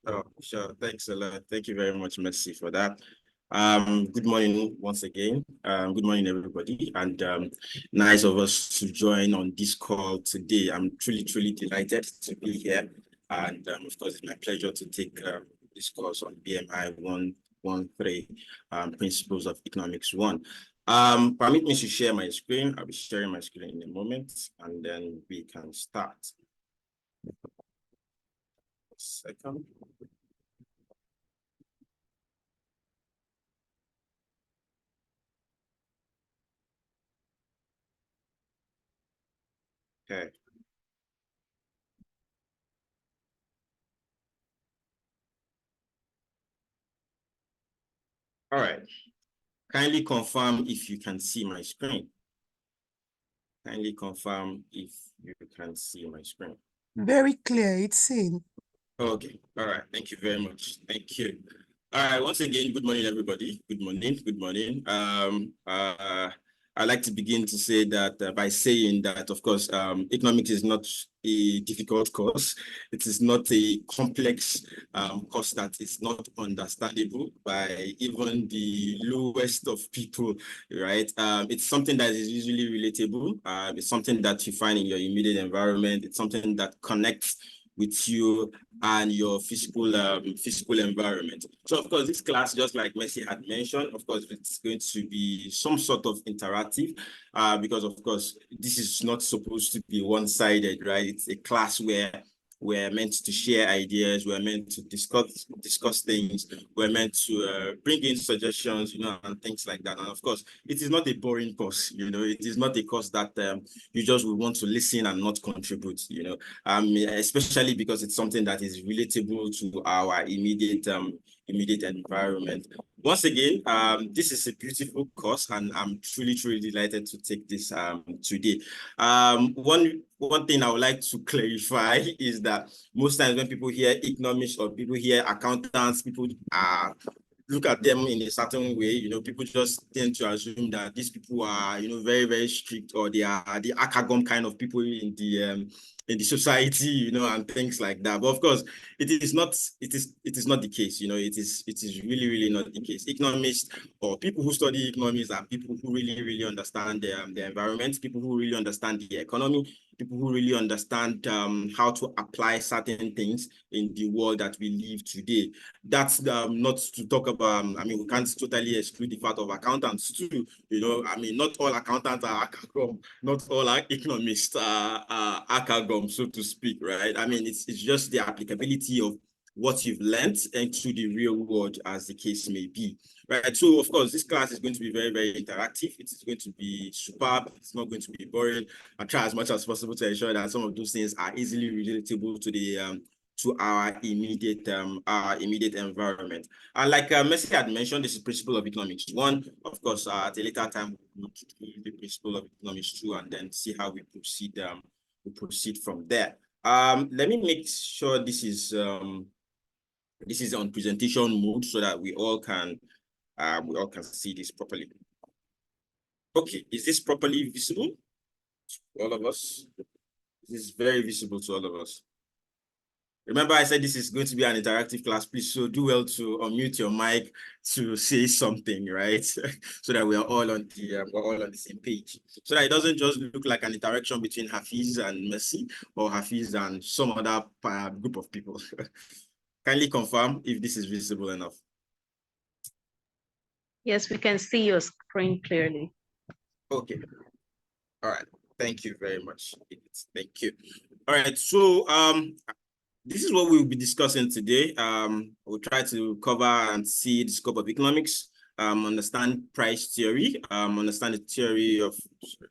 Oh, sure. Thanks a lot. Thank you very much, Mercy, for that. Good morning once again. Good morning, everybody. And nice of us to join on this call today. I'm truly, truly delighted to be here. And of course, it's my pleasure to take this course on BMI 113, Principles of Economics 1. Permit me to share my screen. I'll be sharing my screen in a moment, and then we can start. Second. Okay. All right. Kindly confirm if you can see my screen. Kindly confirm if you can see my screen. Very clear, it's seen. Okay. All right. Thank you very much. Thank you. All right. Once again, good morning, everybody. Good morning. Good morning. I'd like to begin to say that by saying that, of course, economics is not a difficult course. It is not a complex course that is not understandable by even the lowest of people, right? It's something that is usually relatable. It's something that you find in your immediate environment. It's something that connects with you and your physical environment. So of course, this class, just like Mercy had mentioned, of course, it's going to be some sort of interactive because of course, this is not supposed to be one-sided, right? It's a class where we're meant to share ideas, we're meant to discuss things, we're meant to bring in suggestions, and things like that. And of course, it is not a boring course, it is not a course that you just will want to listen and not contribute, especially because it's something that is relatable to our immediate environment. Once again, this is a beautiful course, and I'm truly, truly delighted to take this today. One thing I would like to clarify is that most times when people hear economics or people hear accountants, people look at them in a certain way. People just tend to assume that these people are, very, very strict, or they are the academic kind of people in the society, and things like that. But of course, it is not the case. It is really, really not the case. Economists, or people who study economics, are people who really, really understand the environment, people who really understand the economy, people who really understand how to apply certain things in the world that we live today. That's not to talk about, we can't totally exclude the fact of accountants too. Not all accountants are academic, not all economists are academic, so to speak, right? It's just the applicability of what you've learned into the real world, as the case may be, right? So, of course, this class is going to be very, very interactive. It's going to be superb. It's not going to be boring. I try as much as possible to ensure that some of those things are easily relatable to the to our immediate environment. And like Mercy had mentioned, this is Principle of Economics 1. Of course, at a later time, we'll do the Principle of Economics 2, and then see how we proceed from there. Let me make sure this is on presentation mode so that we all can see this properly. Okay, is this properly visible to all of us? This is very visible to all of us. Remember, I said this is going to be an interactive class, please, so do well to unmute your mic to say something, right? So that we are all on the same page. So that it doesn't just look like an interaction between Hafiz and Mercy, or Hafiz and some other group of people. Kindly confirm if this is visible enough. Yes, we can see your screen clearly. Okay. All right. Thank you very much. Thank you. All right. So this is what we'll be discussing today. We'll try to cover and see the scope of economics, understand price theory, understand the theory of. Sorry,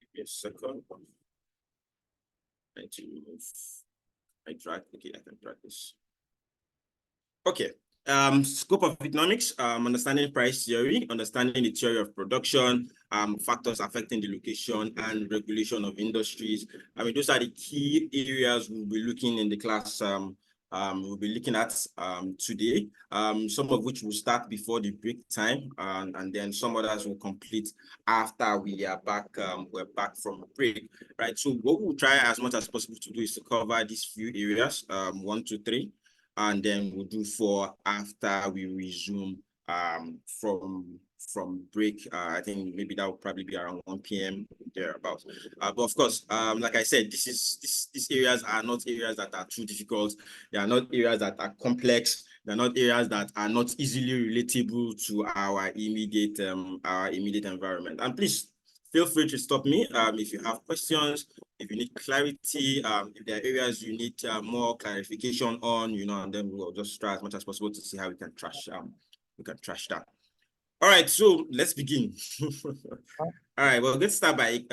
give me a second. I can drag this. Okay. Scope of economics, understanding price theory, understanding the theory of production, factors affecting the location and regulation of industries. Those are the key areas we'll be looking in the class we'll be looking at today, some of which will start before the break time, and then some others will complete after we are back. We're back from break, right? So what we'll try as much as possible to do is to cover these few areas, 1, 2, 3, and then we'll do 4 after we resume from break. I think maybe that will probably be around 1 p.m. thereabouts. But of course, like I said, these areas are not areas that are too difficult. They are not areas that are complex. They're not areas that are not easily relatable to our immediate environment. And please feel free to stop me if you have questions, if you need clarity, if there are areas you need more clarification on, and then we'll just try as much as possible to see how we can trash that. All right, so let's begin. All right, well, let's start by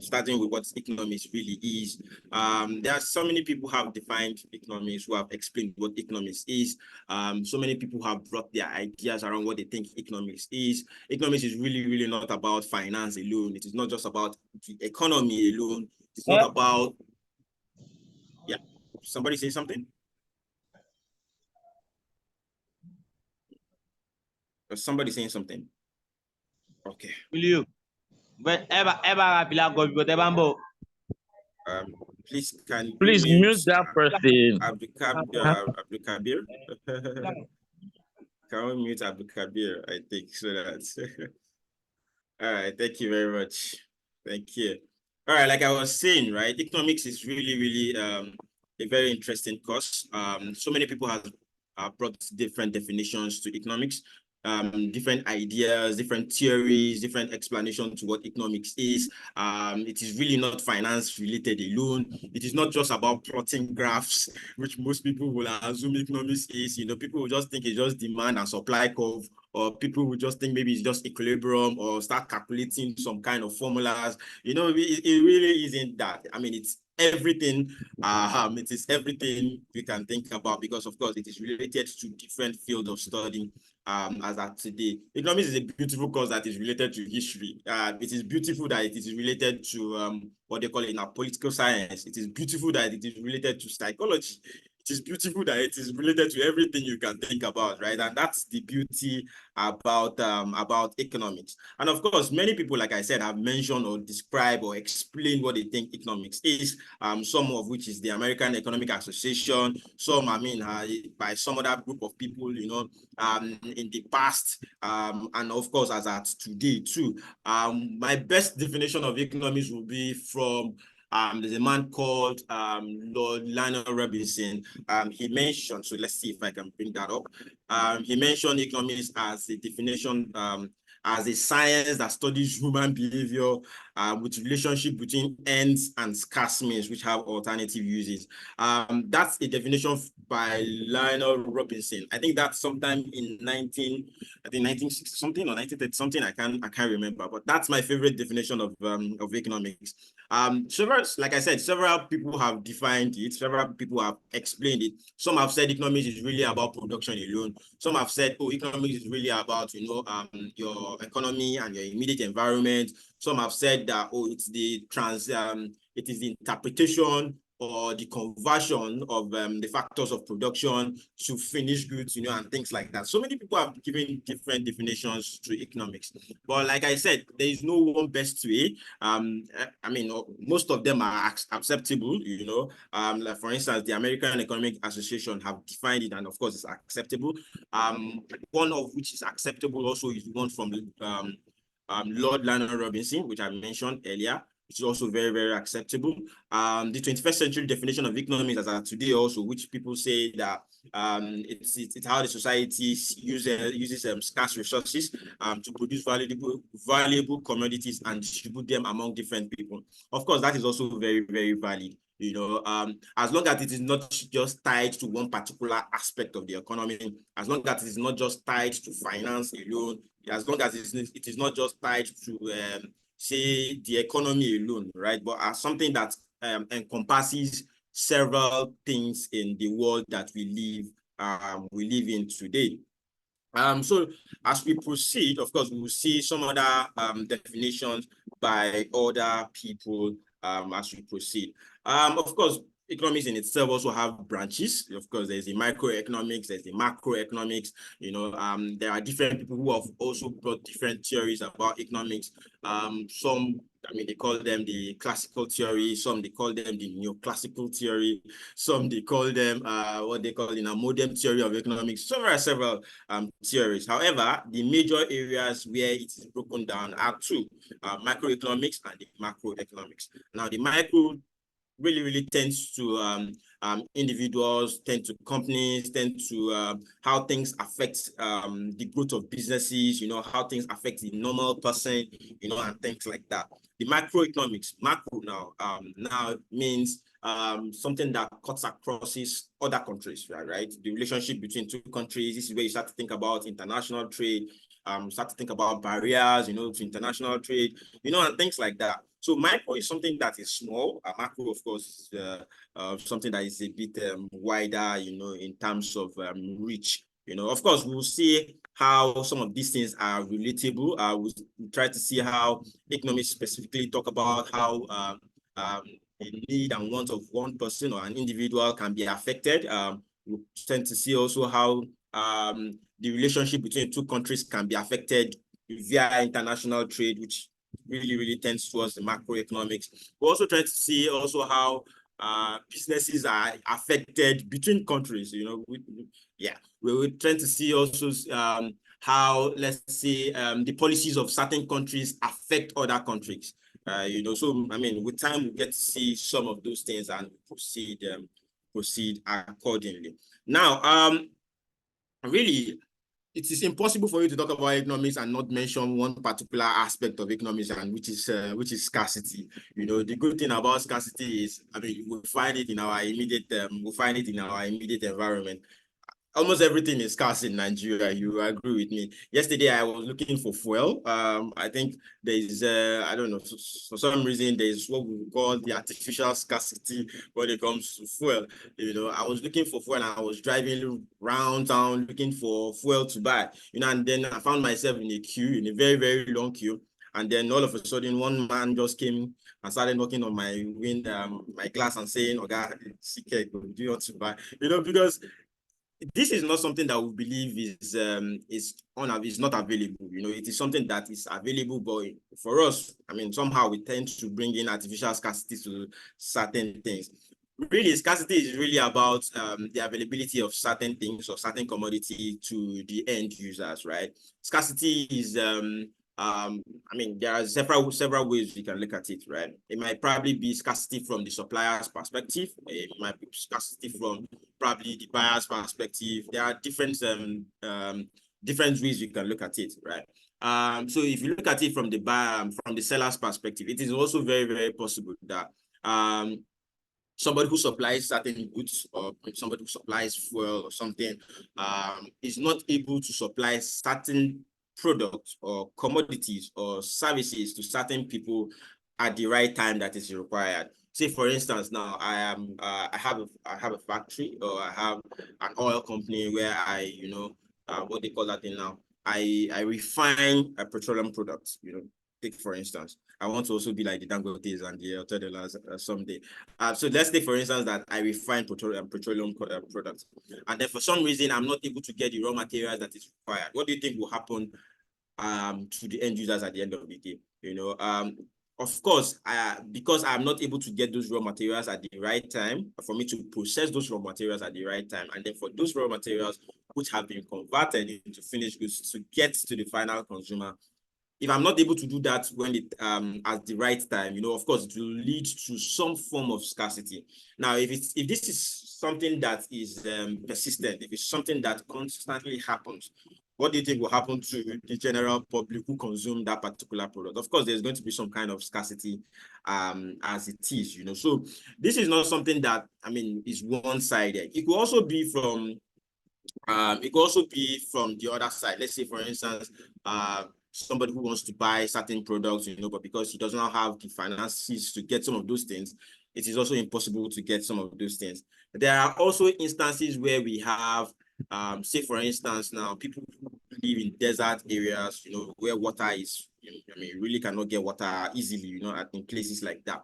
starting with what economics really is. There are so many people who have defined economics, who have explained what economics is. So many people have brought their ideas around what they think economics is. Economics is really, really not about finance alone. It is not just about the economy alone. It's not about, somebody say something? Or somebody saying something? Okay. Will you? Please mute that person. Abdul Kabir. Can we mute Abdul Kabir? I think so. That's all right. Thank you very much. Thank you. All right, like I was saying, right, economics is really, really a very interesting course. So many people have brought different definitions to economics. Different ideas, different theories, different explanations to what economics is. It is really not finance related alone. It is not just about plotting graphs, which most people will assume economics is. People will just think it's just demand and supply curve, or people will just think maybe it's just equilibrium, or start calculating some kind of formulas. It really isn't that. I mean, it's everything. It is everything we can think about, because of course it is related to different fields of study. As at today, economics is a beautiful course that is related to history. It is beautiful that it is related to what they call it now, political science. It is beautiful that it is related to psychology. It is beautiful that it is related to everything you can think about, right? And that's the beauty about economics. And of course, many people, like I said, have mentioned or described or explained what they think economics is. Some of which is the American Economic Association. Some, by some other group of people, in the past, and of course, as at today too. My best definition of economics will be from there's a man called Lord Lionel Robinson. He mentioned, so let's see if I can bring that up. He mentioned economics as a definition, as a science that studies human behavior with relationship between ends and scarce means, which have alternative uses. That's a definition by Lionel Robinson. I think that's sometime in 1960 something or 1930 something. I can't remember, but that's my favorite definition of economics. Like I said, several people have defined it. Several people have explained it. Some have said economics is really about production alone. Some have said, economics is really about your economy and your immediate environment. Some have said that it's the it is the interpretation or the conversion of the factors of production to finished goods, and things like that. So many people have given different definitions to economics. But like I said, there is no one best way. Most of them are acceptable, like for instance, the American Economic Association have defined it, and of course it's acceptable. One of which is acceptable also is one from Lord Lionel Robinson, which I mentioned earlier. It's also very, very acceptable. The 21st century definition of economics as of today also, which people say that it's how the society uses scarce resources to produce valuable commodities and distribute them among different people. Of course, that is also very, very valid. As long as it is not just tied to one particular aspect of the economy, as long as it is not just tied to finance alone, as long as it is not just tied to say the economy alone, right? But as something that encompasses several things in the world that we live in today. So as we proceed, of course, we will see some other definitions by other people as we proceed. Of course, economics in itself also have branches. Of course, there's the microeconomics, there's the macroeconomics. There are different people who have also brought different theories about economics. Some, they call them the classical theory. Some they call them the neoclassical theory. Some they call them what they call in a modern theory of economics. So there are several theories. However, the major areas where it is broken down are two: microeconomics and the macroeconomics. Now, the micro really tends to individuals, tend to companies, tend to how things affect the growth of businesses, how things affect the normal person, and things like that. The macroeconomics, macro now means something that cuts across other countries, right? The relationship between two countries. This is where you start to think about international trade, start to think about barriers, to international trade, and things like that. So micro is something that is small. Macro, of course, is something that is a bit wider, in terms of reach. Of course, we'll see how some of these things are relatable. We'll try to see how economics specifically talk about how the need and want of one person or an individual can be affected. We'll tend to see also how the relationship between two countries can be affected via international trade, which really tends towards the macroeconomics. We're also trying to see also how businesses are affected between countries. We're trying to see also how, let's say, the policies of certain countries affect other countries. So with time we get to see some of those things and proceed accordingly. Now, really, it is impossible for you to talk about economics and not mention one particular aspect of economics, and which is scarcity. The good thing about scarcity is, we find it in our immediate environment. Almost everything is scarce in Nigeria. You agree with me? Yesterday, I was looking for fuel. I think there is, I don't know, for some reason, there is what we call the artificial scarcity when it comes to fuel. I was looking for fuel and I was driving around town looking for fuel to buy. And then I found myself in a queue, in a very, very long queue. And then all of a sudden, one man just came and started knocking on my my glass and saying, "Oga, do you want to buy?" Because this is not something that we believe is not available. It is something that is available, but for us, somehow we tend to bring in artificial scarcity to certain things. Really, scarcity is really about the availability of certain things or certain commodity to the end users, right? Scarcity is there are several ways we can look at it, right? It might probably be scarcity from the supplier's perspective. It might be scarcity from probably the buyer's perspective. There are different ways you can look at it, right? So if you look at it from the seller's perspective, it is also very, very possible that somebody who supplies certain goods, or somebody who supplies fuel or something, is not able to supply certain products or commodities or services to certain people at the right time that is required. Say, for instance, now I have a factory, or I have an oil company where I, what they call that thing now, I refine a petroleum product. Take for instance, I want to also be like the Dangotes and the Otedolas someday. So let's take for instance that I refine petroleum products, and then for some reason I'm not able to get the raw materials that is required. What do you think will happen to the end users at the end of the day? Of course, because I'm not able to get those raw materials at the right time, for me to process those raw materials at the right time, and then for those raw materials which have been converted into finished goods to get to the final consumer, if I'm not able to do that when at the right time, of course, it will lead to some form of scarcity. Now, if this is something that is persistent, if it's something that constantly happens, what do you think will happen to the general public who consume that particular product? Of course, there's going to be some kind of scarcity as it is, So this is not something that, is one-sided. It could also be from the other side. Let's say, for instance, somebody who wants to buy certain products, but because he does not have the finances to get some of those things, it is also impossible to get some of those things. There are also instances where we have, say, for instance, now people who live in desert areas, where water is, you really cannot get water easily, in places like that.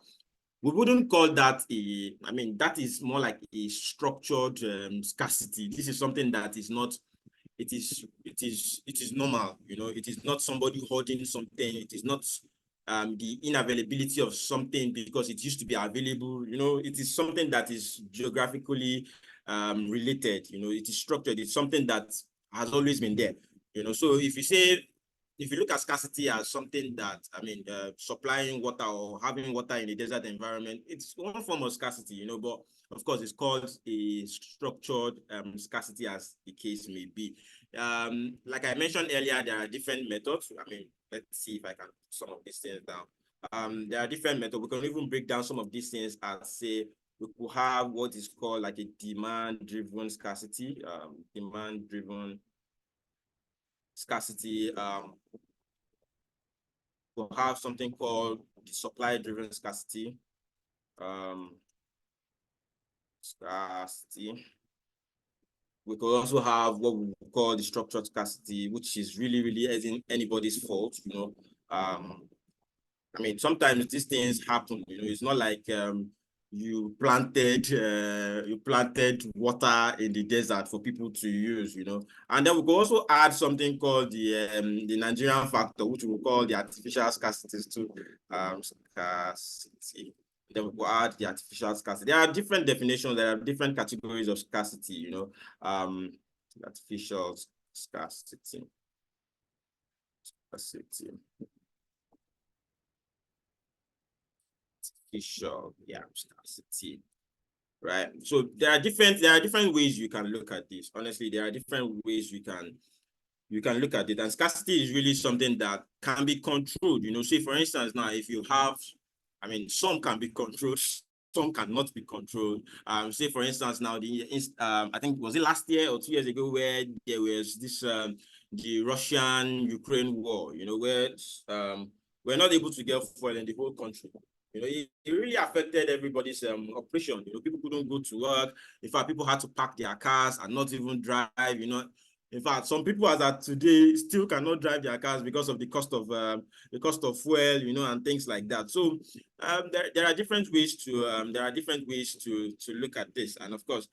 we wouldn't call that a, I mean, that is more like a structured scarcity. This is something that is not, it is normal, you know, it is not somebody holding something. It is not the inavailability of something because it used to be available. You know, it is something that is geographically related, you know, it is structured. It's something that has always been there, you know. So if you say, if you look at scarcity as something that, I mean, supplying water or having water in a desert environment, it's one form of scarcity, you know, but of course it's called a structured scarcity as the case may be. Like I mentioned earlier, there are different methods. I mean, let's see if I can put some of these things down. There are different methods. We can even break down some of these things as, say, we could have what is called like a demand-driven scarcity, demand-driven scarcity. We'll have something called the supply-driven scarcity. We could also have what we call the structured scarcity, which is really isn't anybody's fault, you know. I mean, sometimes these things happen, you know. It's not like you planted water in the desert for people to use, you know. And then we could also add something called the Nigerian factor, which we call the artificial scarcity to scarcity. Then we could add the artificial scarcity. There are different definitions. There are different categories of scarcity, you know. Artificial scarcity. Artificial, scarcity, right? So there are different ways you can look at this. Honestly, there are different ways you can look at it. And scarcity is really something that can be controlled. You know, say for instance, now if you have, I mean, some can be controlled, some cannot be controlled. Say for instance, now I think was it last year or 2 years ago where there was this the Russian-Ukraine war, you know, where we're not able to get fuel in the whole country. You know, it really affected everybody's operation. You know, people couldn't go to work. In fact, people had to park their cars and not even drive, you know. In fact, some people as of today still cannot drive their cars because of the cost of fuel, you know, and things like that. So there are different ways to look at this. And of course,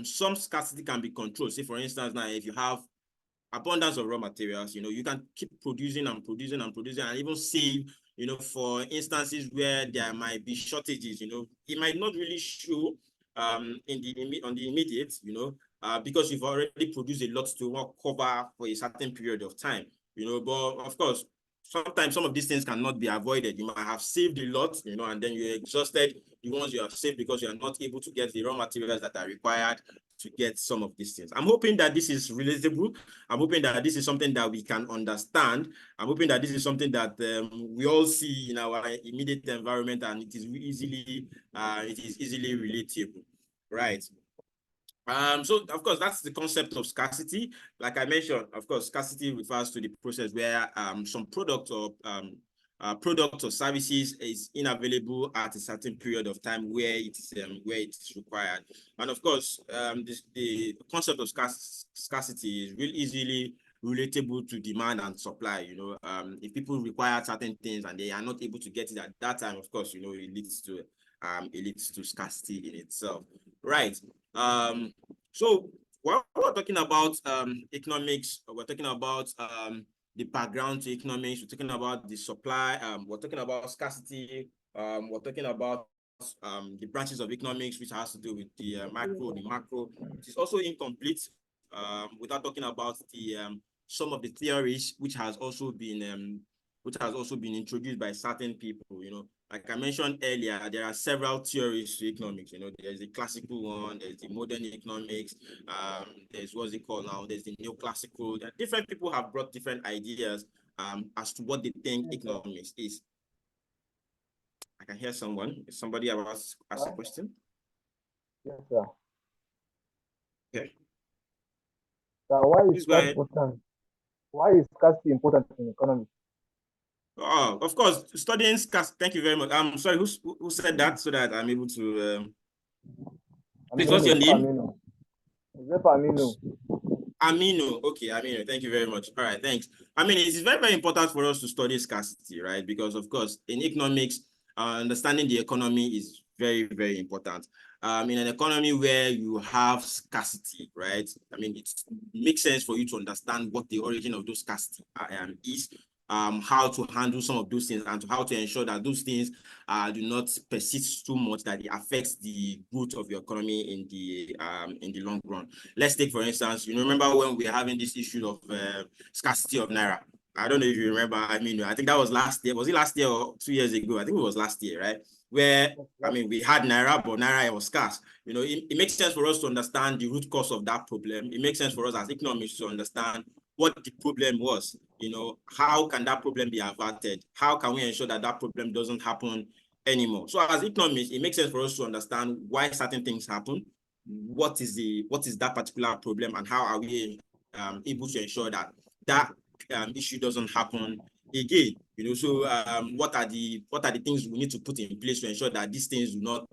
some scarcity can be controlled. Say for instance, now if you have abundance of raw materials, you know, you can keep producing and even save, you know, for instances where there might be shortages. You know, it might not really show on the immediate, you know, because you've already produced a lot to cover for a certain period of time, you know. But of course, sometimes some of these things cannot be avoided. You might have saved a lot, you know, and then you're exhausted the ones you have saved because you are not able to get the raw materials that are required to get some of these things. I'm hoping that this is relatable. I'm hoping that this is something that we can understand. I'm hoping that this is something that we all see in our immediate environment, and it is easily relatable, right? So of course, that's the concept of scarcity. Like I mentioned, of course, scarcity refers to the process where some product or services is unavailable at a certain period of time where it is required. And of course, the concept of scarcity is really easily relatable to demand and supply. You know, if people require certain things and they are not able to get it at that time, of course, you know, it leads to scarcity in itself, right? So when we're talking about economics, we're talking about the background to economics, we're talking about the supply, we're talking about scarcity, we're talking about the branches of economics, which has to do with the micro, the macro. It is also incomplete without talking about the some of the theories which has also been introduced by certain people. You know, like I mentioned earlier, there are several theories to economics. You know, there's the classical one, there's the modern economics, there's what's it called now, there's the neoclassical. Different people have brought different ideas as to what they think economics is. I can hear someone. Is somebody ask a question? Yes, sir. Okay. So why is scarcity important in economics? Oh, of course, studying scarcity. Thank you very much. I'm sorry, who said that so that I'm able to. Please, what's your name? Aminu. Aminu. Okay, Aminu. Thank you very much. All right, thanks. I mean, it is very important for us to study scarcity, right? Because of course, in economics, understanding the economy is very, very important. In an economy where you have scarcity, right? I mean, it makes sense for you to understand what the origin of those scarcity is, how to handle some of those things, and how to ensure that those things do not persist too much that it affects the growth of your economy in the long run. Let's take, for instance, you remember when we were having this issue of scarcity of naira. I don't know if you remember. I mean, I think that was last year. Was it last year or 2 years ago? I think it was last year, right? Where, I mean, we had naira, but naira was scarce. It makes sense for us to understand the root cause of that problem. It makes sense for us as economists to understand what the problem was. How can that problem be averted? How can we ensure that that problem doesn't happen anymore? So as economists, it makes sense for us to understand why certain things happen, what is that particular problem, and how are we able to ensure that issue doesn't happen again. So what are the things we need to put in place to ensure that these things do not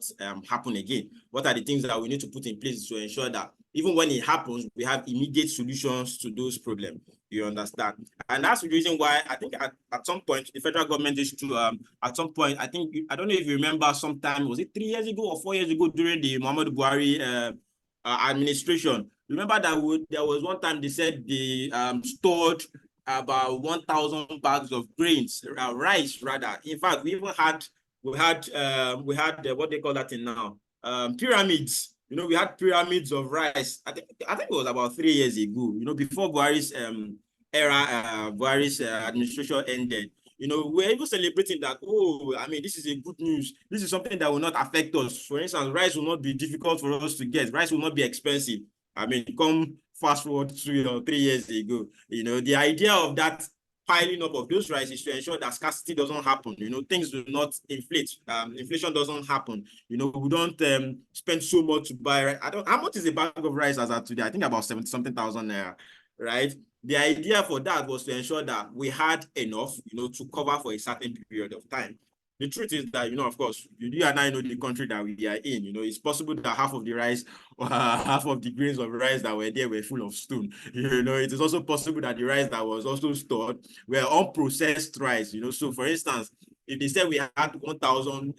happen again? What are the things that we need to put in place to ensure that even when it happens, we have immediate solutions to those problems? You understand? And that's the reason why I think at some point the federal government is to at some point, I don't know if you remember, sometime, was it 3 years ago or 4 years ago during the Muhammadu Buhari administration? Remember that there was one time they said they stored about 1,000 bags of grains, rice rather. In fact, we had what they call that thing now, pyramids. We had pyramids of rice. I think it was about 3 years ago. Before Buhari's Buhari's administration ended. We're even celebrating that. Oh, I mean, this is a good news. This is something that will not affect us. For instance, rice will not be difficult for us to get. Rice will not be expensive. I mean, come fast forward to 3 years ago. The idea of that piling up of those rice is to ensure that scarcity doesn't happen. Things do not inflate. Inflation doesn't happen. We don't spend so much to buy rice. How much is a bag of rice as of today? I think about 70-something thousand naira, right? The idea for that was to ensure that we had enough, to cover for a certain period of time. The truth is that, of course, you and I know the country that we are in. It's possible that half of the rice or half of the grains of rice that were there were full of stone. It is also possible that the rice that was also stored were unprocessed rice. So for instance, if they said we had 1,000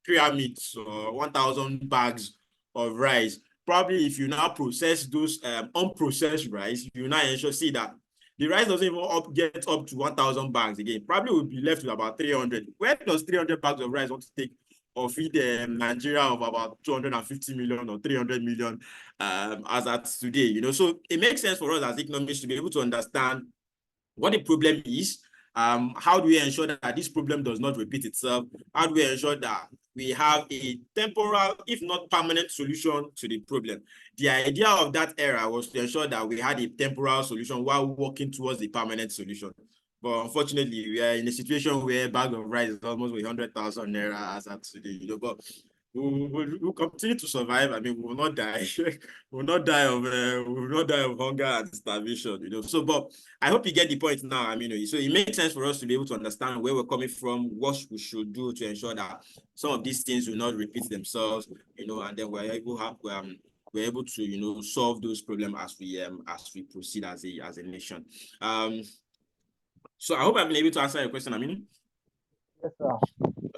pyramids or 1,000 bags of rice, probably if you now process those unprocessed rice, you now see that the rice doesn't even get up to 1,000 bags again. Probably will be left with about 300. Where does 300 bags of rice want to take or feed Nigeria of about 250 million or 300 million as at today? So it makes sense for us as economists to be able to understand what the problem is. How do we ensure that this problem does not repeat itself? How do we ensure that we have a temporal, if not permanent, solution to the problem? The idea of that era was to ensure that we had a temporal solution while working towards the permanent solution. But unfortunately, we are in a situation where a bag of rice is almost 100,000 naira as at today. But we'll continue to survive. I mean, we will not die. we will not die of hunger and starvation. So, but I hope you get the point now. I mean, so it makes sense for us to be able to understand where we're coming from, what we should do to ensure that some of these things will not repeat themselves. And then we're able to solve those problems as we proceed as a nation. So I hope I've been able to answer your question, Aminu. Yes, sir.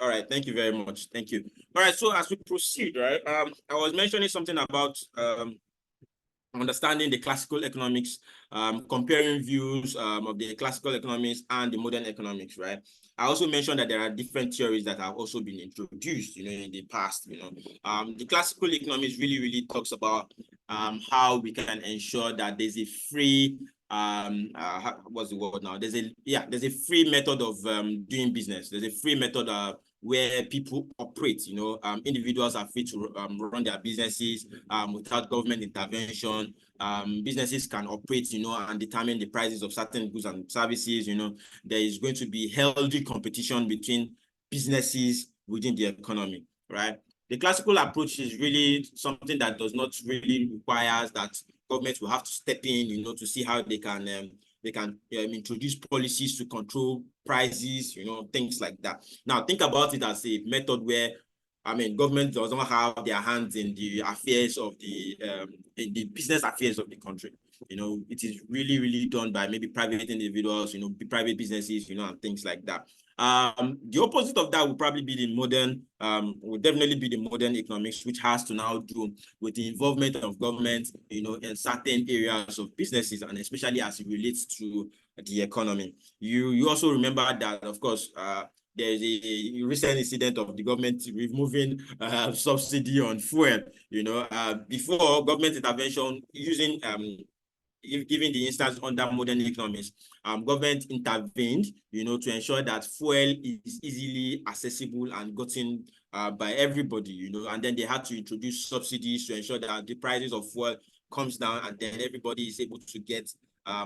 All right, thank you very much. Thank you. All right, so as we proceed, right, I was mentioning something about understanding the classical economics, comparing views of the classical economics and the modern economics, right? I also mentioned that there are different theories that have also been introduced, in the past. The classical economics really talks about how we can ensure that there's a free what's the word now? There's a free method of doing business. There's a free method where people operate. Individuals are free to run their businesses without government intervention. Businesses can operate, and determine the prices of certain goods and services. There is going to be healthy competition between businesses within the economy, right? The classical approach is really something that does not really require that government will have to step in, to see how they can introduce policies to control prices, things like that. Now, think about it as a method where, government does not have their hands in the affairs of in the business affairs of the country. it is really, really done by maybe private individuals, private businesses, and things like that. The opposite of that would probably be the modern, would definitely be the modern economics, which has to now do with the involvement of government, in certain areas of businesses, and especially as it relates to the economy. You also remember that, of course, there is a recent incident of the government removing subsidy on fuel. Before government intervention using given the instance under modern economics, government intervened, to ensure that fuel is easily accessible and gotten by everybody, and then they had to introduce subsidies to ensure that the prices of fuel comes down, and then everybody is able to get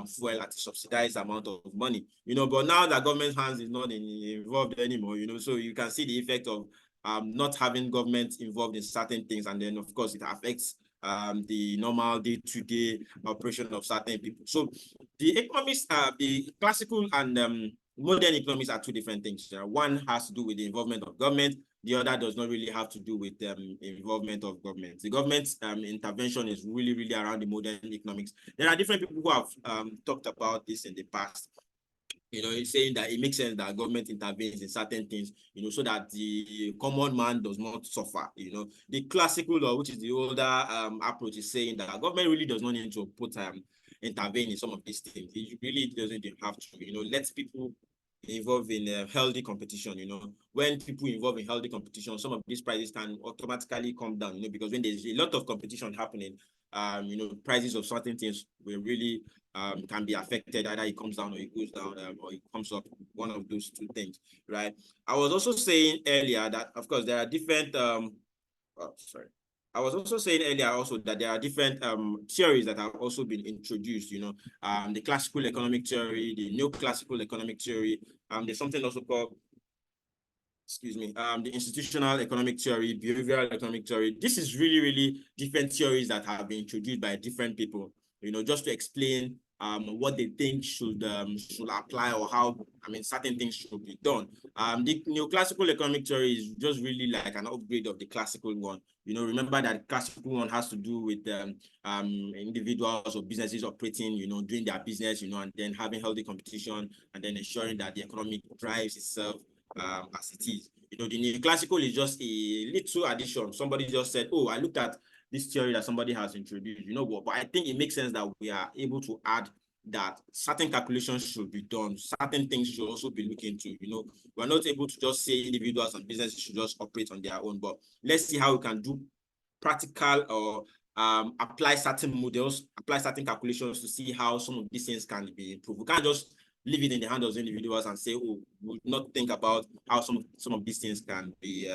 fuel at a subsidized amount of money, but now that government hands is not involved anymore, so you can see the effect of not having government involved in certain things, and then of course it affects the normal day-to-day operation of certain people. So the economics, the classical and modern economics are two different things. One has to do with the involvement of government. The other does not really have to do with involvement of government. The government intervention is really, really around the modern economics. There are different people who have talked about this in the past. It's saying that it makes sense that government intervenes in certain things, so that the common man does not suffer. The classical law, which is the older approach, is saying that government really does not need to intervene in some of these things. It really doesn't have to. Let people involved in healthy competition. When people involved in healthy competition, some of these prices can automatically come down, because when there's a lot of competition happening, prices of certain things will really can be affected. Either it comes down or it goes down, or it comes up, one of those two things, right? I was also saying earlier that, of course, there are different I was also saying earlier also that there are different theories that have also been introduced, the classical economic theory, the neoclassical economic theory, there's something also called, the institutional economic theory, behavioral economic theory. This is really, really different theories that have been introduced by different people, just to explain what they think should apply, or how, certain things should be done. The neoclassical economic theory is just really like an upgrade of the classical one. Remember that classical one has to do with individuals or businesses operating, doing their business, and then having healthy competition, and then ensuring that the economy drives itself as it is. The neoclassical is just a little addition. Somebody just said, oh, I looked at this theory that somebody has introduced, but I think it makes sense that we are able to add that certain calculations should be done, certain things should also be looked into. We're not able to just say individuals and businesses should just operate on their own, but let's see how we can do practical or apply certain models, apply certain calculations to see how some of these things can be improved. We can't just leave it in the hands of individuals and say, oh, we'll not think about how some of these things can be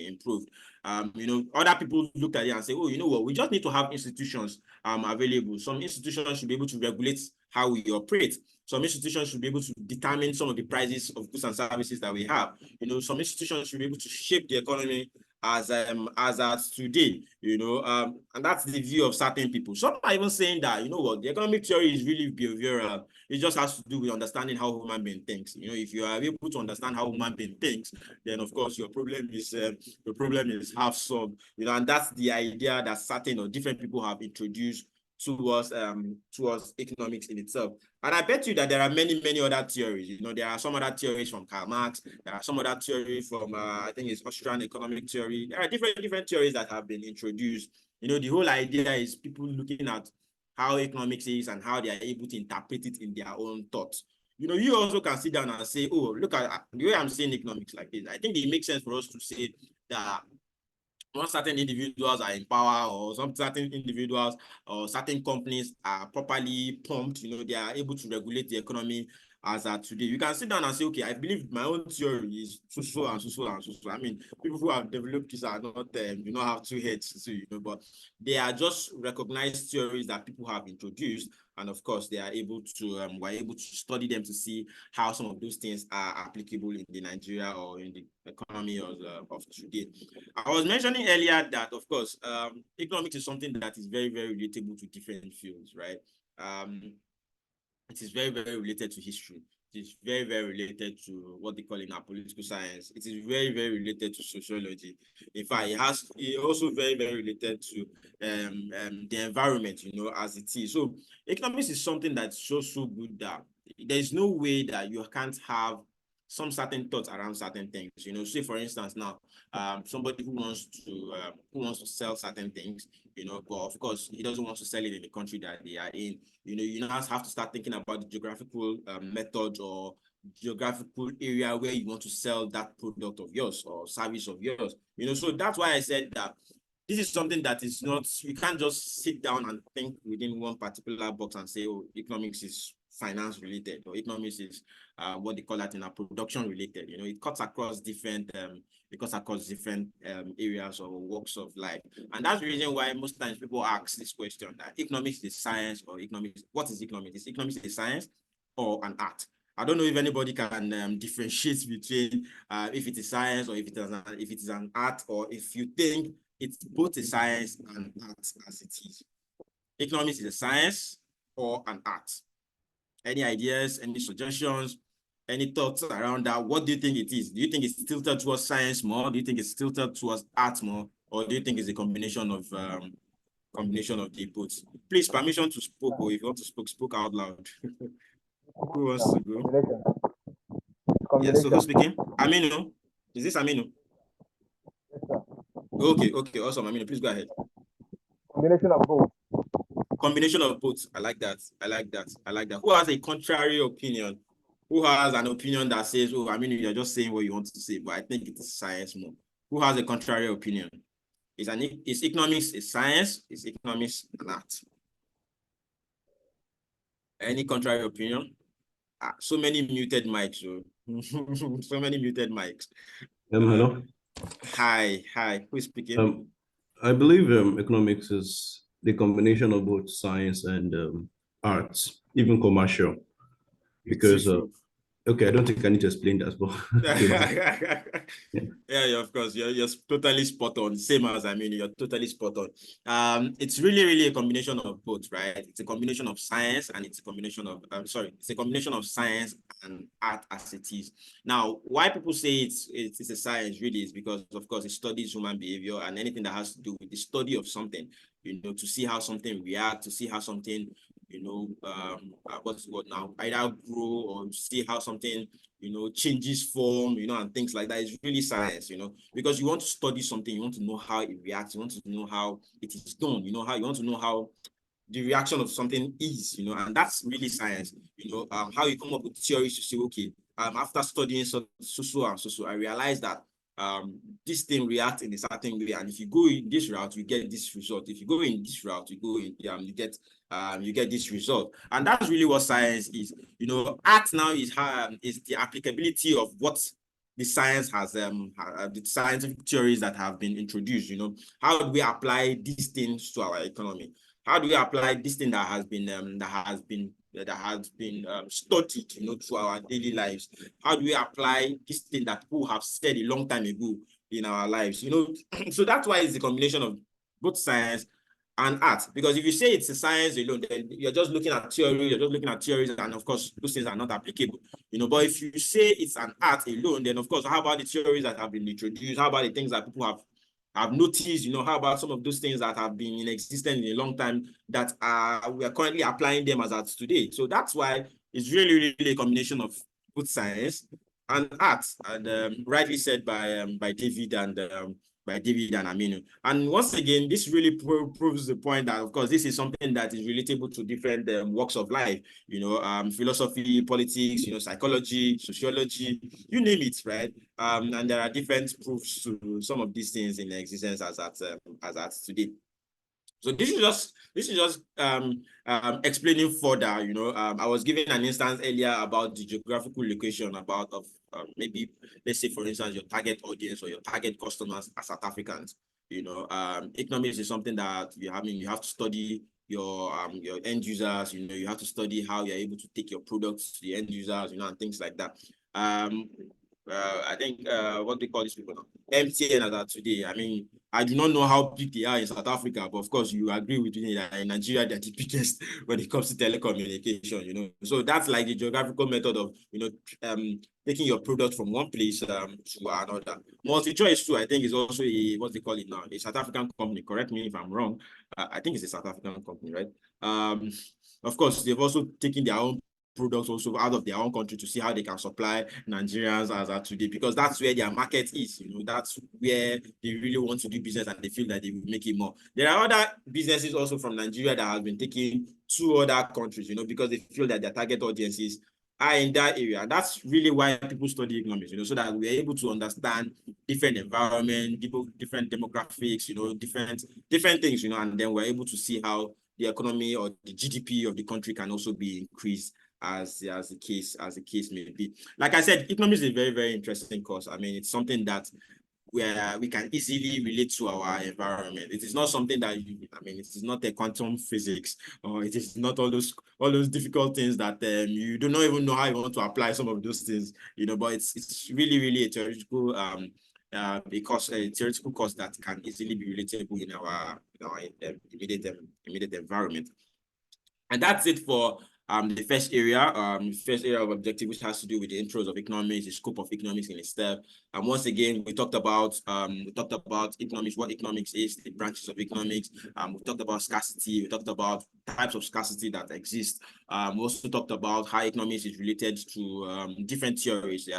improved. Other people look at it and say, oh, you know what, we just need to have institutions available. Some institutions should be able to regulate how we operate. Some institutions should be able to determine some of the prices of goods and services that we have. Some institutions should be able to shape the economy as at today, and that's the view of certain people. Some are even saying that, the economic theory is really behavioral. It just has to do with understanding how human being thinks. If you are able to understand how human being thinks, then of course your problem is half solved. And that's the idea that certain or different people have introduced towards economics in itself. And I bet you that there are many, many other theories. There are some other theories from Karl Marx. There are some other theories from, I think it's Austrian economic theory. There are different theories that have been introduced. The whole idea is people looking at how economics is and how they are able to interpret it in their own thoughts. You also can sit down and say, oh, look at the way I'm saying economics like this. I think it makes sense for us to say that once certain individuals are in power, or some certain individuals or certain companies are properly pumped, they are able to regulate the economy as at today. You can sit down and say, okay, I believe my own theory is so and so. People who have developed this are not, do not have two heads, but they are just recognized theories that people have introduced. And of course, they are able to, we're able to study them to see how some of those things are applicable in the Nigeria or in the economy of today. I was mentioning earlier that, of course, economics is something that is very, very relatable to different fields, right? It is very, very related to history. is very, very related to what they call in our political science. It is very, very related to sociology. In fact, it also very, very related to the environment, you know, as it is. So economics is something that's so good that there's no way that you can't have some certain thoughts around certain things. You know, say for instance now, somebody who wants to sell certain things, you know, but of course he doesn't want to sell it in the country that they are in. You know, you now have to start thinking about the geographical method or geographical area where you want to sell that product of yours or service of yours. You know, so that's why I said that this is something that is not, you can't just sit down and think within one particular box and say, oh, economics is finance related, or economics is what they call that in a production related. You know, it cuts across different areas or walks of life. And that's the reason why most times people ask this question, that economics is science or economics, what is economics? Is economics a science or an art? I don't know if anybody can differentiate between if it is science or if it is an art, or if you think it's both a science and art as it is. Economics is a science or an art. Any ideas, any suggestions, any thoughts around that? What do you think it is? Do you think it's tilted towards science more? Do you think it's tilted towards art more? Or do you think it's a combination of the both? Please, permission to speak, or if you want to speak out loud. Who wants to go? Combination. Yes, so who's speaking? Aminu? Is this Aminu? Yes, sir. Okay, awesome. Aminu, please go ahead. Combination of both. Combination of both. I like that. Who has a contrary opinion? Who has an opinion that says, oh, I mean, you're just saying what you want to say, but I think it's science more? Who has a contrary opinion? Is economics a science? Is economics an art? Any contrary opinion? So many muted mics. So many muted mics. Hello. Hi. Who is speaking? I believe economics is the combination of both science and arts, even commercial. Because okay, I don't think I need to explain that, but yeah, of course, you're totally spot on. Same as I mean, you're totally spot on. It's really a combination of both, right? It's a combination of science and it's a combination of it's a combination of science and art as it is. Now, why people say it's a science really is because, of course, it studies human behavior and anything that has to do with the study of something, you know, to see how something reacts, to see how something, you know, what's the word now, either grow or see how something, you know, changes form, you know, and things like that. It's really science, you know, because you want to study something, you want to know how it reacts, you want to know how it is done, you know, how you want to know how the reaction of something is, you know, and that's really science, you know, how you come up with theories to say, okay, after studying so, I realized that this thing reacts in a certain way, and if you go in this route, you get this result. If you go in this route, you get this result, and that's really what science is. You know, art now is the applicability of what the science has, the scientific theories that have been introduced. You know, how do we apply these things to our economy? How do we apply this thing that has been studied, you know, to our daily lives? How do we apply this thing that people have said a long time ago in our lives? You know, so that's why it's a combination of both science and art. Because if you say it's a science alone, then you're just looking at theory, and of course, those things are not applicable. You know, but if you say it's an art alone, then of course, how about the theories that have been introduced? How about the things that people have noticed? You know, how about some of those things that have been in existence in a long time that we are currently applying them as arts today? So that's why it's really a combination of both science and art, and rightly said by David and Aminu. And once again, this really proves the point that, of course, this is something that is relatable to different walks of life, you know, philosophy, politics, you know, psychology, sociology, you name it, right? And there are different proofs to some of these things in existence as at today. So this is just explaining further. You know, I was giving an instance earlier about the geographical location of maybe, let's say, for instance, your target audience or your target customers are South Africans. You know, economics is something that you have to study your end users. You know, you have to study how you're able to take your products to the end users, you know, and things like that. I think what they call these people now, MTN as at today. I mean, I do not know how big they are in South Africa, but of course you agree with me that in Nigeria they're the biggest when it comes to telecommunication, you know. So that's like the geographical method of, you know, taking your product from one place to another. MultiChoice too, I think, is also a, what they call it now, a South African company. Correct me if I'm wrong. I think it's a South African company, right? Of course, they've also taken their own products also out of their own country to see how they can supply Nigerians as of today, because that's where their market is, you know, that's where they really want to do business and they feel that they will make it more. There are other businesses also from Nigeria that have been taken to other countries, you know, because they feel that their target audiences are in that area. And that's really why people study economics, you know, so that we're able to understand different environment, different demographics, you know, different things, you know, and then we're able to see how the economy or the GDP of the country can also be increased as the case may be. Like I said, economics is a very, very interesting course. I mean, it's something that where we can easily relate to our environment. It is not something that it is not a quantum physics, or it is not all those difficult things that you do not even know how you want to apply some of those things, you know. But it's really, really a theoretical a theoretical course that can easily be relatable in our immediate environment. And that's it for the first area of objective, which has to do with the intros of economics, the scope of economics in itself. And once again, we talked about economics, what economics is, the branches of economics. We talked about scarcity. We talked about types of scarcity that exist. We also talked about how economics is related to different theories.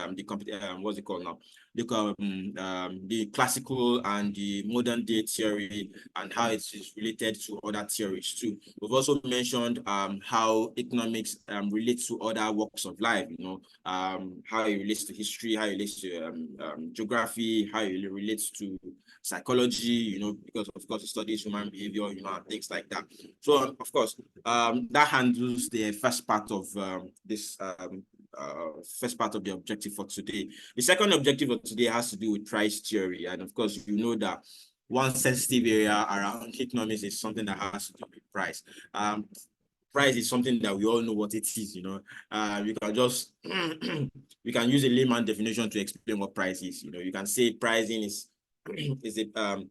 What's it called now? The classical and the modern day theory, and how it is related to other theories too. We've also mentioned how economics relates to other walks of life, you know, how it relates to history, how it relates to geography, how it relates to psychology, you know, because of course it studies human behavior, you know, and things like that. So of course, that handles the first part of this first part of the objective for today. The second objective of today has to do with price theory. And of course, you know that one sensitive area around economics is something that has to do with price. Price is something that we all know what it is, you know. You can just, we can use a layman definition to explain what price is. You know, you can say pricing is a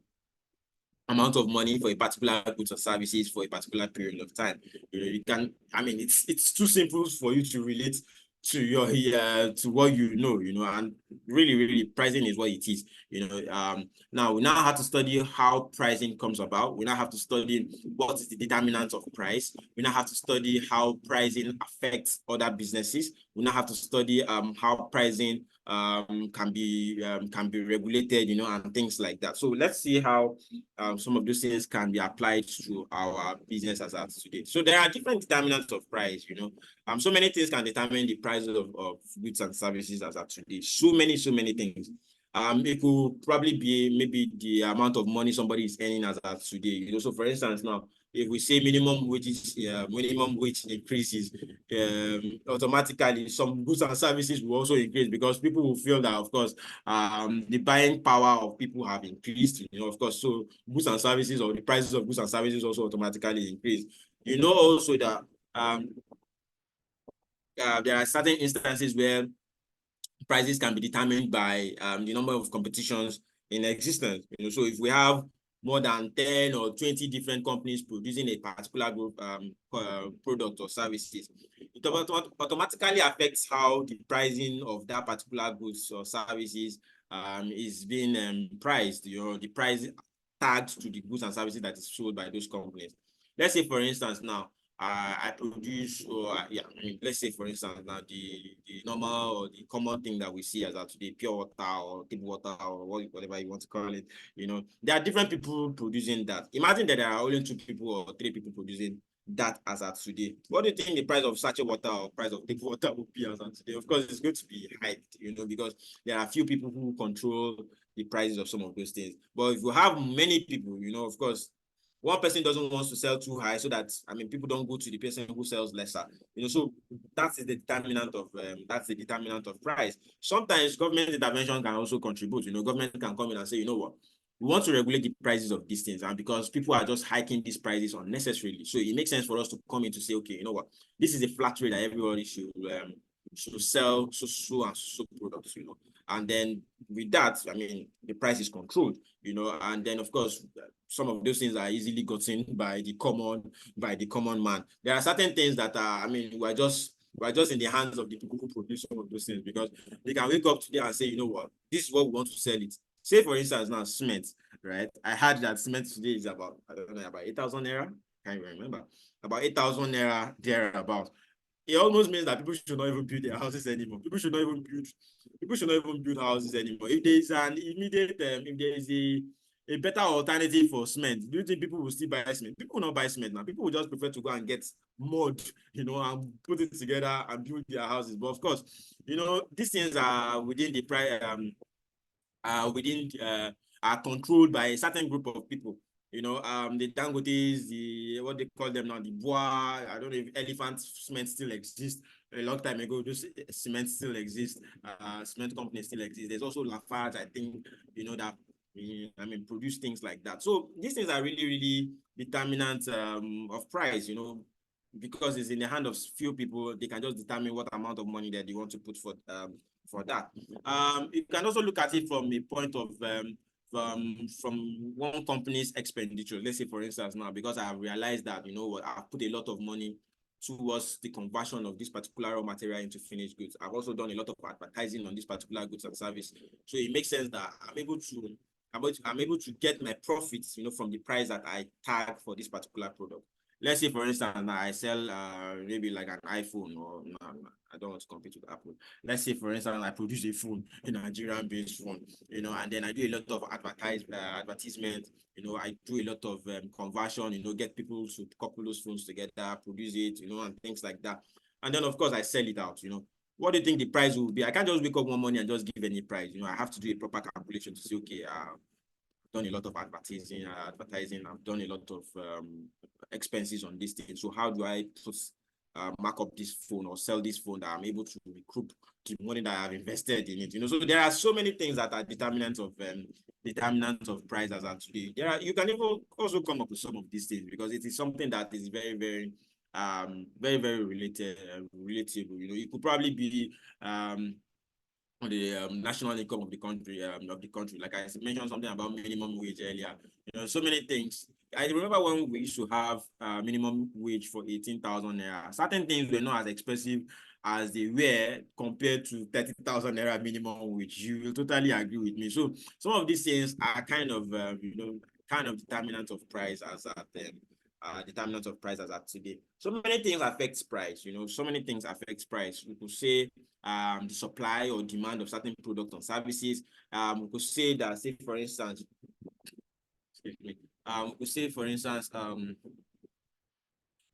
amount of money for a particular goods or services for a particular period of time. You know, you can, I mean, it's too simple for you to relate to your to what you know, and really pricing is what it is, now we have to study how pricing comes about. We now have to study what is the determinant of price. We now have to study how pricing affects other businesses. We now have to study how pricing can be regulated, and things like that. So let's see how some of those things can be applied to our business as at today. So there are different determinants of price, so many things can determine the prices of goods and services as at today. So many things. It could probably be maybe the amount of money somebody is earning as at today. So for instance, now, if we say minimum wage increases, automatically some goods and services will also increase, because people will feel that, of course, the buying power of people have increased, of course. So goods and services, or the prices of goods and services, also automatically increase. Also that there are certain instances where prices can be determined by the number of competitions in existence. So if we have more than 10 or 20 different companies producing a particular group product or services, it automatically affects how the pricing of that particular goods or services is being priced, the price tagged to the goods and services that is sold by those companies. Let's say, for instance, now, I produce, let's say, for instance, now the normal or the common thing that we see as today, pure water or table water or whatever you want to call it, there are different people producing that. Imagine that there are only 2 people or 3 people producing that as at today. What do you think the price of sachet water or price of table water will be as at today? Of course, it's going to be hiked, because there are a few people who control the prices of some of those things. But if you have many people, of course, one person doesn't want to sell too high, so that, people don't go to the person who sells lesser. So that's the determinant of price. Sometimes government intervention can also contribute. Government can come in and say, you know what, we want to regulate the prices of these things, and because people are just hiking these prices unnecessarily. So it makes sense for us to come in to say, okay, you know what, this is a flat rate that everybody should sell so products, And then with that, I mean, the price is controlled, you know, and then of course, some of those things are easily gotten by the common man. There are certain things that are, I mean, we're just in the hands of the people who produce some of those things, because they can wake up today and say, you know what, this is what we want to sell it. Say for instance now cement, right? I heard that cement today is about, I don't know, about 8,000 naira. Can't even remember. About 8,000 naira thereabout. It almost means that people should not even build their houses anymore. People should not even build houses anymore. If there is an immediate, if there is a better alternative for cement, do you think people will still buy cement? People will not buy cement now. People will just prefer to go and get mud, you know, and put it together and build their houses. But of course, you know, these things are within the price, are controlled by a certain group of people. You know, the Dangotes, the what they call them now, the Bois, I don't know if Elephant Cement still exists. A long time ago, those cement still exist. Cement companies still exist. There's also Lafarge, I think, you know, that I mean, produce things like that. So these things are really, really determinant of price, you know, because it's in the hand of few people. They can just determine what amount of money that they want to put for that. You can also look at it from a point of from one company's expenditure. Let's say, for instance, now, because I have realized that, you know what, I've put a lot of money towards the conversion of this particular raw material into finished goods. I've also done a lot of advertising on this particular goods and service. So it makes sense that I'm able to get my profits, you know, from the price that I tag for this particular product. Let's say, for instance, now I sell maybe like an iPhone, or no, I don't want to compete with Apple. Let's say, for instance, I produce a phone, a Nigerian-based phone, you know, and then I do a lot of advertisement. You know, I do a lot of conversion, you know, get people to couple those phones together, produce it, you know, and things like that. And then, of course, I sell it out, you know. What do you think the price will be? I can't just wake up one morning and just give any price. You know, I have to do a proper calculation to say, okay, done a lot of advertising. I've done a lot of expenses on this thing. So how do I mark up this phone or sell this phone that I'm able to recoup the money that I've invested in it? You know, so there are so many things that are determinants of price as of today. You can even also come up with some of these things, because it is something that is very, very very relatable. You know, it could probably be the national income of the country. Like I mentioned something about minimum wage earlier. You know, so many things. I remember when we used to have minimum wage for 18,000 naira. Certain things were not as expensive as they were compared to 30,000 naira minimum wage. You will totally agree with me. So some of these things are kind of you know, kind of determinants of price as at today. So many things affect price, you know, so many things affect price. We could say the supply or demand of certain products and services. We could say that, say for instance,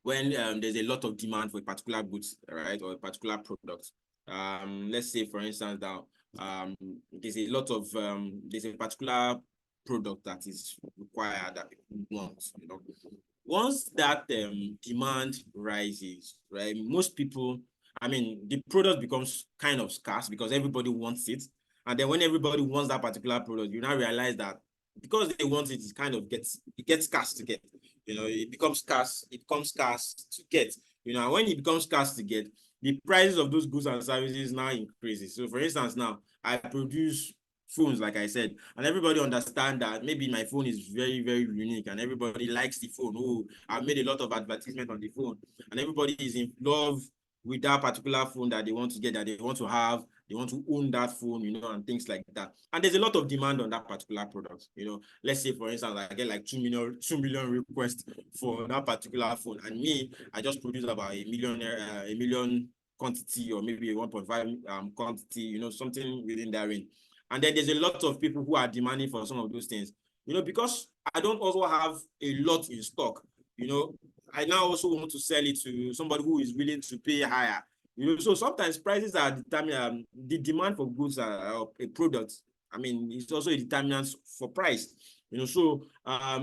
when there's a lot of demand for a particular goods, right, or a particular product. Let's say for instance that there's a particular product that is required that people want, you know. Once that demand rises, right, most people, I mean, the product becomes kind of scarce because everybody wants it. And then when everybody wants that particular product, you now realize that because they want it, it gets scarce to get. You know, it becomes scarce to get. You know, and when it becomes scarce to get, the prices of those goods and services now increases. So for instance, now I produce phones, like I said, and everybody understand that maybe my phone is very, very unique and everybody likes the phone. Oh, I've made a lot of advertisement on the phone and everybody is in love with that particular phone that they want to get, that they want to have, they want to own that phone, you know, and things like that. And there's a lot of demand on that particular product. You know, let's say for instance, I get like 2 million requests for that particular phone, and me, I just produce about a million quantity, or maybe a 1.5 quantity, you know, something within that range. And then there's a lot of people who are demanding for some of those things, you know, because I don't also have a lot in stock, you know. I now also want to sell it to somebody who is willing to pay higher, you know. So sometimes prices are determined. The demand for goods are a product. I mean, it's also a determinant for price, you know. So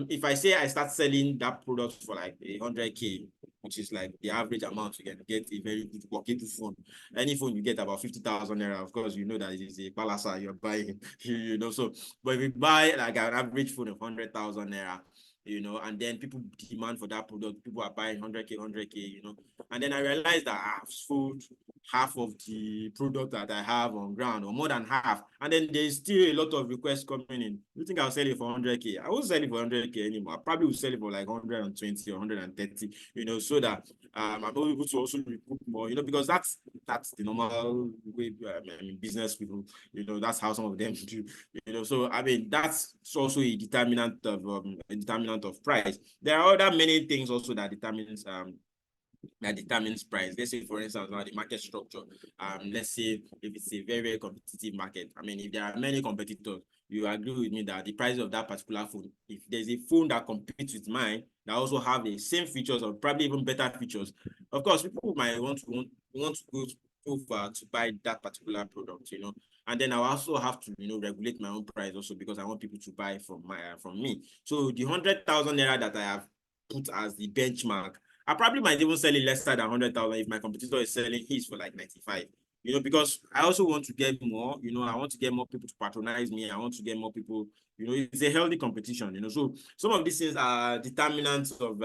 if I say I start selling that product for like 100K, which is like the average amount you can get a very good workable phone. Any phone you get about 50,000 naira, of course, you know that it is a palasa you're buying, you know. So, but if you buy like an average phone of 100,000 naira, you know, and then people demand for that product. People are buying 100K, you know, and then I realized that I've sold half of the product that I have on ground, or more than half, and then there's still a lot of requests coming in. You think I'll sell it for 100K? I won't sell it for 100K anymore. I probably will sell it for like 120 or 130, you know, so that I'm able to also recoup more, you know, because that's the normal way. I mean, business people, you know, that's how some of them do, you know. So I mean, that's also a determinant of price. There are other many things also that determines price. Let's say, for instance, now the market structure. Let's say if it's a very, very competitive market. I mean, if there are many competitors, you agree with me that the price of that particular phone, if there's a phone that competes with mine that also have the same features or probably even better features, of course, people might want to go far to buy that particular product, you know. And then I also have to, you know, regulate my own price also, because I want people to buy from me. So the 100,000 naira that I have put as the benchmark, I probably might even sell it lesser than 100,000 if my competitor is selling his for like 95. You know, because I also want to get more, you know, I want to get more people to patronize me. I want to get more people, you know, it's a healthy competition, you know. So some of these things are determinants of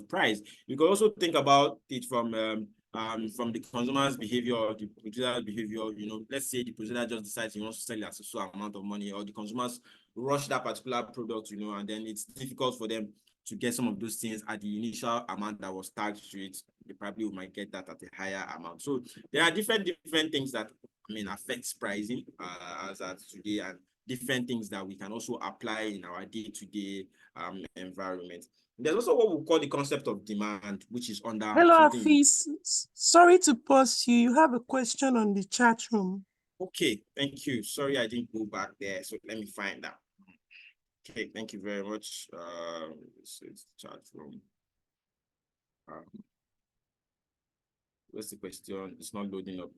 price. You can also think about it from the consumer's behavior, or the producer's behavior, you know. Let's say the producer just decides he wants to sell it at a certain amount of money, or the consumers rush that particular product, you know, and then it's difficult for them to get some of those things at the initial amount that was tagged to it. They probably might get that at a higher amount. So there are different things that, I mean, affects pricing as at today, and different things that we can also apply in our day-to-day environment. There's also what we call the concept of demand, which is under Hello, something. Hafiz. Sorry to pause you. You have a question on the chat room. Okay, thank you. Sorry, I didn't go back there. So let me find that. Okay, thank you very much. It's chat room. What's the question? It's not loading up.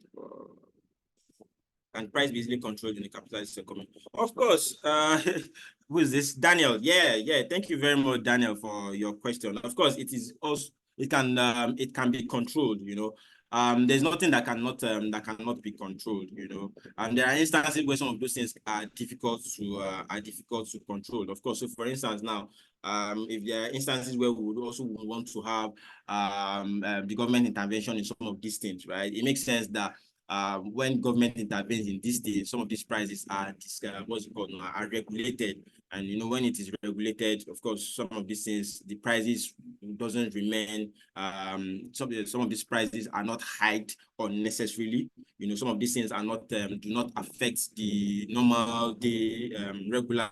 And price be easily controlled in the capitalist economy. Of course. Who is this? Daniel. Yeah. Thank you very much, Daniel, for your question. Of course, it is also it can be controlled, you know. There's nothing that cannot be controlled, you know. And there are instances where some of those things are difficult to control. Of course, so for instance, now, if there are instances where we would also want to have the government intervention in some of these things, right? It makes sense that when government intervenes in this day, some of these prices are are regulated. And you know, when it is regulated, of course, some of these things, the prices doesn't remain. Some of these prices are not hiked unnecessarily. You know, some of these things are not do not affect the normal day regular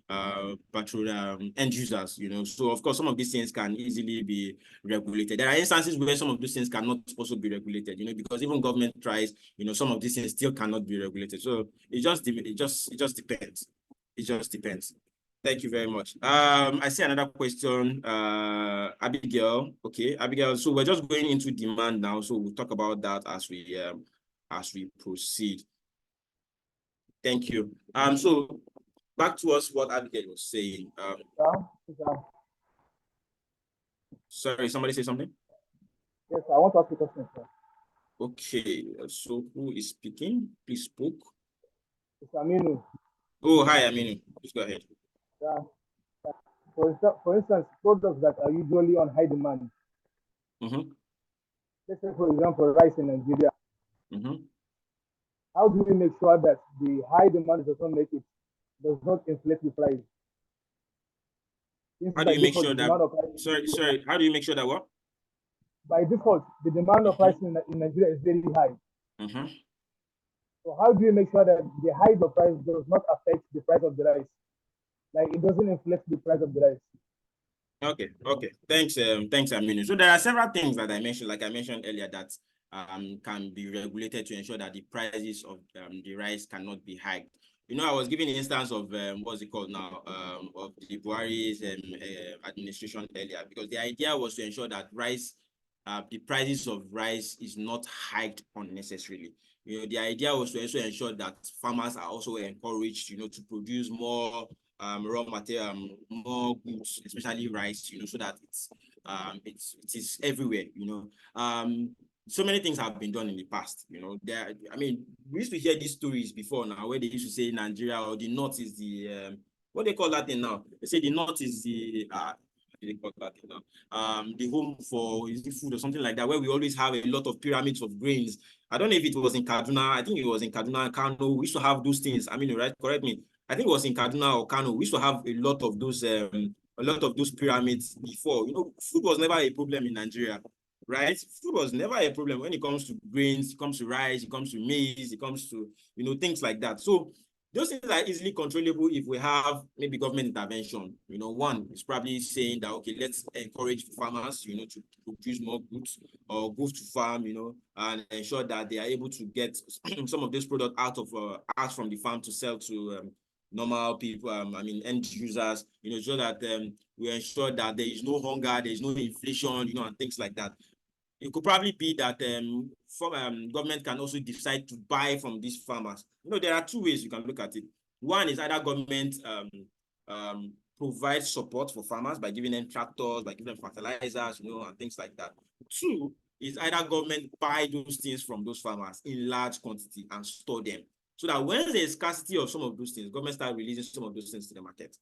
end users. You know, so of course, some of these things can easily be regulated. There are instances where some of these things cannot also be regulated. You know, because even government tries, you know, some of these things still cannot be regulated. So it just depends. It just depends. Thank you very much. I see another question, Abigail. Okay, Abigail. So we're just going into demand now. So we'll talk about that as we proceed. Thank you. So back to us what Abigail was saying. Sorry, somebody say something? Yes, I want to ask you a question, sir. Okay, so who is speaking? Please speak. It's Aminu. Oh, hi, Aminu. Please go ahead. Yeah. For instance, products that are usually on high demand. Let's say, for example, rice in Nigeria. How do we make sure that the high demand does not inflate the price? How do you make sure that? Sorry. How do you make sure that what? By default, the demand of rice in Nigeria is very high. So how do you make sure that the high of price does not affect the price of the rice? Like it doesn't inflate the price of the rice. Okay. Thanks, Aminu. So there are several things that I mentioned, like I mentioned earlier, that can be regulated to ensure that the prices of the rice cannot be hiked. You know, I was giving an instance of what's it called now, of the Buhari's administration earlier, because the idea was to ensure that the prices of rice is not hiked unnecessarily. You know, the idea was to also ensure that farmers are also encouraged, you know, to produce more raw material, more goods, especially rice, you know, so that it is everywhere, you know. So many things have been done in the past, you know. We used to hear these stories before now, where they used to say Nigeria or the North is the what they call that thing now? They say the north is the they call that thing now? The home for is the food or something like that, where we always have a lot of pyramids of grains. I don't know if it was in Kaduna. I think it was in Kaduna and Kano. We used to have those things. I mean, right? Correct me. I think it was in Kaduna or Kano. We used to have a lot of those pyramids before. You know, food was never a problem in Nigeria, right? Food was never a problem when it comes to grains, it comes to rice, it comes to maize, it comes to, you know, things like that. So those things are easily controllable if we have maybe government intervention. You know, one is probably saying that, okay, let's encourage farmers, you know, to produce more goods or go to farm, you know, and ensure that they are able to get some of this product out from the farm to sell to normal people, I mean, end users, you know, so that we ensure that there is no hunger, there is no inflation, you know, and things like that. It could probably be that government can also decide to buy from these farmers. You know, there are two ways you can look at it. One is either government provides support for farmers by giving them tractors, by giving them fertilizers, you know, and things like that. Two is either government buy those things from those farmers in large quantity and store them. So that when there's scarcity of some of those things, government start releasing some of those things to the market.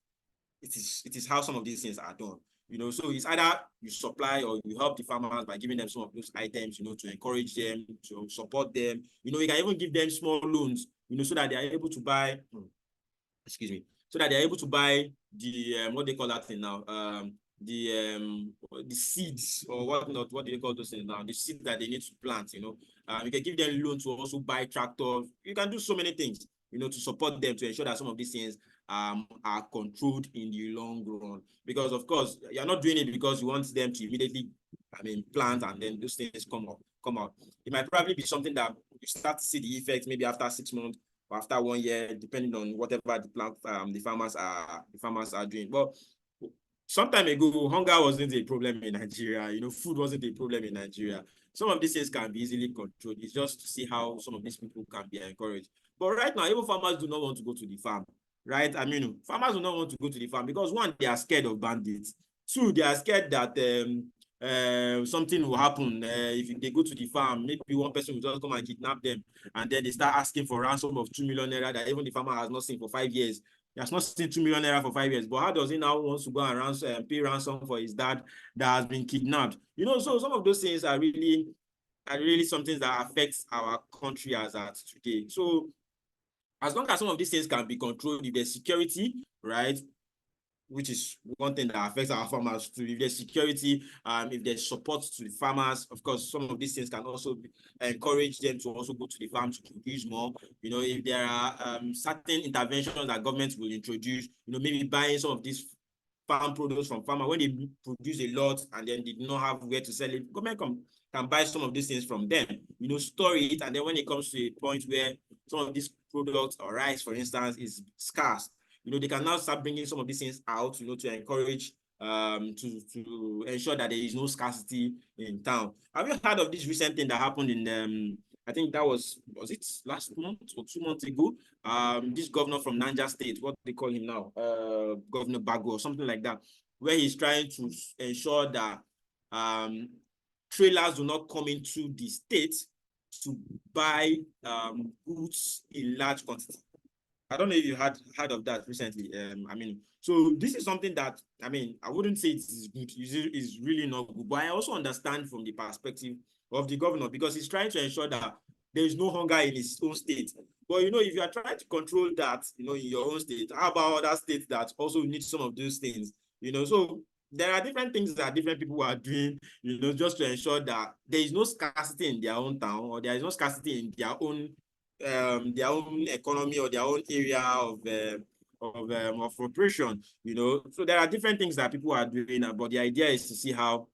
It is how some of these things are done. You know, so it's either you supply or you help the farmers by giving them some of those items, you know, to encourage them, to support them. You know, you can even give them small loans, you know, so that they are able to buy, so that they are able to buy the, what they call that thing now, the seeds or whatnot, what do they call those things now? The seeds that they need to plant, you know. You can give them loans to also buy tractors. You can do so many things, you know, to support them, to ensure that some of these things are controlled in the long run. Because of course, you're not doing it because you want them to immediately, I mean, plant and then those things come out. It might probably be something that you start to see the effects maybe after 6 months or after 1 year, depending on whatever the farmers are doing. But some time ago, hunger wasn't a problem in Nigeria. You know, food wasn't a problem in Nigeria. Some of these things can be easily controlled. It's just to see how some of these people can be encouraged. But right now, even farmers do not want to go to the farm, right? I mean, farmers do not want to go to the farm because one, they are scared of bandits. Two, they are scared that something will happen if they go to the farm. Maybe one person will just come and kidnap them, and then they start asking for ransom of 2 million naira that even the farmer has not seen for 5 years. He has not seen 2 million naira for 5 years, but how does he now want to go and pay ransom for his dad that has been kidnapped? You know, so some of those things are really something that affects our country as at today. So as long as some of these things can be controlled, if there's security, right, which is one thing that affects our farmers too. If there's security, if there's support to the farmers, of course, some of these things can also encourage them to also go to the farm to produce more. You know, if there are certain interventions that governments will introduce, you know, maybe buying some of these farm produce from farmers when they produce a lot and then they do not have where to sell it, government can buy some of these things from them, you know, store it, and then when it comes to a point where some of these products or rice, for instance, is scarce, you know, they can now start bringing some of these things out, you know, to encourage, to ensure that there is no scarcity in town. Have you heard of this recent thing that happened in, I think that was it last month or 2 months ago? This governor from Niger State, what they call him now, Governor Bago or something like that, where he's trying to ensure that trailers do not come into the state to buy goods in large quantity. I don't know if you had heard of that recently. I mean, so this is something that, I mean, I wouldn't say it is good. It's really not good. But I also understand from the perspective of the governor, because he's trying to ensure that there is no hunger in his own state. But, you know, if you are trying to control that, you know, in your own state, how about other states that also need some of those things? You know, so there are different things that different people are doing, you know, just to ensure that there is no scarcity in their own town, or there is no scarcity in their own economy or their own area of operation, you know. So there are different things that people are doing, but the idea is to see how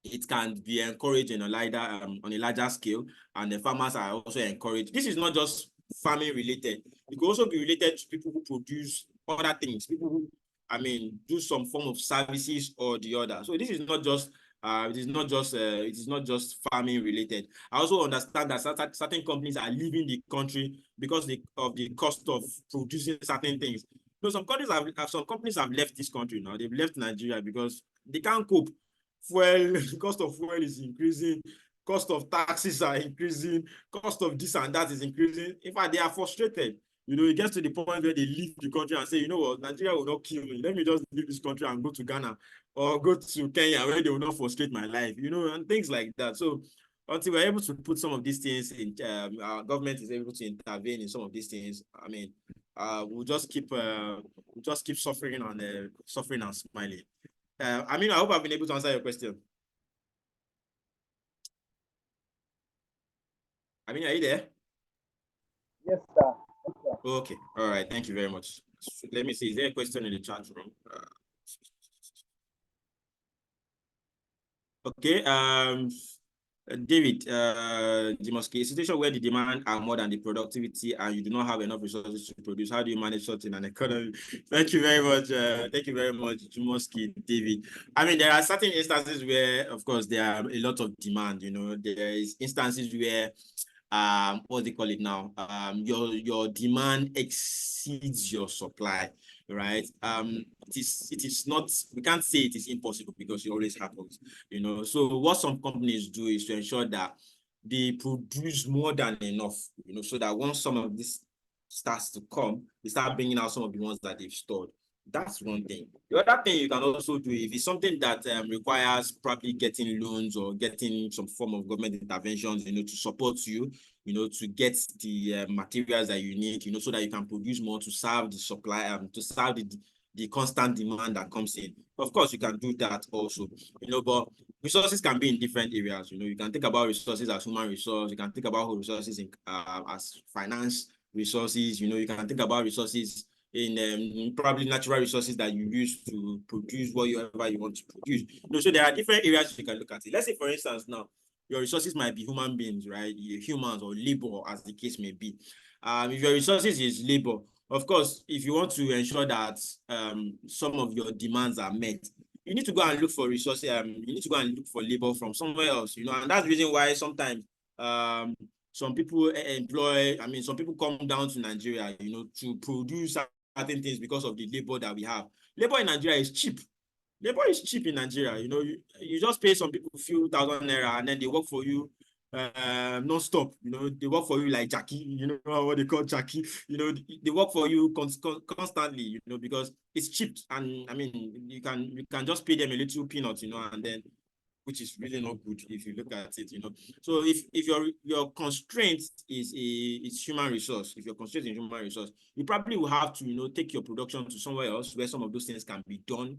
it can be encouraged on a larger scale, and the farmers are also encouraged. This is not just farming related. It could also be related to people who produce other things, people who, I mean, do some form of services or the other. So this is not just it is not just farming related. I also understand that certain companies are leaving the country because of the cost of producing certain things. So some companies have left this country now. They've left Nigeria because they can't cope. The cost of fuel is increasing, cost of taxes are increasing, cost of this and that is increasing. In fact, they are frustrated. You know, it gets to the point where they leave the country and say, you know what, Nigeria will not kill me. Let me just leave this country and go to Ghana or go to Kenya where they will not frustrate my life, you know, and things like that. So until we're able to put some of these things in, our government is able to intervene in some of these things. I mean, we'll just keep suffering and smiling. I mean, I hope I've been able to answer your question. I mean, are you there? Yes, sir. Yes, sir. Okay. All right. Thank you very much. Let me see. Is there a question in the chat room? Okay. David, Jimoski, a situation where the demand are more than the productivity and you do not have enough resources to produce, how do you manage such in an economy? Thank you very much. Thank you very much, Jimoski, David. I mean, there are certain instances where, of course, there are a lot of demand. You know, there is instances where what they call it now, your demand exceeds your supply, right? It is not, we can't say it is impossible because it always happens, you know. So what some companies do is to ensure that they produce more than enough, you know, so that once some of this starts to come, they start bringing out some of the ones that they've stored. That's one thing. The other thing you can also do, if it's something that requires probably getting loans or getting some form of government interventions, you know, to support you, you know, to get the materials that you need, you know, so that you can produce more to serve the supply, to serve the constant demand that comes in. Of course, you can do that also, you know, but resources can be in different areas. You know, you can think about resources as human resource. You can think about resources in, as finance resources. You know, you can think about resources in probably natural resources that you use to produce whatever you want to produce. You know, so there are different areas you can look at it. Let's say, for instance, now, your resources might be human beings, right? Humans or labor, as the case may be. If your resources is labor, of course, if you want to ensure that some of your demands are met, you need to go and look for resources. You need to go and look for labor from somewhere else, you know, and that's the reason why sometimes some people employ, I mean, some people come down to Nigeria, you know, to produce certain things because of the labor that we have. Labor in Nigeria is cheap. Labor is cheap in Nigeria. You know, you just pay some people a few thousand naira and then they work for you non-stop. You know, they work for you like Jackie, you know what they call Jackie. You know, they work for you constantly, you know, because it's cheap. And I mean, you can just pay them a little peanut, you know, and then, which is really not good if you look at it, you know. So if your constraint is human resource, if your constraint is human resource, you probably will have to, you know, take your production to somewhere else where some of those things can be done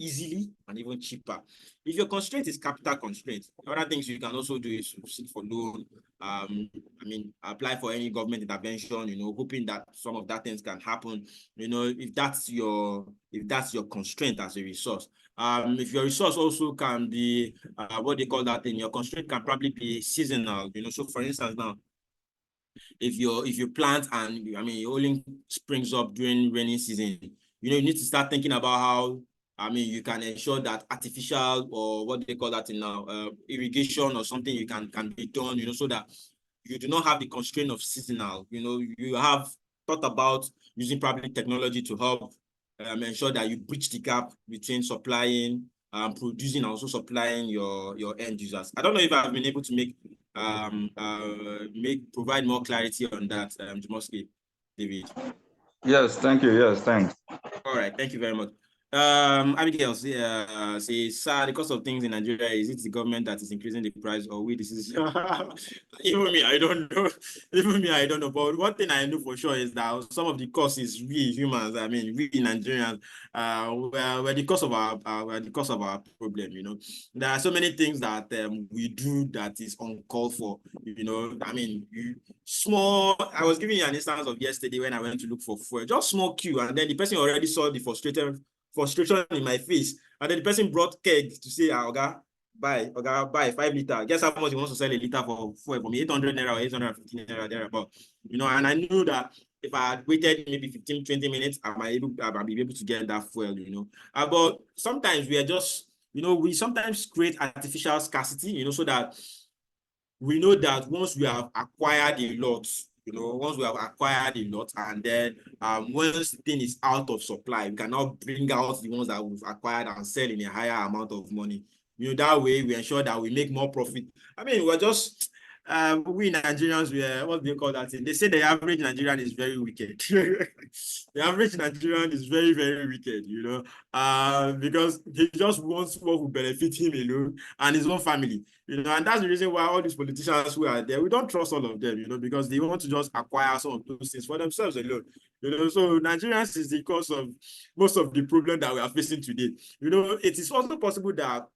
easily and even cheaper. If your constraint is capital constraint, other things you can also do is seek for loan. I mean, apply for any government intervention, you know, hoping that some of that things can happen. You know, if that's your constraint as a resource. If your resource also can be what they call that thing, your constraint can probably be seasonal. You know, so for instance now, if you plant and I mean it only springs up during rainy season, you know, you need to start thinking about how, I mean, you can ensure that artificial or what they call that in now, irrigation or something you can be done, you know, so that you do not have the constraint of seasonal. You know, you have thought about using probably technology to help ensure that you bridge the gap between supplying, producing, and also supplying your end users. I don't know if I've been able to provide more clarity on that, Jimoski, David. Yes, thank you. Yes, thanks. All right, thank you very much. Abigail says, sir, the cost of things in Nigeria, is it the government that is increasing the price or we? This is even me, I don't know. Even me, I don't know. But one thing I know for sure is that some of the cost is we humans. I mean, we Nigerians, we're the cause of our problem. You know, there are so many things that we do that is uncalled for. You know, I mean, I was giving you an instance of yesterday when I went to look for fuel, just small queue, and then the person already saw the frustration in my face, and then the person brought keg to say, Oga, buy 5 liter. Guess how much he wants to sell a liter for fuel for me? 800 naira or 850 naira thereabout. You know, and I knew that if I had waited maybe 15-20 minutes, I might be able to get that fuel, you know. But sometimes we are just, you know, we sometimes create artificial scarcity, you know, so that we know that once we have acquired a lot, you know, and then once the thing is out of supply, we can now bring out the ones that we've acquired and sell in a higher amount of money. You know, that way we ensure that we make more profit. I mean, we Nigerians, what do you call that thing? They say the average Nigerian is very wicked. The average Nigerian is very, very wicked, you know, because he just wants what will benefit him alone and his own family, you know, and that's the reason why all these politicians who are there, we don't trust all of them, you know, because they want to just acquire some of those things for themselves alone, you know. So Nigerians is the cause of most of the problem that we are facing today. You know, it is also possible that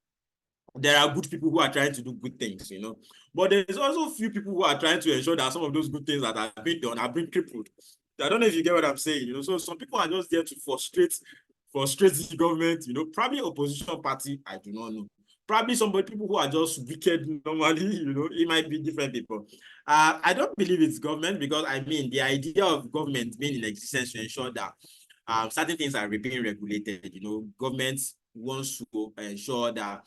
there are good people who are trying to do good things, you know, but there's also few people who are trying to ensure that some of those good things that are being done are being crippled. I don't know if you get what I'm saying, you know. So some people are just there to frustrate the government, you know, probably opposition party, I do not know. Probably people who are just wicked normally, you know, it might be different people. I don't believe it's government, because I mean, the idea of government being in existence to ensure that certain things are being regulated, you know, government wants to ensure that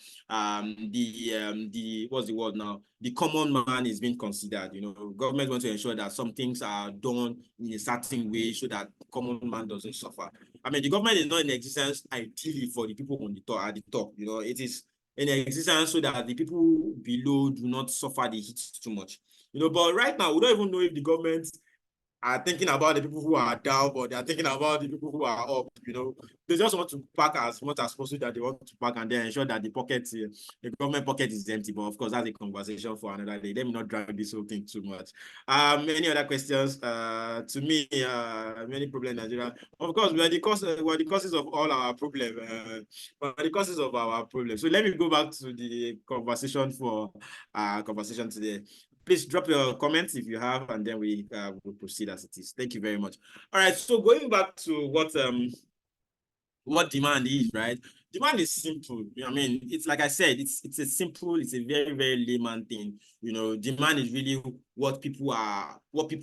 what's the word now? The common man is being considered, you know. Government wants to ensure that some things are done in a certain way so that common man doesn't suffer. I mean, the government is not in existence ideally for the people on the top, at the top, you know. It is in existence so that the people below do not suffer the heat too much, you know. But right now, we don't even know if the government are thinking about the people who are down, but they are thinking about the people who are up, you know. They just want to pack as much as possible that they want to pack, and then ensure that the government pocket is empty. But of course, that's a conversation for another day. Let me not drag this whole thing too much. Any other questions? To me, many problems in Nigeria. Of course, we're the causes of all our problems. The causes of our problems. So let me go back to the conversation for conversation today. Please drop your comments if you have, and then we will proceed as it is. Thank you very much. All right, so going back to what demand is, right? Demand is simple. I mean, it's like I said, it's a very, very layman thing. You know, demand is really what people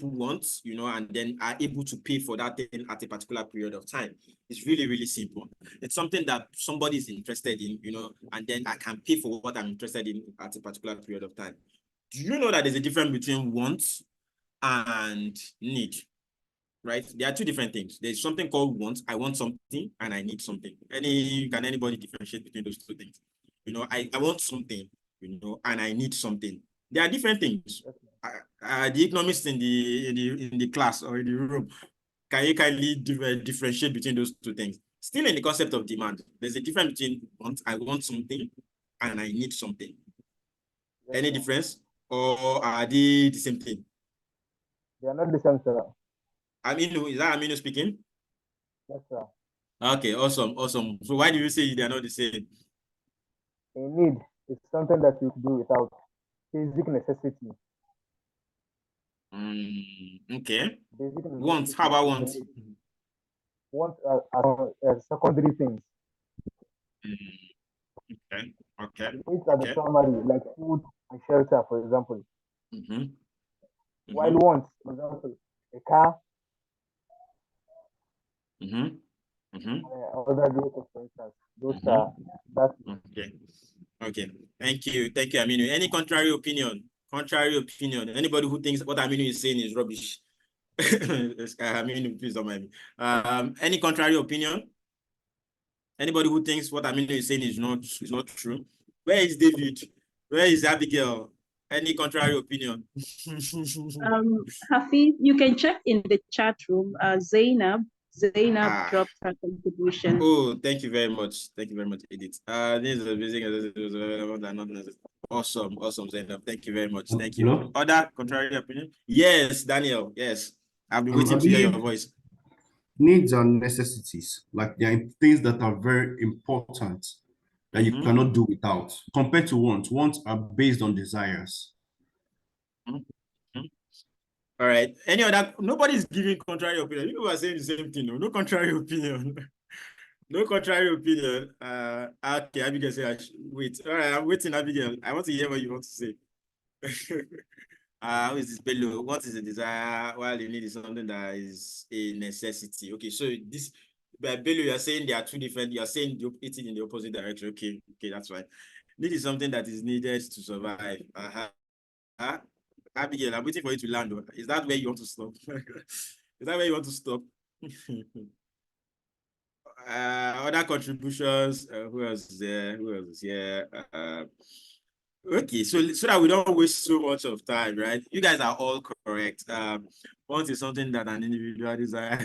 want, you know, and then are able to pay for that thing at a particular period of time. It's really, really simple. It's something that somebody is interested in, you know, and then I can pay for what I'm interested in at a particular period of time. Do you know that there's a difference between want and need? Right? There are two different things. There's something called want. I want something and I need something. Can anybody differentiate between those two things? You know, I want something, you know, and I need something. There are different things. The economists in the class or in the room, can you kindly differentiate between those two things? Still in the concept of demand, there's a difference between want, I want something, and I need something. Any difference? Or are they the same thing? They are not the same, sir. Aminu, is that Aminu speaking? Yes, sir. Okay, awesome. So why do you say they are not the same? A need is something that you do without. Basic necessity. Okay. Basic Want, how about want? Want are secondary things. Okay. Needs are the primary, like food and shelter, for example. While wants, for example, a car, other vehicles, for instance. Those are that. Okay. Thank you, Aminu. Any contrary opinion? Anybody who thinks what Aminu is saying is rubbish? Aminu, please don't mind me. Any contrary opinion? Anybody who thinks what Aminu is saying is not true? Where is David? Where is Abigail? Any contrary opinion? Hafiz, you can check in the chat room. Zainab dropped her contribution. Oh, thank you very much. Edith. This is amazing. Awesome, Zainab. Thank you very much. Thank you. No? Other contrary opinion? Yes, Daniel. Yes. I've been waiting to hear your voice. Needs are necessities. Like there are things that are very important that you cannot do without. Compared to wants. Wants are based on desires. All right. Any other? Nobody's giving contrary opinion. You are saying the same thing. No contrary opinion. No contrary opinion. Okay, Abigail say wait. All right, I'm waiting, Abigail. I want to hear what you want to say. Who is this Bello? What is a desire while you need is something that is a necessity? Okay, so this by Bello, you're saying there are two different, you're saying it's in the opposite direction. Okay, that's right. Need is something that is needed to survive. Abigail, I'm waiting for you to land. Is that where you want to stop? Is that where you want to stop? Other contributions. Who else is there? Okay, so that we don't waste so much of time, right? You guys are all correct. Want is something that an individual desire.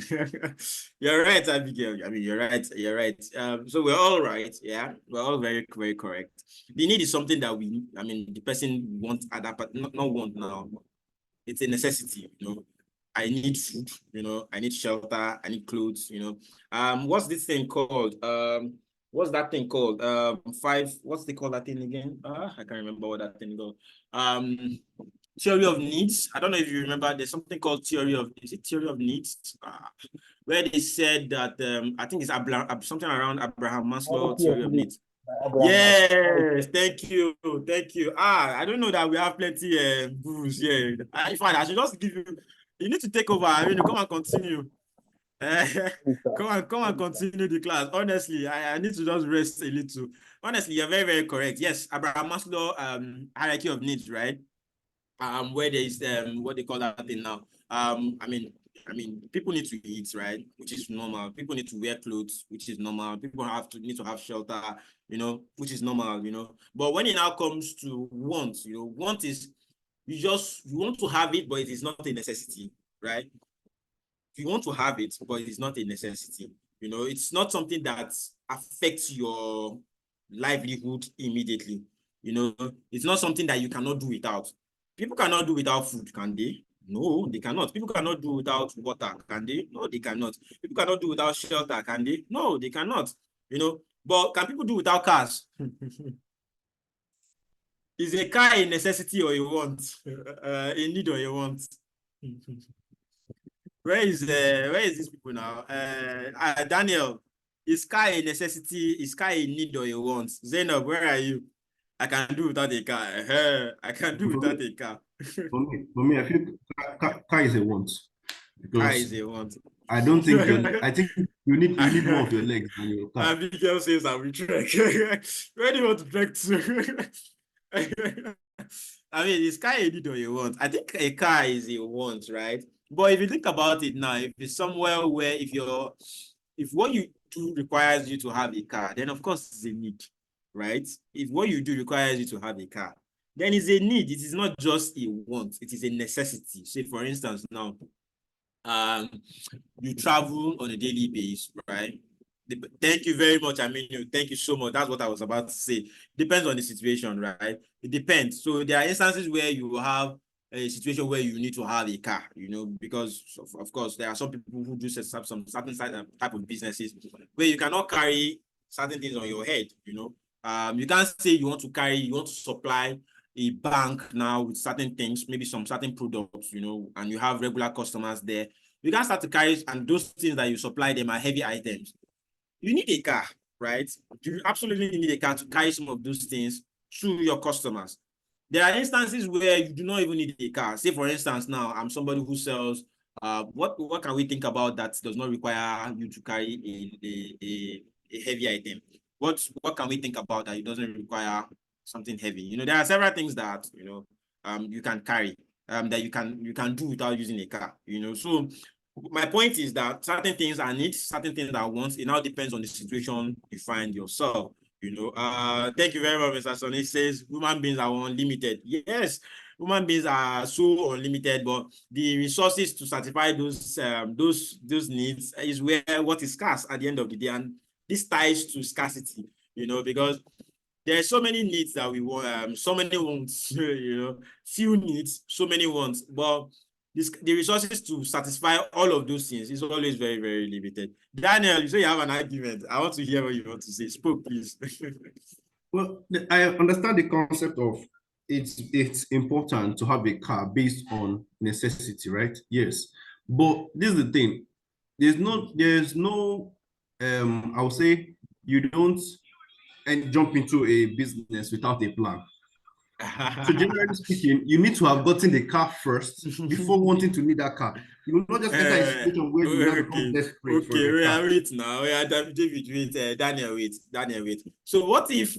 You're right, Abigail. I mean, you're right. You're right. So we're all right. Yeah, we're all very, very correct. The need is something that the person wants at that, but not want now. It's a necessity, I need food, I need shelter, I need clothes, what's this thing called? What's that thing called? What's they call that thing again? I can't remember what that thing is called. Theory of needs. I don't know if you remember, there's something called theory of needs? Where they said that, I think it's something around Abraham Maslow theory of needs. Yes, thank you. I don't know that we have plenty gurus here. In fact, I should just give you need to take over. Come and continue. Come and continue the class. Honestly, I need to just rest a little. Honestly, you're very, very correct. Yes, Abraham Maslow hierarchy of needs, right? Where there is what they call that thing now. People need to eat, right? Which is normal. People need to wear clothes, which is normal. People need to have shelter, which is normal, But when it now comes to want, want is you want to have it, but it is not a necessity, right? You want to have it, but it is not a necessity. It's not something that affects your livelihood immediately. It's not something that you cannot do without. People cannot do without food, can they? No, they cannot. People cannot do without water, can they? No, they cannot. People cannot do without shelter, can they? No, they cannot. But can people do without cars? Is a car a necessity or a want? A need or a want? Where is these people now? Daniel, is car a necessity? Is car a need or a want? Zainab, where are you? I can do without a car. I can do without a car. For me, I feel car is a want. Because car is a want. I don't think I think you need more of your legs than your car. Abigail says I will trek. Where do you want to trek to? Is car a need or a want? I think a car is a want, right? But if you think about it now, if it's somewhere where if what you do requires you to have a car, then of course it's a need, right? If what you do requires you to have a car, then it's a need. It is not just a want, it is a necessity. Say for instance now, you travel on a daily basis, right? Thank you very much. Thank you so much. That's what I was about to say. Depends on the situation, right? It depends. So there are instances where you have a situation where you need to have a car, because of course there are some people who do set up some certain type of businesses where you cannot carry certain things on your head. You can't say you want to supply a bank now with certain things, maybe some certain products, and you have regular customers there. You can't start to carry, and those things that you supply them are heavy items. You need a car, right? You absolutely need a car to carry some of those things to your customers. There are instances where you do not even need a car. Say, for instance, now I'm somebody who sells. What can we think about that does not require you to carry a heavy item? What can we think about that it doesn't require something heavy? There are several things that you can carry that you can do without using a car. So my point is that certain things are needs, certain things are wants. It now depends on the situation you find yourself. Thank you very much, Mr. Sonny. Says human beings are unlimited. Yes, human beings are so unlimited, but the resources to satisfy those needs is where what is scarce at the end of the day, and this ties to scarcity. Because there are so many needs that we want, so many wants. Few needs, so many wants, but the resources to satisfy all of those things is always very, very limited. Daniel, you say you have an argument. I want to hear what you want to say. Spoke, please. Well, I understand the concept of it's important to have a car based on necessity, right? Yes. But this is the thing. There's no I would say you don't jump into a business without a plan. So generally speaking, you need to have gotten the car first before wanting to need that car. You will not just enter a situation where you now become desperate for the car. Wait now. David, wait. Daniel, wait. So what if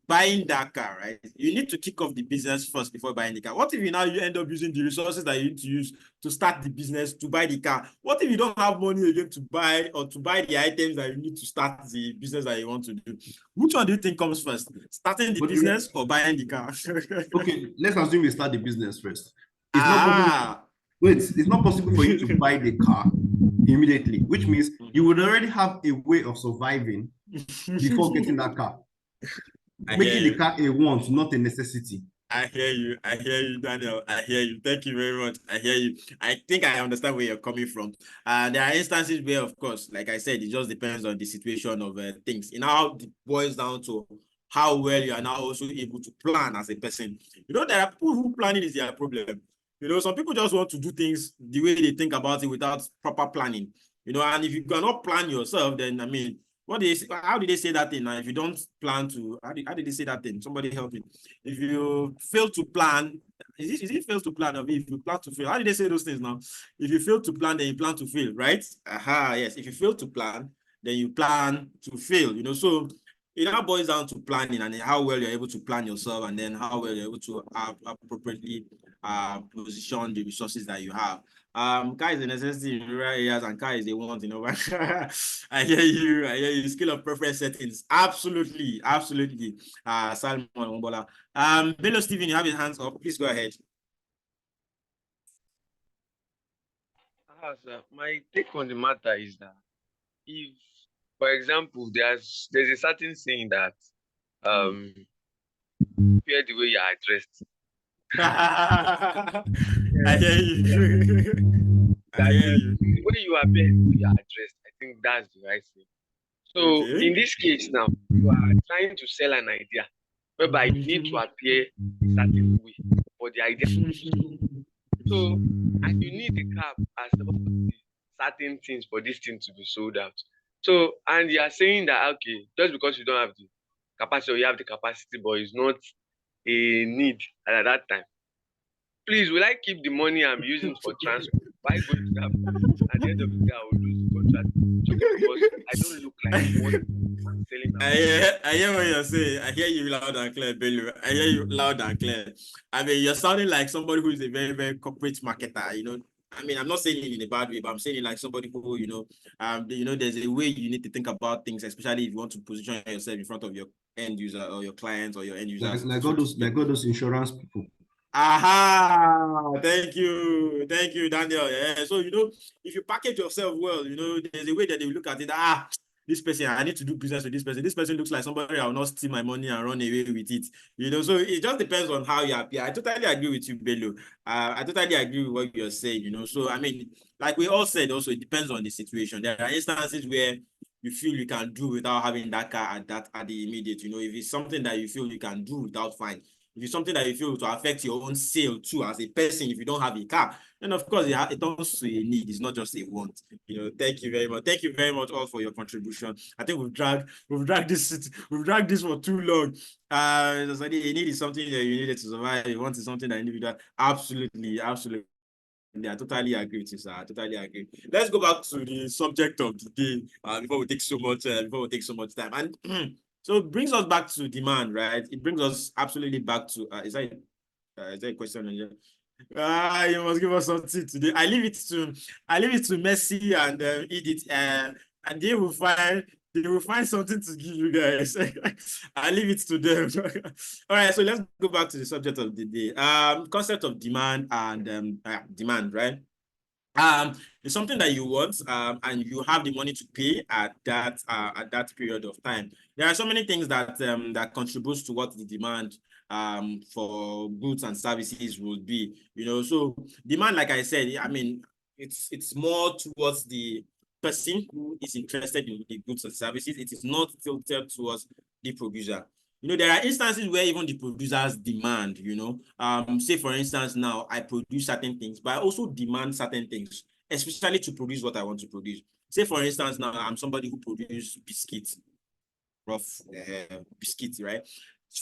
buying that car, right? You need to kick off the business first before buying the car. What if you end up using the resources that you need to use to start the business to buy the car? What if you don't have money again to buy the items that you need to start the business that you want to do? Which one do you think comes first? Starting the business or buying the car? Okay, let's assume we start the business first. It's not possible. Wait, it's not possible for you to buy the car immediately, which means you would already have a way of surviving before getting that car. Making the car a want, not a necessity. I hear you, Daniel. I hear you. Thank you very much. I hear you. I think I understand where you're coming from. There are instances where, of course, like I said, it just depends on the situation of things. It now boils down to how well you are now also able to plan as a person. There are people who planning is their problem. Some people just want to do things the way they think about it without proper planning. And if you cannot plan yourself, then, I mean, how did they say that thing? Now, if you don't plan to, how did they say that thing? Somebody help me. If you fail to plan, is it fail to plan, or if you plan to fail? How did they say those things now? If you fail to plan, then you plan to fail, right? Yes. If you fail to plan, then you plan to fail. So it now boils down to planning and how well you're able to plan yourself, and then how well you're able to appropriately position the resources that you have. Car is a necessity in rural areas, and car is a want, I hear you. Skill of preference settings. Absolutely. Salmon Mbola. Bello Stephen, you have your hands up. Please go ahead. Sir, my take on the matter is that if, for example, there's a certain saying that fear the way you are dressed. I hear you. I hear you. The way you appear, the way you are dressed, I think that's the right thing. So in this case now, you are trying to sell an idea whereby you need to appear a certain way for the idea. So, and you need a cap as certain things for this thing to be sold out. So, and you are saying that, okay, just because you don't have the capacity or you have the capacity, but it's not a need at that time. Please, will I keep the money I'm using for transport? Why go to that? At the end of the day, I will lose the contract because I don't look like what I'm selling. I hear what you're saying. I hear you loud and clear, Bello. I hear you loud and clear. I mean, you're sounding like somebody who is a very, very corporate marketer. I mean, I'm not saying it in a bad way, but I'm saying it like somebody who, there's a way you need to think about things, especially if you want to position yourself in front of your end user or your clients or your end users. Like all those insurance people. Thank you, Daniel. Yeah. So, if you package yourself well, there's a way that they look at it. This person, I need to do business with this person. This person looks like somebody I will not steal my money and run away with it. So it just depends on how you appear. I totally agree with you, Bello. I totally agree with what you're saying, So, I mean, like we all said, also, it depends on the situation. There are instances where you feel you can do without having that car at the immediate. If it's something that you feel you can do without fine. If it's something that you feel to affect your own sale too as a person, if you don't have a car, then of course it turns to a need. It's not just a want. Thank you very much. Thank you very much all for your contribution. I think we've dragged this for too long. A need is something that you needed to survive. A want is something that you need to do. Absolutely. I totally agree with you, sir. I totally agree. Let's go back to the subject of the day before we take so much time. And so it brings us back to demand, right? It brings us absolutely back to is that a question? You must give us something today. I leave it to Messi and Edith, and they will find something to give you guys. I leave it to them. All right, so let's go back to the subject of the day. Concept of demand and demand, right? It's something that you want, and you have the money to pay at that period of time. There are so many things that that contributes to what the demand for goods and services will be. So demand, like I said, I mean, it's more towards the person who is interested in the goods and services. It is not tilted towards the producer. There are instances where even the producers demand, say for instance, now I produce certain things, but I also demand certain things, especially to produce what I want to produce. Say for instance, now I'm somebody who produces biscuits, biscuits, right?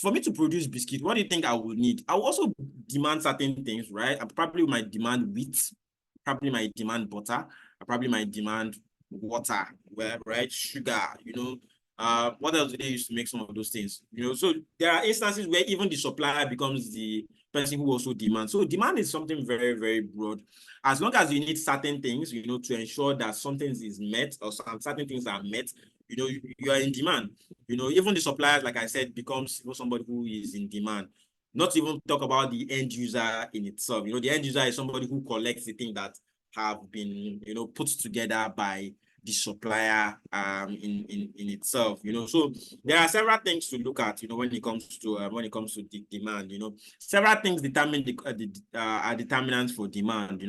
For me to produce biscuits, what do you think I will need? I will also demand certain things, right? I probably might demand wheat. probably might demand butter. I probably might demand water, right? Sugar, what else do they use to make some of those things? So there are instances where even the supplier becomes the person who also demands. So demand is something very, very broad. As long as you need certain things, to ensure that something is met or certain things are met, you are in demand. Even the suppliers, like I said, becomes somebody who is in demand. Not even talk about the end user in itself. The end user is somebody who collects the thing that have been, put together by the supplier in itself. So there are several things to look at, when it comes to the demand. Several things determine are determinants for demand.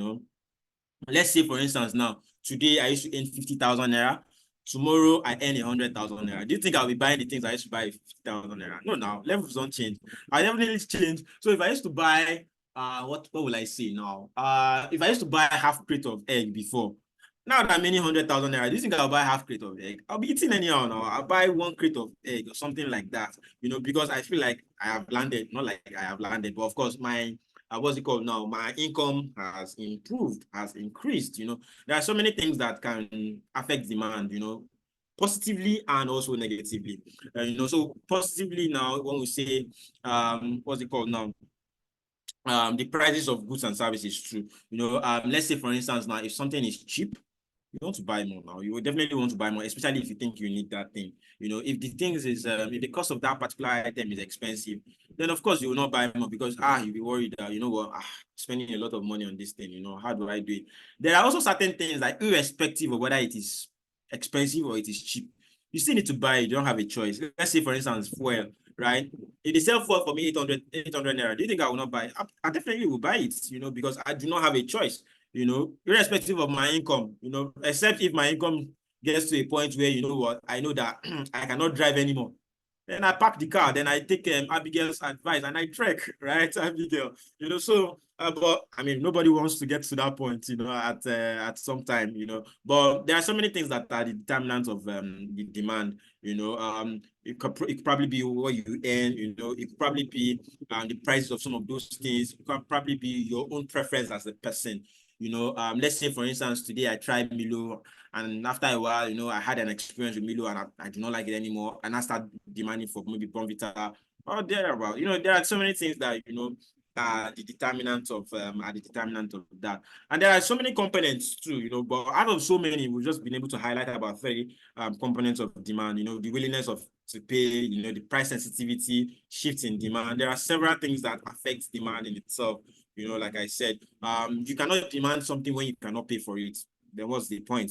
Let's say, for instance, now today I used to earn 50,000 naira. Tomorrow I earn 100,000 naira. Do you think I'll be buying the things I used to buy 50,000 naira? No, now levels don't change. I definitely change. So if I used to buy what will I say now? If I used to buy half crate of egg before, now that I'm earning 100,000 naira, do you think I'll buy half crate of egg? I'll be eating anyhow now. I'll buy 1 crate of egg or something like that. Because I feel like I have landed, not like I have landed, but of course my what's it called now? My income has improved, has increased. There are so many things that can affect demand, positively and also negatively. So positively now, when we say, what's it called now? The prices of goods and services too. Let's say, for instance, now, if something is cheap, you want to buy more now. You will definitely want to buy more, especially if you think you need that thing. If the things is if the cost of that particular item is expensive, then of course you will not buy more because you'll be worried that spending a lot of money on this thing. How do I do it? There are also certain things that, irrespective of whether it is expensive or it is cheap, you still need to buy it. You don't have a choice. Let's say, for instance, fuel, right? If they sell fuel for me 800 naira, do you think I will not buy it? I definitely will buy it, because I do not have a choice. Irrespective of my income, except if my income gets to a point where, I know that I cannot drive anymore. Then I park the car, then I take Abigail's advice and I trek, right, Abigail? So, but I mean, nobody wants to get to that point, at some time, But there are so many things that are the determinants of the demand. It could probably be what you earn. It could probably be the prices of some of those things. It could probably be your own preference as a person. Let's say, for instance, today I tried Milo, and after a while, I had an experience with Milo, and I do not like it anymore, and I start demanding for maybe Bonvita or thereabout. There are so many things that are the determinant of that, and there are so many components too. But out of so many, we've just been able to highlight about 30 components of demand. The willingness to pay, the price sensitivity, shifts in demand. There are several things that affect demand in itself. Like I said, you cannot demand something when you cannot pay for it. Then what's the point?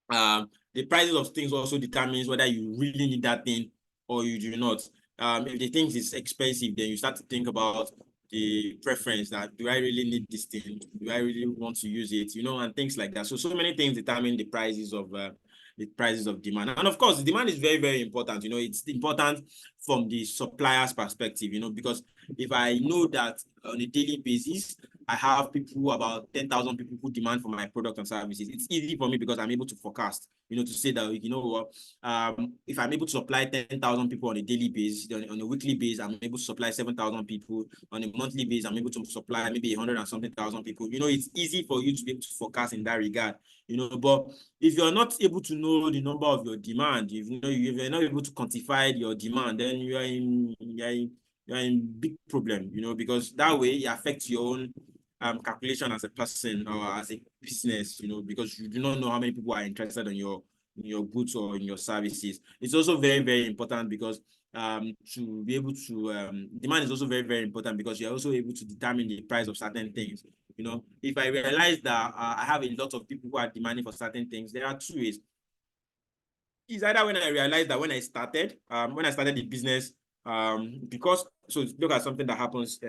The prices of things also determines whether you really need that thing or you do not. If the thing is expensive, then you start to think about the preference that, do I really need this thing? Do I really want to use it? And things like that. So many things determine the prices of demand. And of course, demand is very, very important. It's important from the supplier's perspective, because if I know that on a daily basis, I have about 10,000 people who demand for my product and services, it's easy for me because I'm able to forecast, to say that, if I'm able to supply 10,000 people on a daily basis, on a weekly basis, I'm able to supply 7,000 people. On a monthly basis, I'm able to supply maybe 100 and something thousand people. It's easy for you to be able to forecast in that regard. But if you're not able to know the number of your demand, if you're not able to quantify your demand, then you're in big problem, because that way it affects your own calculation as a person or as a business, because you do not know how many people are interested in your goods or in your services. It's also very, very important because to be able to demand is also very, very important because you're also able to determine the price of certain things. If I realize that I have a lot of people who are demanding for certain things, there are two ways. It's either when I realized that when I started the business, because so look at something that happens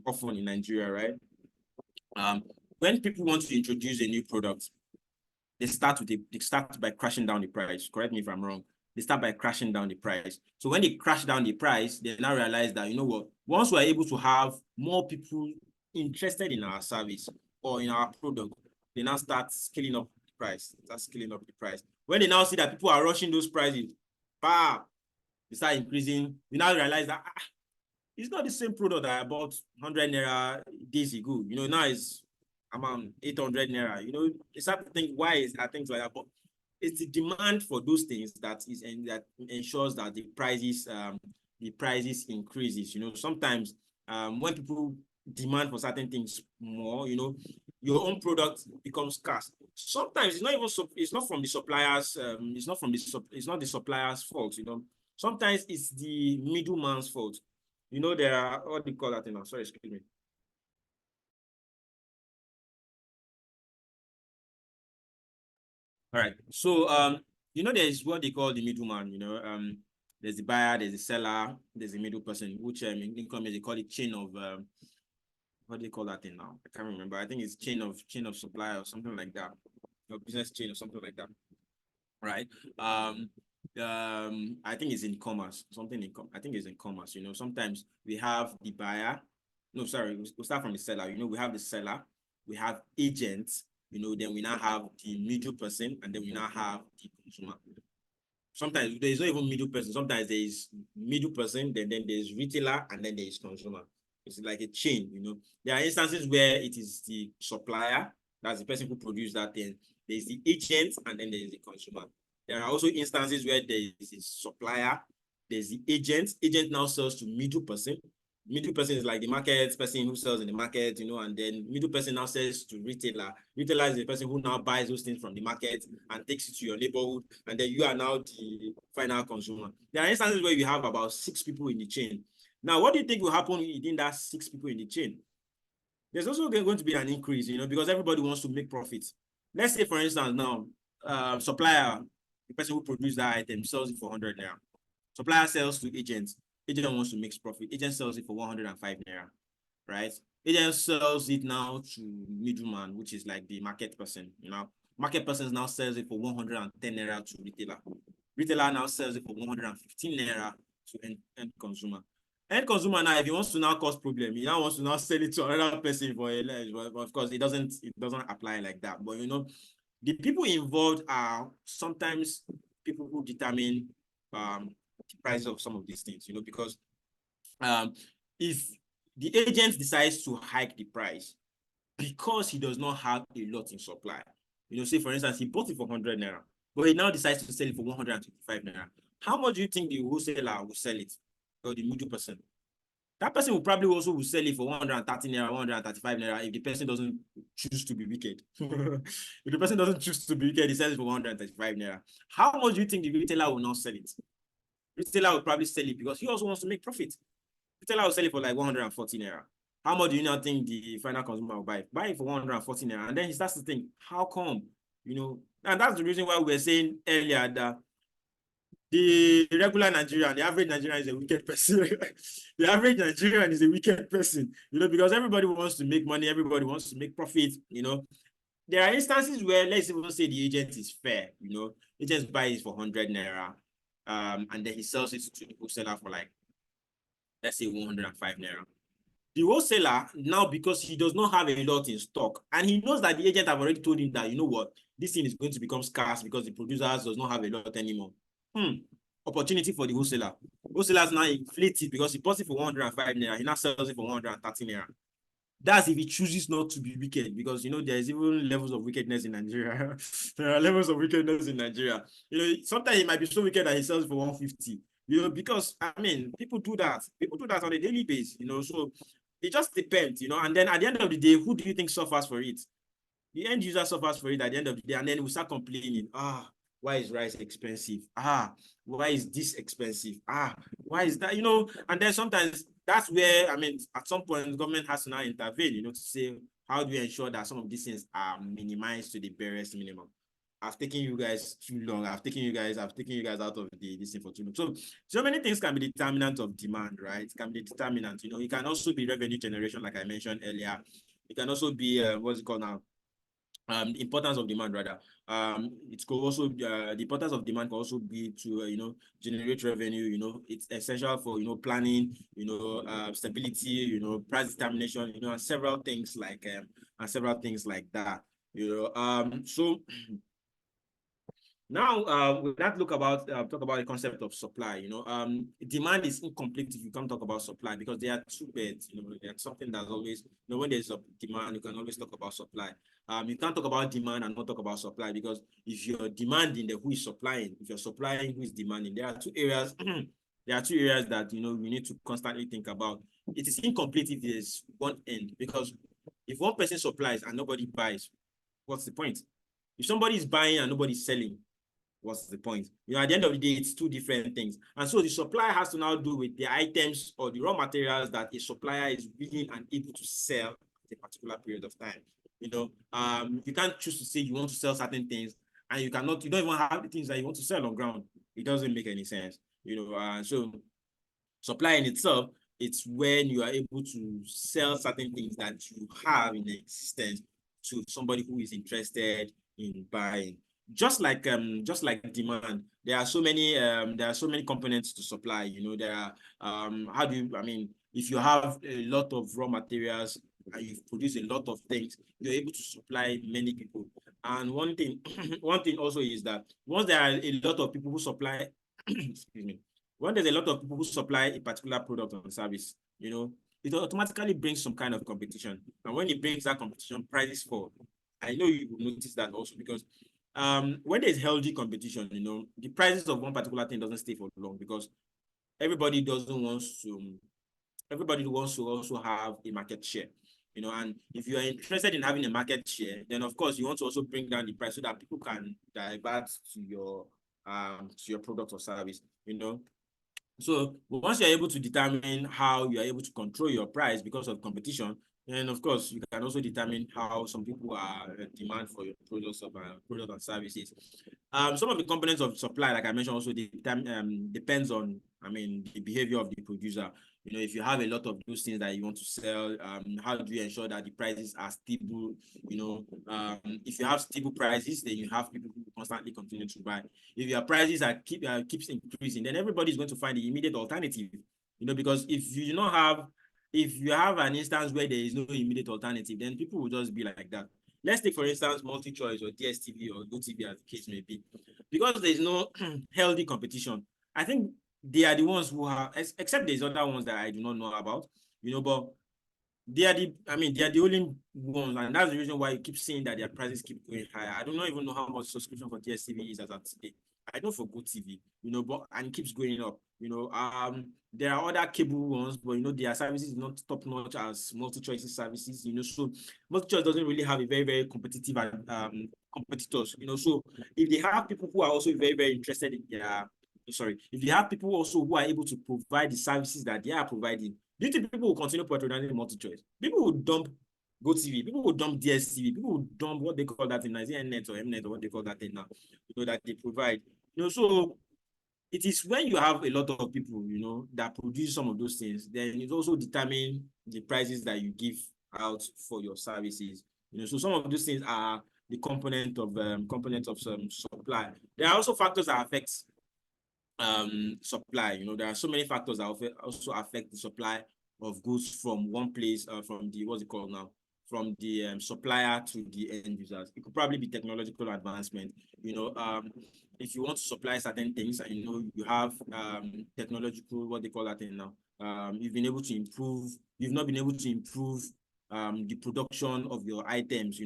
often in Nigeria, right? When people want to introduce a new product, they start by crashing down the price. Correct me if I'm wrong. They start by crashing down the price. So when they crash down the price, they now realize that, once we're able to have more people interested in our service or in our product, they now start scaling up the price. When they now see that people are rushing those prices, they start increasing. We now realize that it's not the same product that I bought 100 naira days ago. Now it's amount, 800 naira. You know, it's hard to think why is things like that, but it's the demand for those things that is and that ensures that the prices increases. You know, sometimes when people demand for certain things more, you know, your own product becomes scarce. Sometimes it's not even it's not from the suppliers, it's not the supplier's fault, you know. Sometimes it's the middleman's fault. You know, there are, what do you call that thing now? Sorry, excuse me. All right. So you know, there's what they call the middleman, you know. There's the buyer, there's the seller, there's the middle person, which in income they call it chain of what do they call that thing now? I can't remember. I think it's chain of supply or something like that. Or business chain or something like that. Right. I think it's in commerce, I think it's in commerce. You know, sometimes we have the buyer. No, sorry, we'll start from the seller. You know, we have the seller, we have agents, you know, then we now have the middle person, and then we now have the consumer. Sometimes there's not even middle person. Sometimes there is middle person, then there's retailer, and then there is consumer. It's like a chain, you know. There are instances where it is the supplier, that's the person who produced that thing. There's the agent, and then there's the consumer. There are also instances where there is a supplier, there's the agent. Agent now sells to middle person. Middle person is like the market person who sells in the market, you know, and then middle person now sells to retailer. Retailer is the person who now buys those things from the market and takes it to your neighborhood, and then you are now the final consumer. There are instances where you have about 6 people in the chain. Now, what do you think will happen within that 6 people in the chain? There's also going to be an increase, you know, because everybody wants to make profits. Let's say, for instance, now, supplier, the person who produced that item, sells it for 100 naira. Supplier sells to agents. Agent wants to make profit. Agent sells it for 105 naira, right? Agent sells it now to middleman, which is like the market person. You know, market person now sells it for 110 naira to retailer. Retailer now sells it for 115 naira to end consumer. End consumer now, if he wants to now cause problem, he now wants to now sell it to another person for a less. But of course, it doesn't apply like that. But you know, the people involved are sometimes people who determine the price of some of these things, you know, because if the agent decides to hike the price because he does not have a lot in supply, you know, say for instance, he bought it for 100 naira, but he now decides to sell it for 125 naira. How much do you think the wholesaler will sell it, or the middle person? That person will probably also will sell it for 130 naira, 135 naira if the person doesn't choose to be wicked. If the person doesn't choose to be wicked, he sells it for 135 naira. How much do you think the retailer will not sell it? Retailer will probably sell it because he also wants to make profit. Retailer will sell it for like 140 naira. How much do you now think the final consumer will buy it? Buy it for 140 naira. And then he starts to think, how come? You know, and that's the reason why we were saying earlier that the regular Nigerian, the average Nigerian is a wicked person. The average Nigerian is a wicked person, you know, because everybody wants to make money, everybody wants to make profit, you know. There are instances where, let's even say the agent is fair, you know, agent buys it for 100 naira, and then he sells it to the wholesaler for like, let's say 105 naira. The wholesaler now, because he does not have a lot in stock, and he knows that the agent have already told him that, you know what, this thing is going to become scarce because the producers does not have a lot anymore. Opportunity for the wholesaler. Wholesalers now inflate it because he bought it for 105 naira, he now sells it for 130 naira. That's if he chooses not to be wicked, because you know there's even levels of wickedness in Nigeria. There are levels of wickedness in Nigeria. You know, sometimes he might be so wicked that he sells for 150. You know, because I mean, people do that. People do that on a daily basis. You know, so it just depends. You know, and then at the end of the day, who do you think suffers for it? The end user suffers for it at the end of the day, and then we start complaining. Why is rice expensive? Why is this expensive? Why is that? You know, and then sometimes that's where, I mean, at some point, the government has to now intervene, you know, to say, how do we ensure that some of these things are minimized to the barest minimum? I've taken you guys too long. I've taken you guys out of this thing for too long. So many things can be determinant of demand, right? It can be determinant. You know, it can also be revenue generation, like I mentioned earlier. It can also be what's it called now? The importance of demand, rather. It could also the importance of demand can also be to you know, generate revenue. You know, it's essential for, you know, planning, you know, stability, you know, price determination, you know, and several things like that. You know, so Now, we not talk about the concept of supply. Demand is incomplete if you can't talk about supply, because they are two beds. There's something that's always, when there's a demand, you can always talk about supply. You can't talk about demand and not talk about supply, because if you're demanding, then who is supplying? If you're supplying, who is demanding? There are two areas. There are two areas that we need to constantly think about. It is incomplete if there's one end, because if one person supplies and nobody buys, what's the point? If somebody is buying and nobody's selling, what's the point? At the end of the day, it's two different things. And so the supply has to now do with the items or the raw materials that a supplier is willing and able to sell at a particular period of time. You can't choose to say you want to sell certain things and you don't even have the things that you want to sell on ground. It doesn't make any sense. So supply in itself, it's when you are able to sell certain things that you have in existence to somebody who is interested in buying. Just like demand, there are so many components to supply. There are if you have a lot of raw materials and you produce a lot of things, you're able to supply many people. And one thing also is that once there are a lot of people who supply excuse me, when there's a lot of people who supply a particular product or service, it automatically brings some kind of competition. And when it brings that competition, prices fall. I know you will notice that also, because when there's healthy competition, the prices of one particular thing doesn't stay for long, because everybody wants to also have a market share. And if you are interested in having a market share, then of course you want to also bring down the price so that people can divert to your product or service. So once you're able to determine how you are able to control your price because of competition, then of course you can also determine how some people are demand for your products and services. Some of the components of supply, like I mentioned, also depends on the behavior of the producer. If you have a lot of those things that you want to sell, how do you ensure that the prices are stable? If you have stable prices, then you have people who constantly continue to buy. If your prices keeps increasing, then everybody's going to find the immediate alternative. Because if you have an instance where there is no immediate alternative, then people will just be like that. Let's take, for instance, multi-choice or DSTV or GoTV, as the case may be. Because there is no healthy competition, I think they are the ones who have, except there's other ones that I do not know about, but they are the only ones, and that's the reason why you keep seeing that their prices keep going higher. I do not even know how much subscription for DSTV is as of today. I know for GoTV, and it keeps going up. There are other cable ones, but their services is not top notch as multi-choice services. So multi-choice doesn't really have a very, very competitive competitors. So if they have people who are also very, very interested in if they have people also who are able to provide the services that they are providing, do you think people will continue patronizing multi-choice? People will dump GoTV, people will dump DSTV, people will dump what they call that in Nigerian net or Mnet or what they call that thing now, that they provide. So it is when you have a lot of people, that produce some of those things, then it also determines the prices that you give out for your services. So some of those things are the component of some supply. There are also factors that affect supply. There are so many factors that also affect the supply of goods from one place, from the supplier to the end users. It could probably be technological advancement. If you want to supply certain things and you have technological, what they call that thing now, you've not been able to improve the production of your items.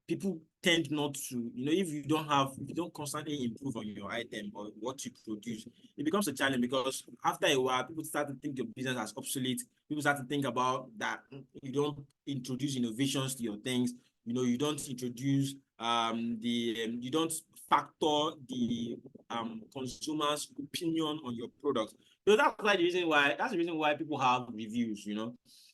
People tend not to, if you don't constantly improve on your item or what you produce, it becomes a challenge, because after a while, people start to think your business as obsolete. People start to think about that you don't introduce innovations to your things. You don't introduce you don't factor the consumer's opinion on your product. So that's the reason why people have reviews.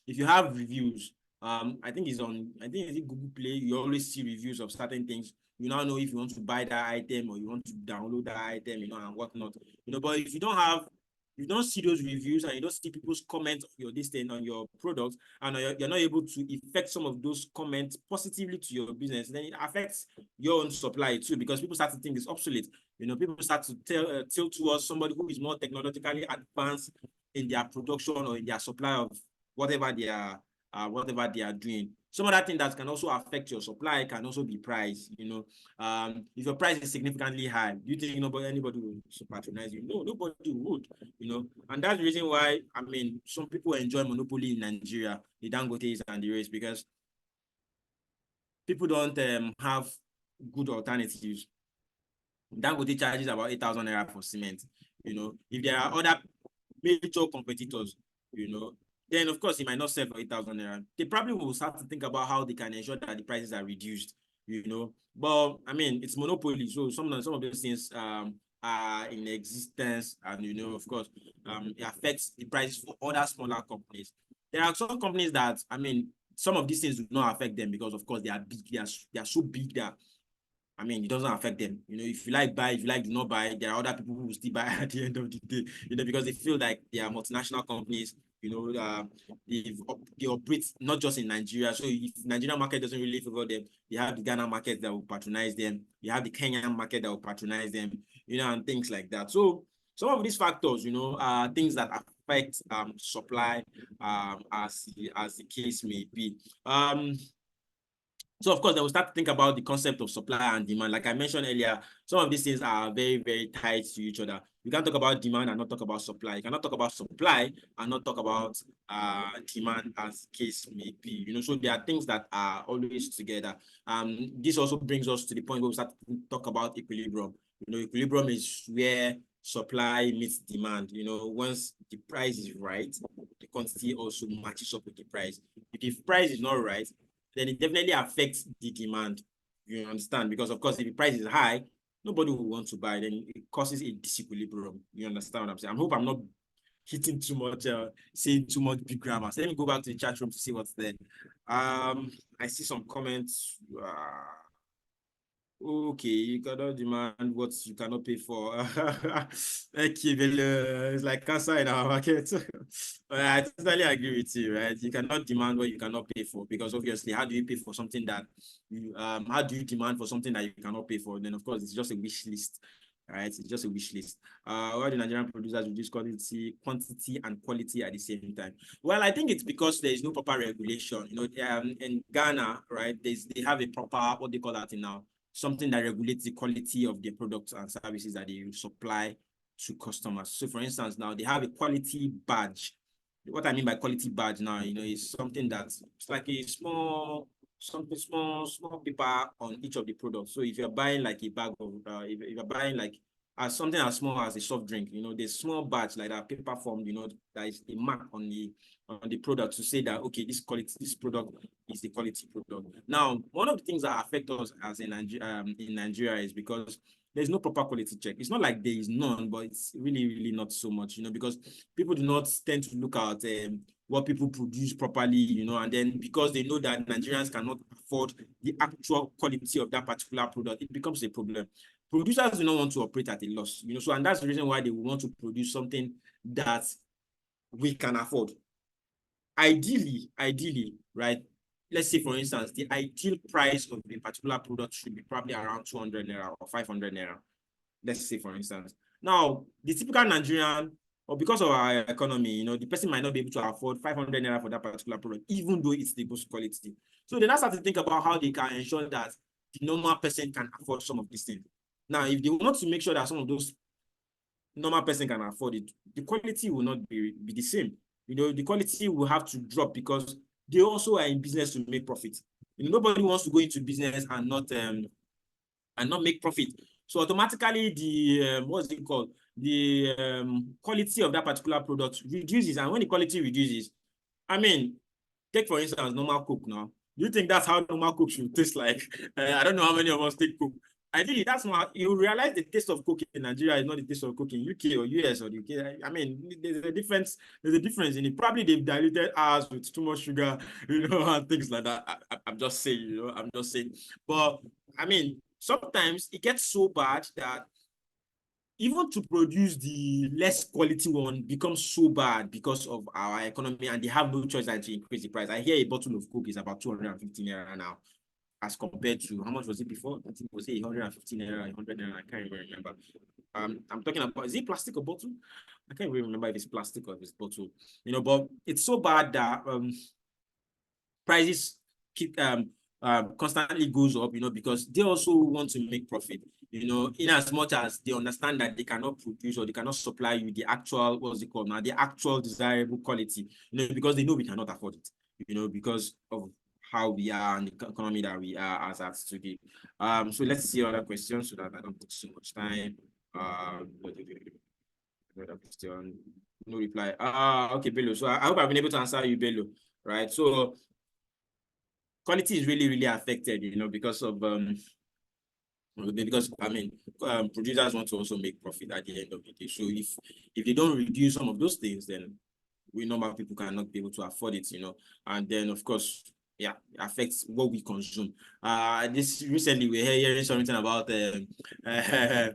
If you have reviews, I think it's Google Play. You always see reviews of certain things. You now know if you want to buy that item or you want to download that item, and whatnot. But if you don't see those reviews and you don't see people's comments on your product, and you're not able to affect some of those comments positively to your business, then it affects your own supply too, because people start to think it's obsolete. People start to tilt towards somebody who is more technologically advanced in their production or in their supply of whatever they are doing. Some other thing that can also affect your supply can also be price. If your price is significantly high, do you think anybody will patronize you? No, nobody would. And that's the reason why, I mean, some people enjoy monopoly in Nigeria, the Dangotes and the rest, because people don't have good alternatives. Dangote charges about 8,000 naira for cement. If there are other major competitors, then of course it might not sell for 8,000 naira. They probably will start to think about how they can ensure that the prices are reduced. But I mean, it's monopoly, so some of those things are in existence, and of course, it affects the prices for other smaller companies. There are some companies that, I mean, some of these things do not affect them because, of course, they are big. They are so big that, I mean, it doesn't affect them. If you like, buy. If you like, do not buy. There are other people who will still buy at the end of the day, because they feel like they are multinational companies. They operate not just in Nigeria. So if Nigerian market doesn't really favor them, they have the Ghana market that will patronize them. You have the Kenyan market that will patronize them, and things like that. So some of these factors, are things that affect supply, as the case may be. So, of course, they will start to think about the concept of supply and demand. Like I mentioned earlier, some of these things are very, very tied to each other. You can't talk about demand and not talk about supply. You cannot talk about supply and not talk about demand, as the case may be. So there are things that are always together. This also brings us to the point where we start to talk about equilibrium. Equilibrium is where supply meets demand. Once the price is right, the quantity also matches up with the price. If the price is not right, then it definitely affects the demand. You understand? Because, of course, if the price is high, nobody will want to buy. Then it causes a disequilibrium. You understand what I'm saying? I hope I'm not hitting too much, saying too much big grammar. So let me go back to the chat room to see what's there. I see some comments. Okay, you cannot demand what you cannot pay for. Okay, it's like cancer in our market. I totally agree with you, right? You cannot demand what you cannot pay for, because obviously, how do you pay for something that you how do you demand for something that you cannot pay for? Then of course it's just a wish list, right? It's just a wish list. Why do Nigerian producers reduce quantity and quality at the same time? Well, I think it's because there is no proper regulation. In Ghana, right? They have a proper, what they call that now, something that regulates the quality of the products and services that they supply to customers. So, for instance, now they have a quality badge. What I mean by quality badge now, is something that's like a small paper on each of the products. So if you're buying like a bag of, if you're buying like something as small as a soft drink, there's small badge like that, paper form, that is a mark on the product to say that, okay, this product is the quality product. Now, one of the things that affect us as in Nigeria is because there's no proper quality check. It's not like there is none, but it's really, really not so much, because people do not tend to look at what people produce properly, and then because they know that Nigerians cannot afford the actual quality of that particular product, it becomes a problem. Producers do not want to operate at a loss, so, and that's the reason why they want to produce something that we can afford. Ideally, right? Let's say, for instance, the ideal price of a particular product should be probably around 200 naira or 500 naira. Let's say, for instance. Now, the typical Nigerian, or because of our economy, the person might not be able to afford 500 naira for that particular product, even though it's the most quality. So they now start to think about how they can ensure that the normal person can afford some of these things. Now, if they want to make sure that some of those normal person can afford it, the quality will not be the same. The quality will have to drop because they also are in business to make profit. Nobody wants to go into business and not make profit. So automatically the what's it called? The quality of that particular product reduces, and when the quality reduces, I mean, take for instance normal Coke now. Do you think that's how normal Coke should taste like? I don't know how many of us take Coke. Ideally, that's not, you realize the taste of Coke in Nigeria is not the taste of Coke in UK or US or UK. I mean, there's a difference in it. Probably they've diluted ours with too much sugar, and things like that. I'm just saying, I'm just saying. But I mean, sometimes it gets so bad that even to produce the less quality one becomes so bad because of our economy, and they have no choice than to increase the price. I hear a bottle of Coke is about 250 naira now, as compared to how much was it before? I think it was 150 naira, 100 naira. I can't even remember. I'm talking about, is it plastic or bottle? I can't even remember if it's plastic or if it's bottle. But it's so bad that prices constantly goes up, because they also want to make profit, in as much as they understand that they cannot produce or they cannot supply you the actual, what's it called now, the actual desirable quality, because they know we cannot afford it, because of how we are and the economy that we are as at today. So let's see other questions so that I don't take so much time. Another question, no reply. Okay, Bello. So I hope I've been able to answer you, Bello. Right. So quality is really, really affected, because of producers want to also make profit at the end of the day. So if they don't reduce some of those things, then we normal people cannot be able to afford it, and then of course, yeah, it affects what we consume. This recently we're hearing something about what do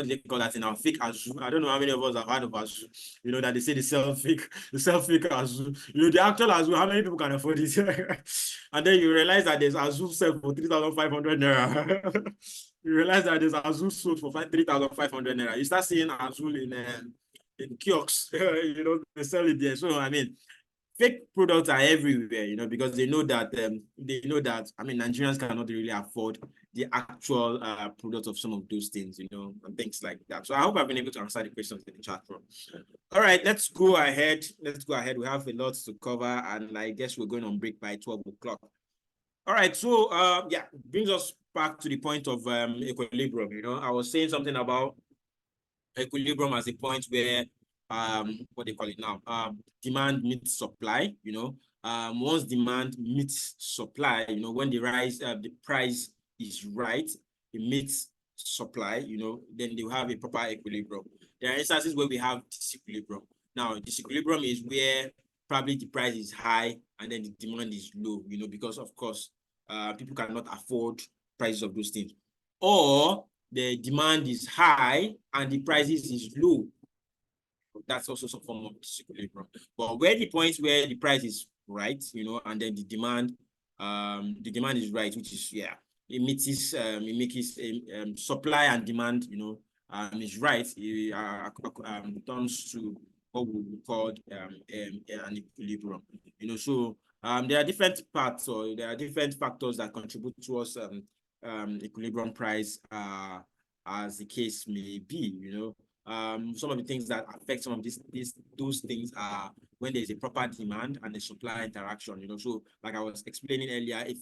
they call that now? Fake Azu. I don't know how many of us have heard of Azu. That they say they sell fake Azu. The actual Azu, how many people can afford it? And then you realize that there's Azu sold for 3,500 naira. You realize that there's Azu sold for 3,500 naira. You start seeing Azu in kiosks, they sell it there. So fake products are everywhere, because they know that Nigerians cannot really afford the actual product of some of those things, and things like that. So I hope I've been able to answer the questions in the chat room. All right, let's go ahead. We have a lot to cover, and I guess we're going on break by 12 o'clock. All right, so brings us back to the point of equilibrium. I was saying something about equilibrium as a point where what they call it now, demand meets supply. Once demand meets supply, when the price is right, it meets supply, then they have a proper equilibrium. There are instances where we have disequilibrium. Now, disequilibrium is where probably the price is high and then the demand is low, because of course people cannot afford prices of those things, or the demand is high and the prices is low. That's also some form of disequilibrium. But where the point where the price is right, and then the demand is right, which is it makes supply and demand, is right. It turns to what we would call an equilibrium. So there are different parts, or there are different factors that contribute towards equilibrium price, as the case may be. Some of the things that affect some of those things are when there's a proper demand and a supply interaction. So like I was explaining earlier, if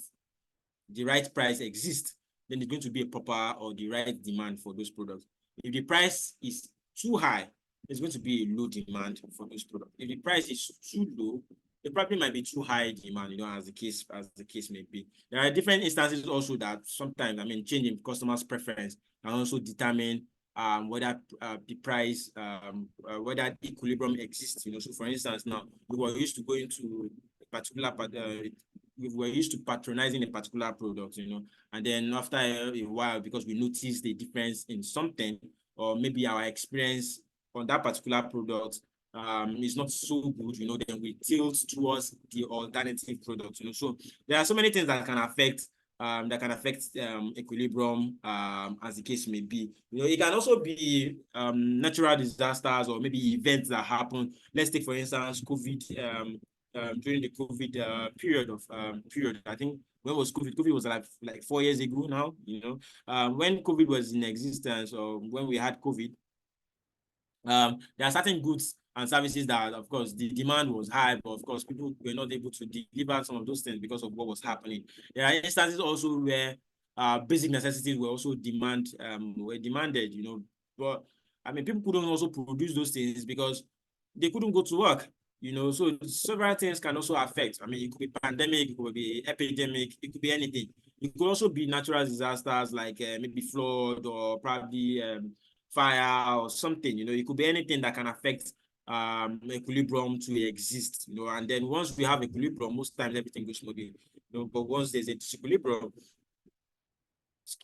the right price exists, then there's going to be a proper or the right demand for those products. If the price is too high, there's going to be a low demand for those products. If the price is too low, there probably might be too high demand, as the case may be. There are different instances also that sometimes, changing customers' preference can also determine whether the price, whether equilibrium exists. So for instance, now we were used to going to a particular we were used to patronizing a particular product, and then after a while, because we noticed the difference in something, or maybe our experience on that particular product is not so good, then we tilt towards the alternative product. So there are so many things that can affect equilibrium, as the case may be. It can also be natural disasters or maybe events that happen. Let's take, for instance, COVID. During the COVID period, I think, when was COVID? COVID was like 4 years ago now. When COVID was in existence, or when we had COVID, there are certain goods and services that, of course, the demand was high, but of course, people were not able to deliver some of those things because of what was happening. There are instances also where basic necessities were also demanded, but people couldn't also produce those things because they couldn't go to work. So several things can also affect. It could be pandemic, it could be epidemic, it could be anything. It could also be natural disasters like maybe flood, or probably fire or something. It could be anything that can affect equilibrium to exist. And then once we have equilibrium, most times everything goes smoothly. But once there's a disequilibrium,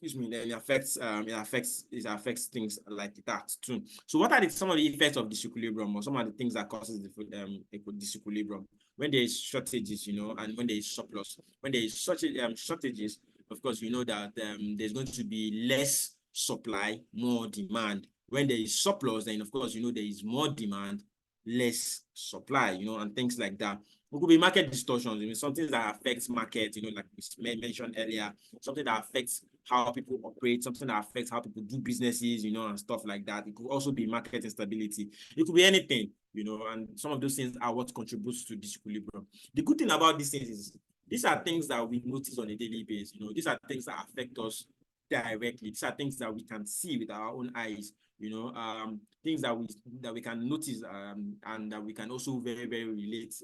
then it affects things like that too. So what are some of the effects of disequilibrium, or some of the things that causes disequilibrium? When there is shortages, and when there is surplus. When there is shortages, of course, that there's going to be less supply, more demand. When there is surplus, then of course, there is more demand, less supply, and things like that. It could be market distortions, something that affects market, like we mentioned earlier, something that affects how people operate, something that affects how people do businesses, and stuff like that. It could also be market instability. It could be anything, and some of those things are what contributes to disequilibrium. The good thing about these things is these are things that we notice on a daily basis. These are things that affect us directly. These are things that we can see with our own eyes. Things that we can notice and that we can also very, very relate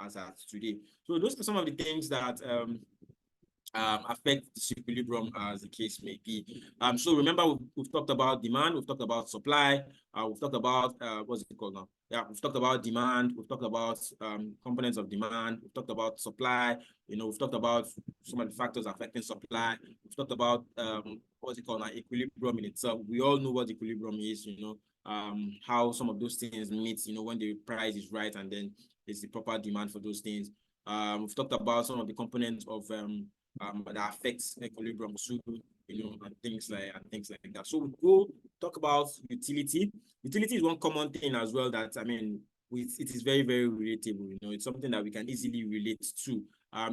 as at today. So those are some of the things that affect disequilibrium as the case may be. So remember, we've talked about demand, we've talked about supply, we've talked about what's it called now? Yeah, we've talked about demand, we've talked about components of demand, we've talked about supply, we've talked about some of the factors affecting supply, we've talked about what's it called now, equilibrium in itself. We all know what equilibrium is, how some of those things meet, when the price is right and then there's the proper demand for those things. We've talked about some of the components of that affects equilibrium too, and things like that. So we go talk about utility. Utility is one common thing as well that it is very, very relatable. It's something that we can easily relate to.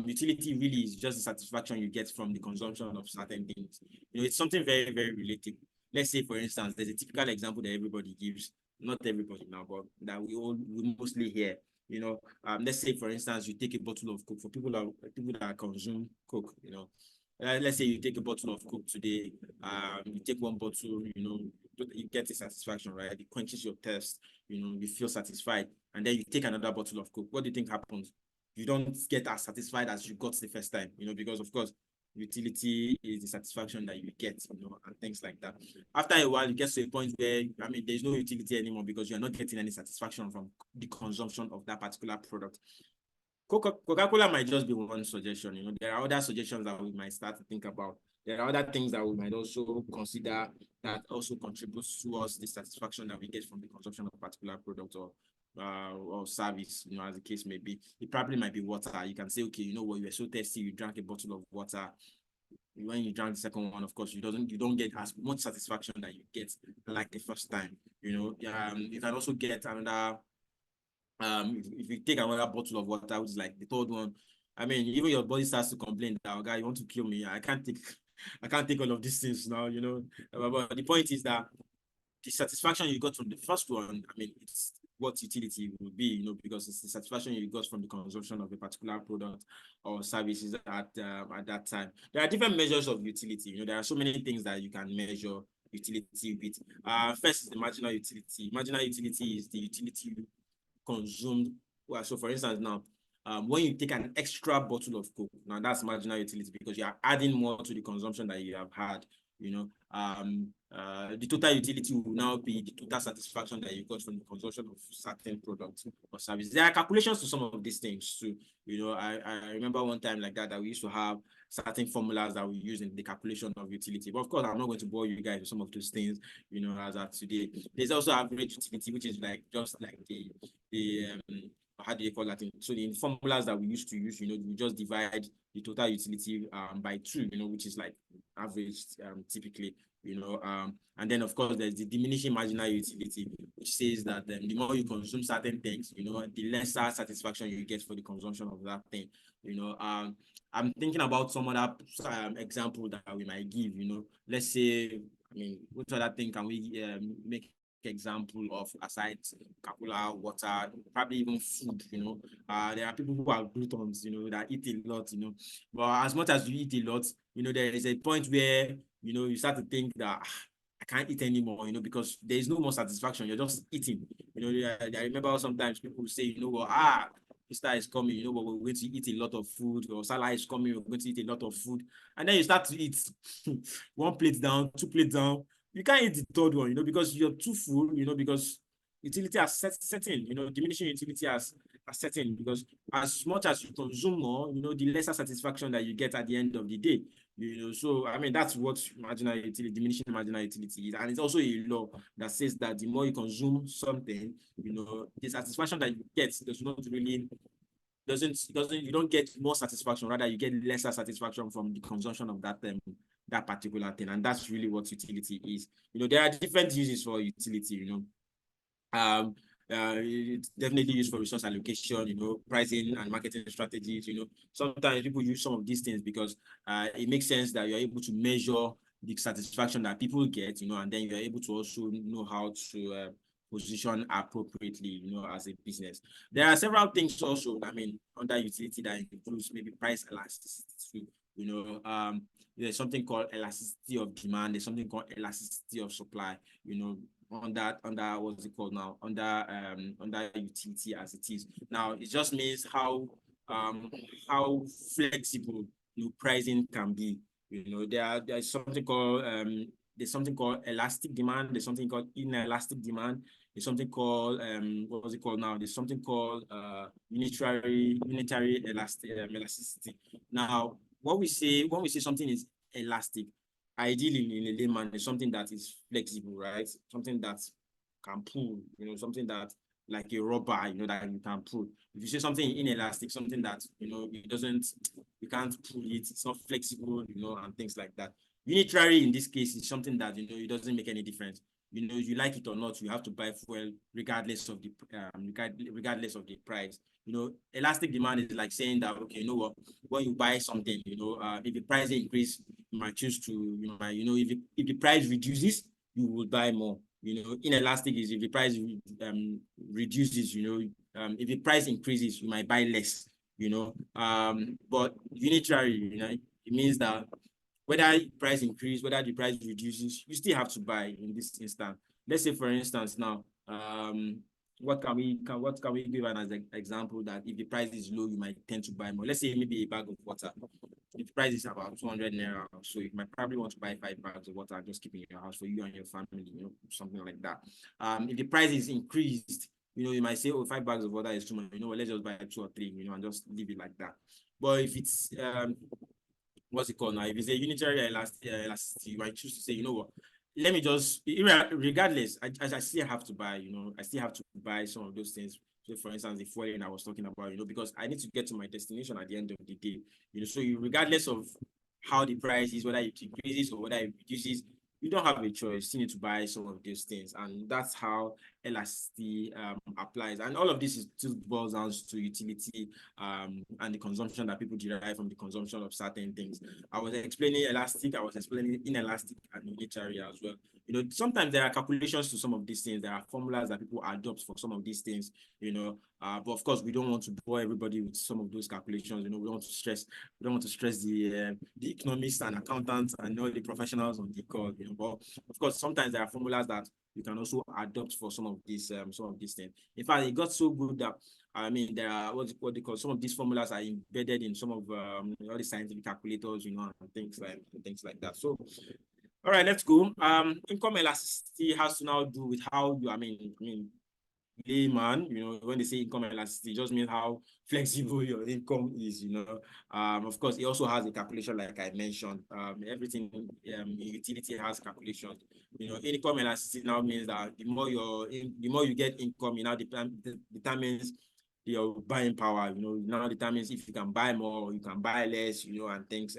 Utility really is just the satisfaction you get from the consumption of certain things. It's something very, very relatable. Let's say, for instance, there's a typical example that everybody gives. Not everybody now, but that we mostly hear. Let's say, for instance, you take a bottle of Coke. For people that consume Coke, let's say you take a bottle of Coke today. You take one bottle, you get a satisfaction, right? It quenches your thirst, you feel satisfied, and then you take another bottle of Coke. What do you think happens? You don't get as satisfied as you got the first time, because of course, utility is the satisfaction that you get, and things like that. After a while, you get to a point where, there's no utility anymore because you're not getting any satisfaction from the consumption of that particular product. Coca-Cola might just be one suggestion. There are other suggestions that we might start to think about. There are other things that we might also consider that also contributes towards the satisfaction that we get from the consumption of a particular product or service, as the case may be. It probably might be water. You can say, okay, you were so thirsty, you drank a bottle of water. When you drank the second one, of course, you don't get as much satisfaction that you get like the first time. You can also get another. If you take another bottle of water, which is like the third one, even your body starts to complain that, oh, God, you want to kill me. I can't take all of these things now. But the point is that the satisfaction you got from the first one, it's what utility will be, because it's the satisfaction you got from the consumption of a particular product or services at that time. There are different measures of utility. There are so many things that you can measure utility with. First is the marginal utility. Marginal utility is the utility you consumed. Well, so for instance, now, when you take an extra bottle of Coke, now that's marginal utility because you are adding more to the consumption that you have had. The total utility will now be the total satisfaction that you got from the consumption of certain products or services. There are calculations to some of these things too. I remember one time like that we used to have certain formulas that we use in the calculation of utility. But of course, I'm not going to bore you guys with some of those things, as at today. There's also average utility, which is like just like the how do you call that? So the formulas that we used to use, we just divide the total utility by 2, which is like average typically, and then of course there's the diminishing marginal utility, which says that the more you consume certain things, the lesser satisfaction you get for the consumption of that thing. I'm thinking about some other example that we might give. Let's say, what other thing can we make example of aside Coca-Cola, water, probably even food? There are people who are gluttons, that eat a lot, but as much as you eat a lot, there is a point where you start to think that I can't eat anymore, because there is no more satisfaction. You're just eating. I remember sometimes people say, Easter is coming, but we're going to eat a lot of food, or Salah is coming, we're going to eat a lot of food, and then you start to eat 1 plate down, 2 plates down. You can't eat the third one, because you're too full, because utility has setting, diminishing utility has setting, because as much as you consume more, the lesser satisfaction that you get at the end of the day. So that's what marginal utility, diminishing marginal utility is, and it's also a law that says that the more you consume something, the satisfaction that you get you don't get more satisfaction, rather you get lesser satisfaction from the consumption of that particular thing. And that's really what utility is. There are different uses for utility. It's definitely used for resource allocation, you know, pricing and marketing strategies. You know, sometimes people use some of these things because it makes sense that you're able to measure the satisfaction that people get, you know, and then you're able to also know how to position appropriately, you know, as a business. There are several things also, I mean, under utility that includes maybe price elasticity, you know, there's something called elasticity of demand, there's something called elasticity of supply, you know, under what's it called now, under utility as it is. Now, it just means how flexible your pricing can be. You know, there's something called elastic demand, there's something called inelastic demand, there's something called what was it called now? There's something called unitary elasticity. Now, when we say something is elastic, ideally in a layman, is something that is flexible, right? Something that can pull, you know, something that like a rubber, you know, that you can pull. If you say something inelastic, something that, you know, you can't pull it, it's not flexible, you know, and things like that. Unitary in this case is something that, you know, it doesn't make any difference. You know, you like it or not, you have to buy fuel regardless of the price. You know, elastic demand is like saying that, okay, you know what, when you buy something, you know, if the price increase, you might choose to, if the price reduces, you will buy more. You know, inelastic is if the price reduces, you know, if the price increases, you might buy less, you know. But unitary, you know, it means that whether price increase, whether the price reduces, you still have to buy in this instance. Let's say, for instance, now, what can we give as an example that if the price is low, you might tend to buy more. Let's say maybe a bag of water. If the price is about 200 naira, so you might probably want to buy 5 bags of water and just keep it in your house for you and your family, you know, something like that. If the price is increased, you know, you might say, oh, 5 bags of water is too much, you know, let's just buy 2 or 3, you know, and just leave it like that. But if it's what's it called now? If it's a unitary elasticity, you might choose to say, you know what, let me just, regardless, I still have to buy, you know, I still have to buy some of those things. So for instance, the fueling I was talking about, you know, because I need to get to my destination at the end of the day, you know, so regardless of how the price is, whether it increases or whether it reduces, you don't have a choice. You need to buy some of those things, and that's how elasticity applies. And all of this is still boils down to utility and the consumption that people derive from the consumption of certain things. I was explaining elastic, I was explaining inelastic and unitary as well. You know, sometimes there are calculations to some of these things. There are formulas that people adopt for some of these things, you know. But of course, we don't want to bore everybody with some of those calculations. You know, we don't want to stress the economists and accountants and all the professionals on the call. You know, but of course, sometimes there are formulas that you can also adopt for some of these things. In fact, it got so good that I mean, there are what they call, some of these formulas are embedded in some of all the scientific calculators, you know, and things like that. So, all right, let's go. Income elasticity has to now do with how you, I mean, layman, you know, when they say income elasticity, it just means how flexible your income is, you know. Of course, it also has a calculation, like I mentioned. Everything in utility has calculations. You know, income elasticity now means that the more you get income, you know, determines your buying power. You know, now determines if you can buy more or you can buy less, you know, and things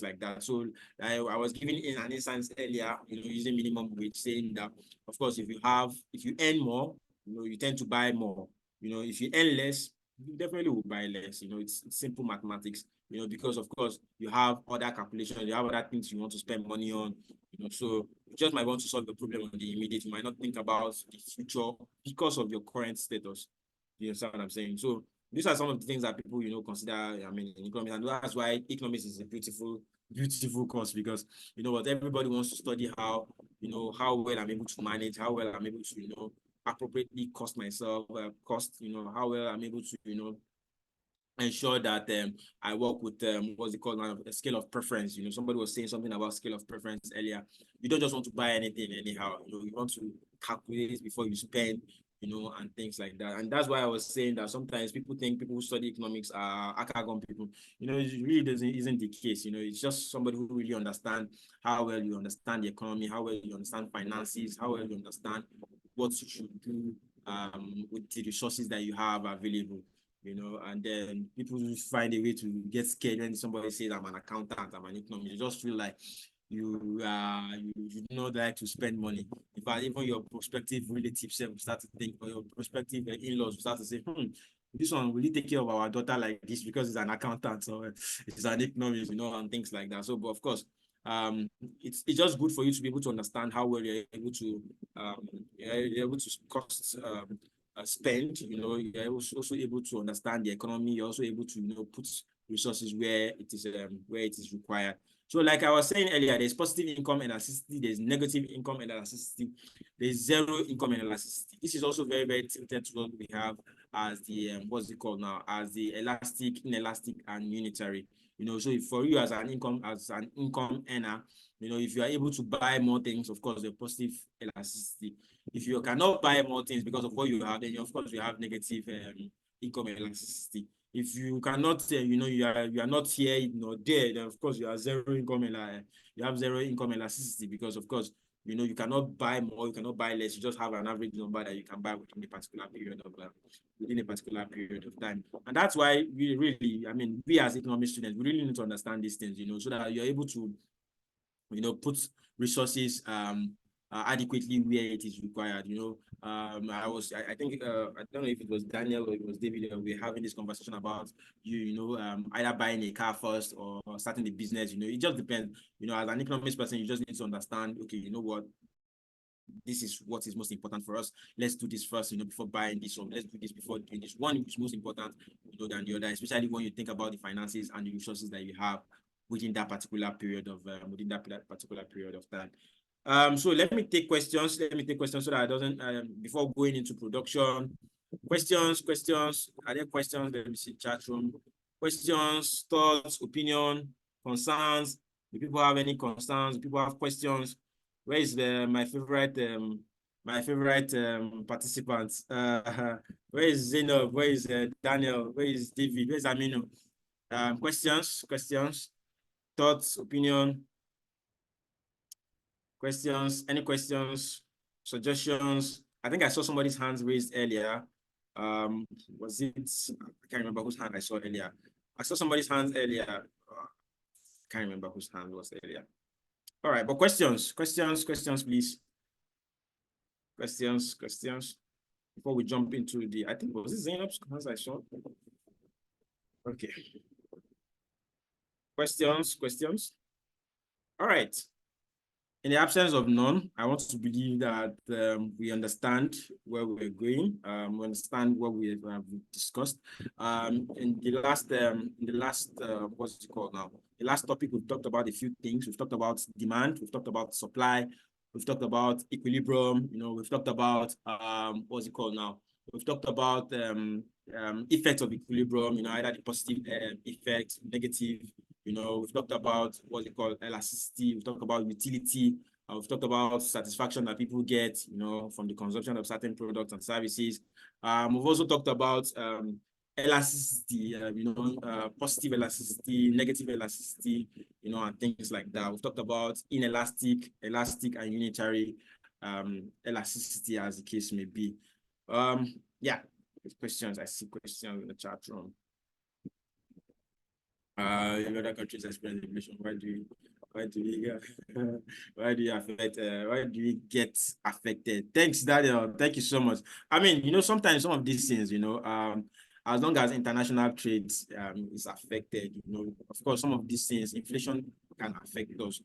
like that. So I was giving in an instance earlier, you know, using minimum wage, saying that of course if you earn more, you know, you tend to buy more. You know, if you earn less, you definitely will buy less. You know, it's simple mathematics, you know, because of course you have other calculations, you have other things you want to spend money on, you know, so you just might want to solve the problem on the immediate. You might not think about the future because of your current status. You understand what I'm saying? So these are some of the things that people, you know, consider, I mean, in economics, and that's why economics is a beautiful course, because, you know what, everybody wants to study how, you know, how well I'm able to manage, how well I'm able to, you know, appropriately cost myself, you know, how well I'm able to, you know, ensure that I work with what's it called now, a scale of preference. You know, somebody was saying something about scale of preference earlier. You don't just want to buy anything anyhow. You know, you want to calculate before you spend, you know, and things like that. And that's why I was saying that sometimes people think people who study economics are akagon people. You know, it really isn't the case. You know, it's just somebody who really understands how well you understand the economy, how well you understand finances, how well you understand what you should do with the resources that you have available. You know, and then people find a way to get scared when somebody says I'm an accountant, I'm an economist. You just feel like you do not like to spend money. In fact, even your prospective relatives will start to think, or your prospective in-laws will start to say, this one, will he take care of our daughter like this because he's an accountant or it's an economist, and things like that. So, but of course, it's just good for you to be able to understand how well you're able to cost spend. You're also able to understand the economy. You're also able to put resources where it is required. So, like I was saying earlier, there's positive income elasticity, there's negative income elasticity, there's zero income elasticity. This is also very, very tilted to what we have as the what's it called now, as the elastic, inelastic, and unitary. So if for you as an income earner, if you are able to buy more things, of course, the positive elasticity. If you cannot buy more things because of what you have, then of course you have negative income elasticity. If you cannot, you are not here, there, then of course you have zero income elasticity because of course, you cannot buy more, you cannot buy less. You just have an average number that you can buy within a particular period of time. And that's why we as economic students, we really need to understand these things, so that you're able to, put resources adequately where it is required. I think I don't know if it was Daniel or it was David, we were having this conversation about either buying a car first or starting the business. It just depends. As an economist person, you just need to understand, okay, you know what, this is what is most important for us. Let's do this first, before buying this, or let's do this before doing this. One is most important, than the other, especially when you think about the finances and the resources that you have within that particular period of time. So let me take questions. So that I doesn't before going into production. Questions. Are there questions? Let me see chat room. Questions, thoughts, opinion, concerns. Do people have any concerns? Do people have questions? Where is my favorite participants? Where is Zainab? Where is Daniel? Where is David? Where is Aminu? Questions, thoughts, opinion, questions, any questions, suggestions? I think I saw somebody's hands raised earlier. Was it? I can't remember whose hand I saw earlier. I saw somebody's hands earlier. I can't remember whose hand was earlier. All right, but questions, please. Questions. Before we jump into I think, was it Zainab's hands I saw? Okay. Questions. All right. In the absence of none, I want to believe that we understand where we're going. We understand what we have discussed. In the last what's it called now? The last topic, we've talked about a few things. We've talked about demand. We've talked about supply. We've talked about equilibrium. We've talked about what's it called now? We've talked about effects of equilibrium. Either the positive effect, negative. We've talked about what's it called, elasticity. We've talked about utility. We've talked about satisfaction that people get, from the consumption of certain products and services. We've also talked about elasticity, positive elasticity, negative elasticity, and things like that. We've talked about inelastic, elastic, and unitary elasticity, as the case may be. Yeah, questions. I see questions in the chat room. In other countries experience inflation, why do we get affected? Thanks, Daniel. Thank you so much. Sometimes some of these things, as long as international trade is affected, of course, some of these things, inflation can affect us,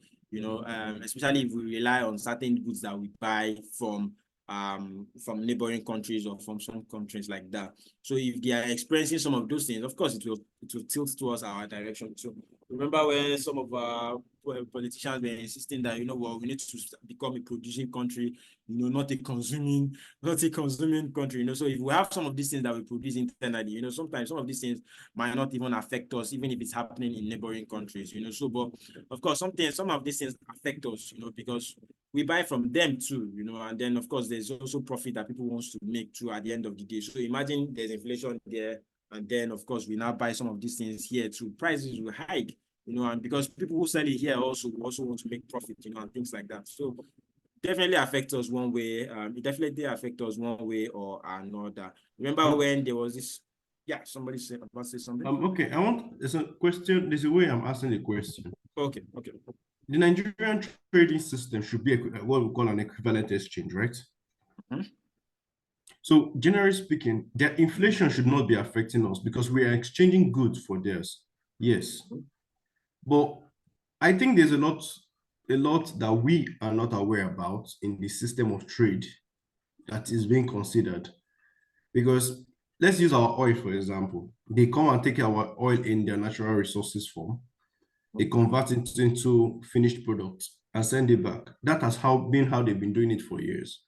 especially if we rely on certain goods that we buy from neighboring countries or from some countries like that. So if they are experiencing some of those things, of course, it will tilt towards our direction. So remember when some of our politicians were insisting that, we need to become a producing country, not a consuming country. So if we have some of these things that we produce internally, sometimes some of these things might not even affect us, even if it's happening in neighboring countries, So, but of course, some of these things affect us, because we buy from them too, and then of course there's also profit that people want to make too at the end of the day. So imagine there's inflation there, and then of course we now buy some of these things here too. Prices will hike, and because people who sell it here also want to make profit, and things like that. So definitely affect us one way. It definitely affects us one way or another. Remember when there was this? Yeah, somebody said about to say something. Okay, there's a question. There's a way I'm asking the question. Okay. the Nigerian trading system should be what we call an equivalent exchange, right? Mhm. So generally speaking, their inflation should not be affecting us because we are exchanging goods for theirs. Yes. But I think there's a lot that we are not aware about in the system of trade that is being considered. Because let's use our oil, for example. They come and take our oil in their natural resources form. They convert it into finished products and send it back. That has been how they've been doing it for years.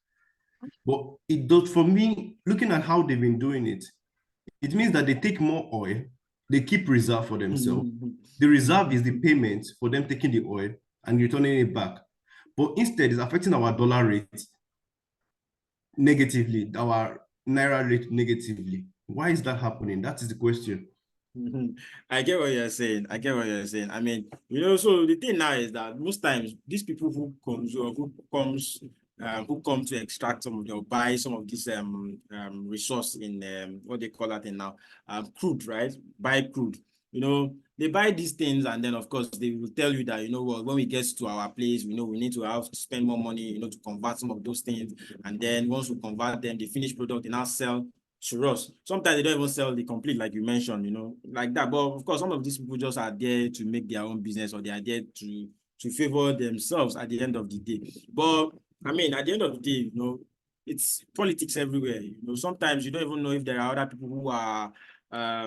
But it does, for me, looking at how they've been doing it, it means that they take more oil, they keep reserve for themselves. The reserve is the payment for them taking the oil and returning it back. But instead, it's affecting our dollar rate negatively, our naira rate negatively. Why is that happening? That is the question. I get what you're saying. I get what you're saying. I mean, so the thing now is that most times these people who come to extract some of or buy some of this resource in what they call that in now crude, right? Buy crude. They buy these things and then of course they will tell you that when we get to our place, we need to have to spend more money, to convert some of those things, and then once we convert them, the finished product they now sell to us. Sometimes they don't even sell the complete, like you mentioned, like that. But of course, some of these people just are there to make their own business, or they are there to favor themselves at the end of the day. But I mean, at the end of the day, it's politics everywhere. Sometimes you don't even know if there are other people who are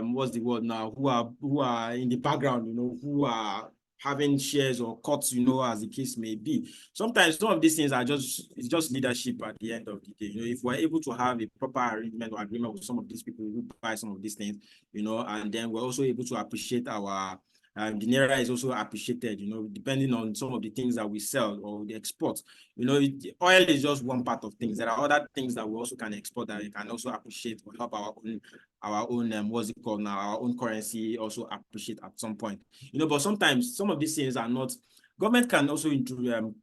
what's the word now, who are in the background, who are having shares or cuts, as the case may be. Sometimes some of these things it's just leadership at the end of the day. If we're able to have a proper arrangement or agreement with some of these people who buy some of these things, and then we're also able to appreciate our the naira is also appreciated, depending on some of the things that we sell or the export. Oil is just one part of things. There are other things that we also can export that we can also appreciate or help our own what's it called now, our own currency also appreciate at some point. But sometimes some of these things are not. Government can also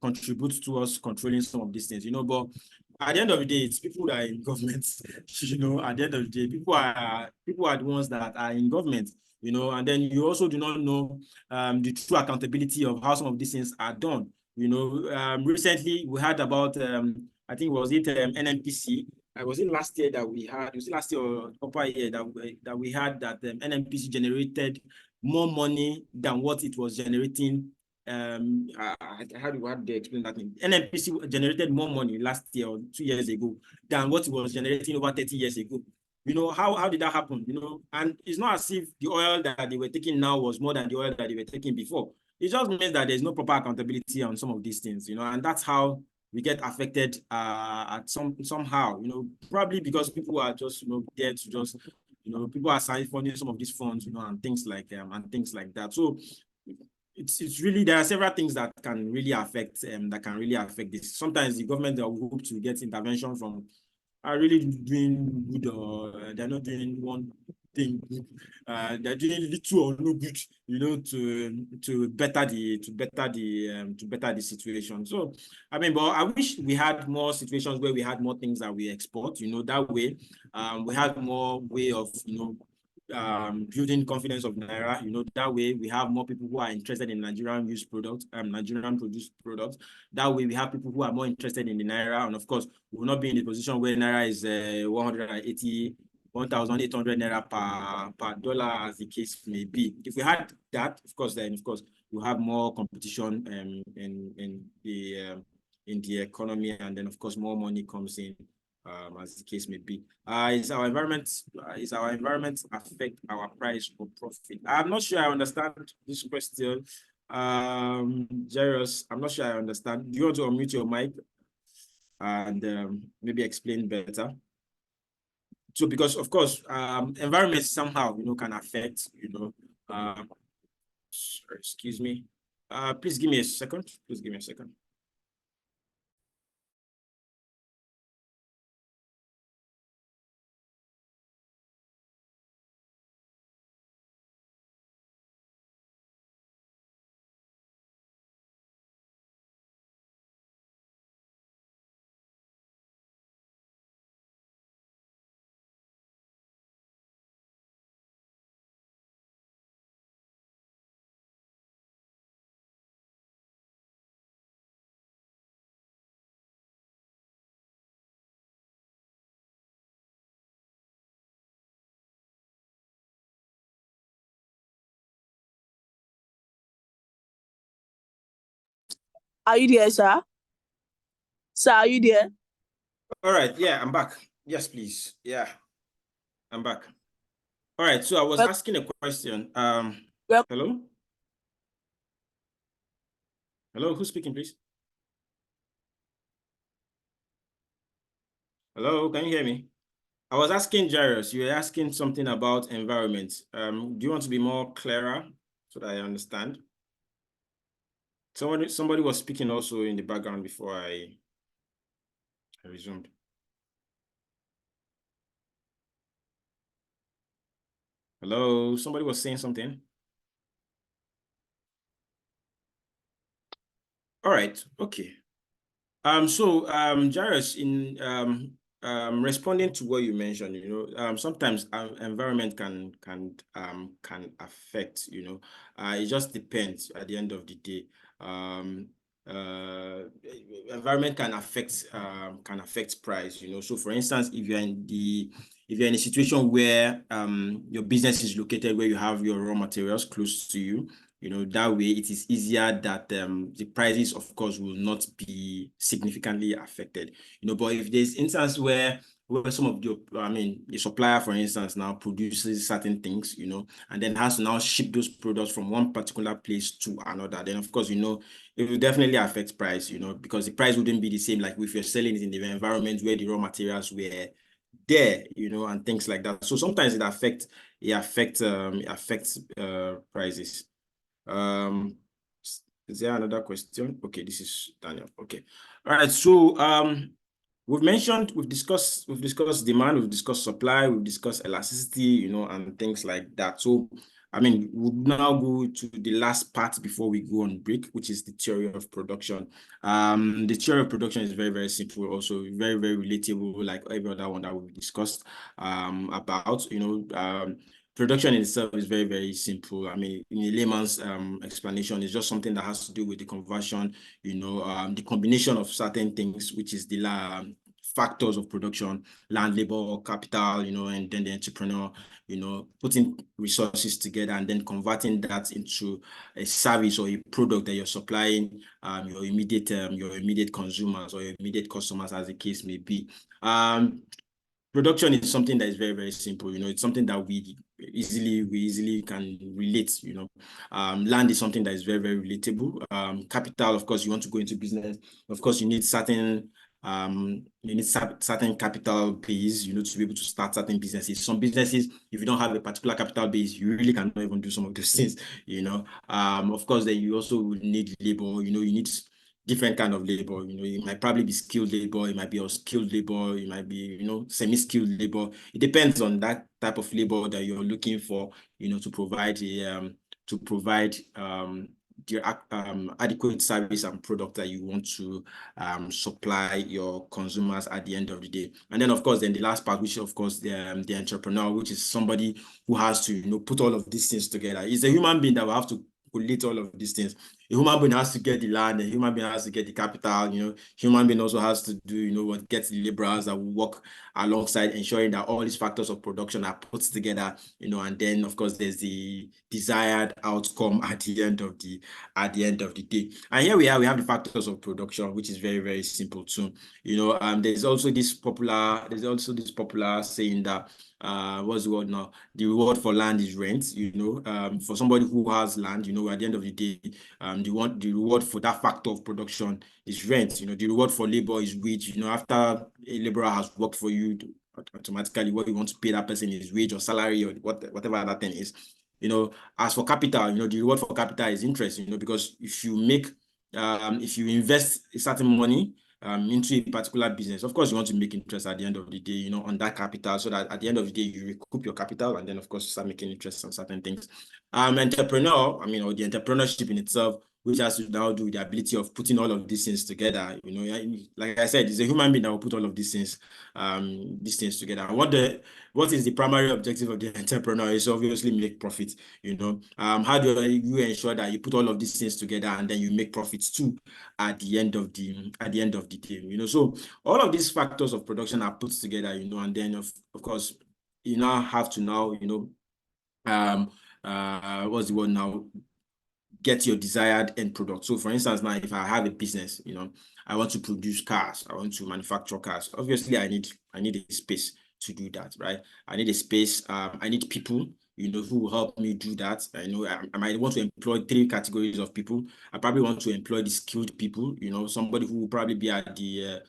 contribute to us controlling some of these things, but at the end of the day, it's people that are in government. At the end of the day, people are the ones that are in government. And then you also do not know the true accountability of how some of these things are done. Recently we heard about I think was it NNPC. Was it last year that we had? Was it last year or upper year that we had that NNPC generated more money than what it was generating? How do they explain that thing? NNPC generated more money last year or 2 years ago than what it was generating over 30 years ago. How did that happen? And it's not as if the oil that they were taking now was more than the oil that they were taking before. It just means that there's no proper accountability on some of these things, and that's how we get affected at somehow, probably because people are just, there to just, people are funding some of these funds, and things like that. So it's really, there are several things that can really affect this. Sometimes the government will hope to get intervention from are really doing good, or they're not doing one thing good. They're doing little or no good, to better the situation. So I mean, but I wish we had more situations where we had more things that we export. That way, we have more way of building confidence of naira. That way we have more people who are interested in Nigerian used products, Nigerian produced products. That way we have people who are more interested in the naira, and of course we will not be in the position where naira is 1,800 naira per dollar, as the case may be. If we had that, of course, then we'll have more competition in the economy, and then of course more money comes in. As the case may be. Is our environment affect our price or profit? I'm not sure I understand this question. Jairus, I'm not sure I understand. Do you want to unmute your mic and maybe explain better? So because of course, environment somehow, can affect, sorry, excuse me. Please give me a second. Please give me a second. Are you there, sir? Sir, are you there? All right. Yeah, I'm back. Yes, please. Yeah, I'm back. All right. So I was asking a question. Hello? Hello, who's speaking, please? Hello, can you hear me? I was asking Jairus, you were asking something about environment. Do you want to be more clearer so that I understand? Somebody was speaking also in the background before I resumed. Hello, somebody was saying something. All right, okay. So Jairus, in responding to what you mentioned, sometimes environment can affect, it just depends at the end of the day. Environment can affect price, So for instance, if you're in a situation where your business is located where you have your raw materials close to you, that way it is easier that the prices, of course, will not be significantly affected. But if there's instance where some of the supplier, for instance, now produces certain things, and then has to now ship those products from one particular place to another, then of course, it will definitely affect price, because the price wouldn't be the same like if you're selling it in the environment where the raw materials were there, and things like that. So sometimes it affects prices. Is there another question? Okay, this is Daniel. Okay. All right. So we've discussed demand, we've discussed supply, we've discussed elasticity, and things like that. So we'll now go to the last part before we go on break, which is the theory of production. The theory of production is very, very simple, also very, very relatable, like every other one that we've discussed about, production in itself is very, very simple. In a layman's explanation, it's just something that has to do with the conversion, the combination of certain things, which is the factors of production, land, labor, capital, and then the entrepreneur, putting resources together and then converting that into a service or a product that you're supplying your immediate consumers or your immediate customers, as the case may be. Production is something that is very, very simple. It's something that we easily can relate. Land is something that is very, very relatable. Capital, of course, you want to go into business. Of course, you need certain capital base, to be able to start certain businesses. Some businesses, if you don't have a particular capital base, you really cannot even do some of those things. Of course, then you also would need labor. You need different kind of labor. It might probably be skilled labor, it might be unskilled labor, it might be, semi-skilled labor. It depends on that type of labor that you're looking for, to provide the adequate service and product that you want to supply your consumers at the end of the day. And then, of course, then the last part, which of course the entrepreneur, which is somebody who has to put all of these things together. It's a human being that will have to collate all of these things. A human being has to get the land, a human being has to get the capital, human being also has to do, get the laborers that will work alongside ensuring that all these factors of production are put together, and then of course there's the desired outcome at the end of the day. And here we have the factors of production, which is very, very simple too. There's also this popular saying that what's the word now? The reward for land is rent. For somebody who has land, at the end of the day, the reward for that factor of production is rent. The reward for labor is wage. After a laborer has worked for you, automatically what you want to pay that person is wage or salary or whatever that thing is. As for capital, the reward for capital is interest. Because if you invest a certain money into a particular business, of course you want to make interest at the end of the day, on that capital, so that at the end of the day you recoup your capital, and then of course you start making interest on certain things. Entrepreneur, or the entrepreneurship in itself, which has to now do with the ability of putting all of these things together. Like I said, it's a human being that will put all of these things together. And what is the primary objective of the entrepreneur is obviously make profit. How do you ensure that you put all of these things together and then you make profits too at the end of the day? So all of these factors of production are put together, and then of course you now have to what's the word now? get your desired end product. So for instance, now if I have a business, you know, I want to produce cars, I want to manufacture cars. Obviously, I need a space to do that, right? I need a space, I need people, you know, who will help me do that. I know I might want to employ 3 categories of people. I probably want to employ the skilled people, you know, somebody who will probably be at the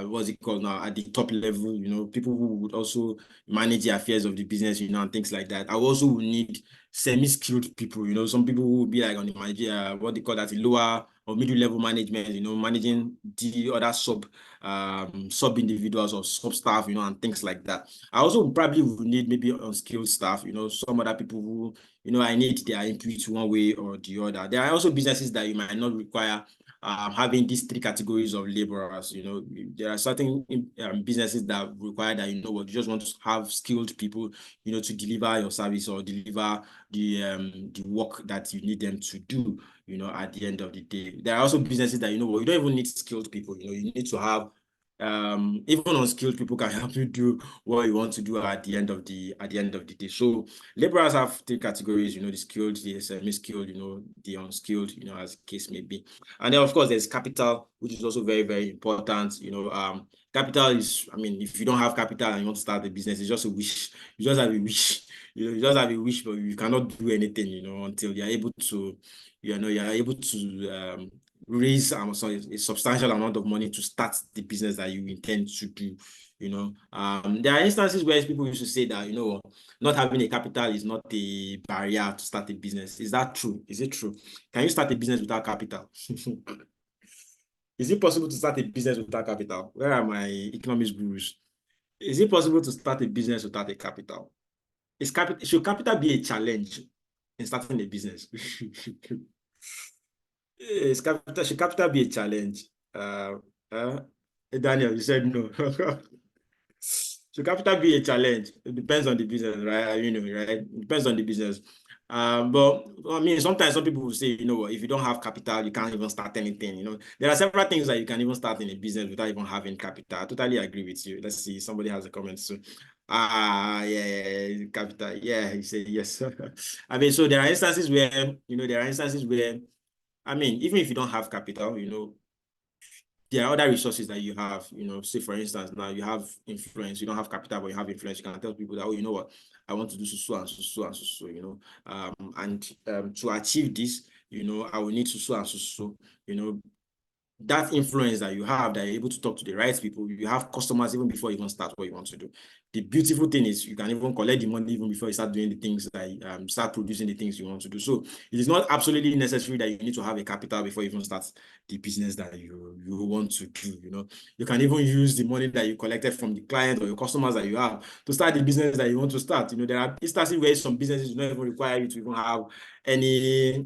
what's it called now, at the top level, you know, people who would also manage the affairs of the business, you know, and things like that. I also will need semi-skilled people, you know, some people who will be like on the what they call that, lower or middle level management, you know, managing the other sub individuals or sub staff, you know, and things like that. I also probably will need maybe unskilled staff, you know, some other people who, you know, I need their input one way or the other. There are also businesses that you might not require having these 3 categories of laborers. You know, there are certain businesses that require that, you know what, you just want to have skilled people, you know, to deliver your service or deliver the work that you need them to do, you know, at the end of the day. There are also businesses that, you know what, you don't even need skilled people, you know, you need to have even unskilled people can help you do what you want to do at the end of the day. So laborers have 3 categories, you know, the skilled, the semi-skilled, you know, the unskilled, you know, as the case may be. And then of course there's capital, which is also very, very important. You know, capital is, I mean, if you don't have capital and you want to start a business, it's just a wish. You just have a wish. You know, you just have a wish, but you cannot do anything, you know, until you're able to, you know, you're able to raise a substantial amount of money to start the business that you intend to do. You know, there are instances where people used to say that, you know, not having a capital is not a barrier to start a business. Is that true? Is it true? Can you start a business without capital? Is it possible to start a business without capital? Where are my economics gurus? Is it possible to start a business without a capital? Should capital be a challenge in starting a business? Should capital be a challenge? Daniel, you said no. Should capital be a challenge? It depends on the business, right? You know, right? It depends on the business. But I mean, sometimes some people will say, you know, if you don't have capital, you can't even start anything. You know, there are several things that you can even start in a business without even having capital. I totally agree with you. Let's see, somebody has a comment soon. Yeah, capital. Yeah, he said yes. I mean, so there are instances where, you know, I mean, even if you don't have capital, you know, there are other resources that you have, you know, say for instance, now you have influence, you don't have capital, but you have influence. You can tell people that, oh, you know what, I want to do so and so, you know, to achieve this, you know, I will need so and so, you know, that influence that you have, that you're able to talk to the right people, you have customers even before you even start what you want to do. The beautiful thing is you can even collect the money even before you start doing the things that start producing the things you want to do. So it is not absolutely necessary that you need to have a capital before you even start the business that you want to do. You know, you can even use the money that you collected from the client or your customers that you have to start the business that you want to start. You know, there are instances where some businesses do not even require you to even have any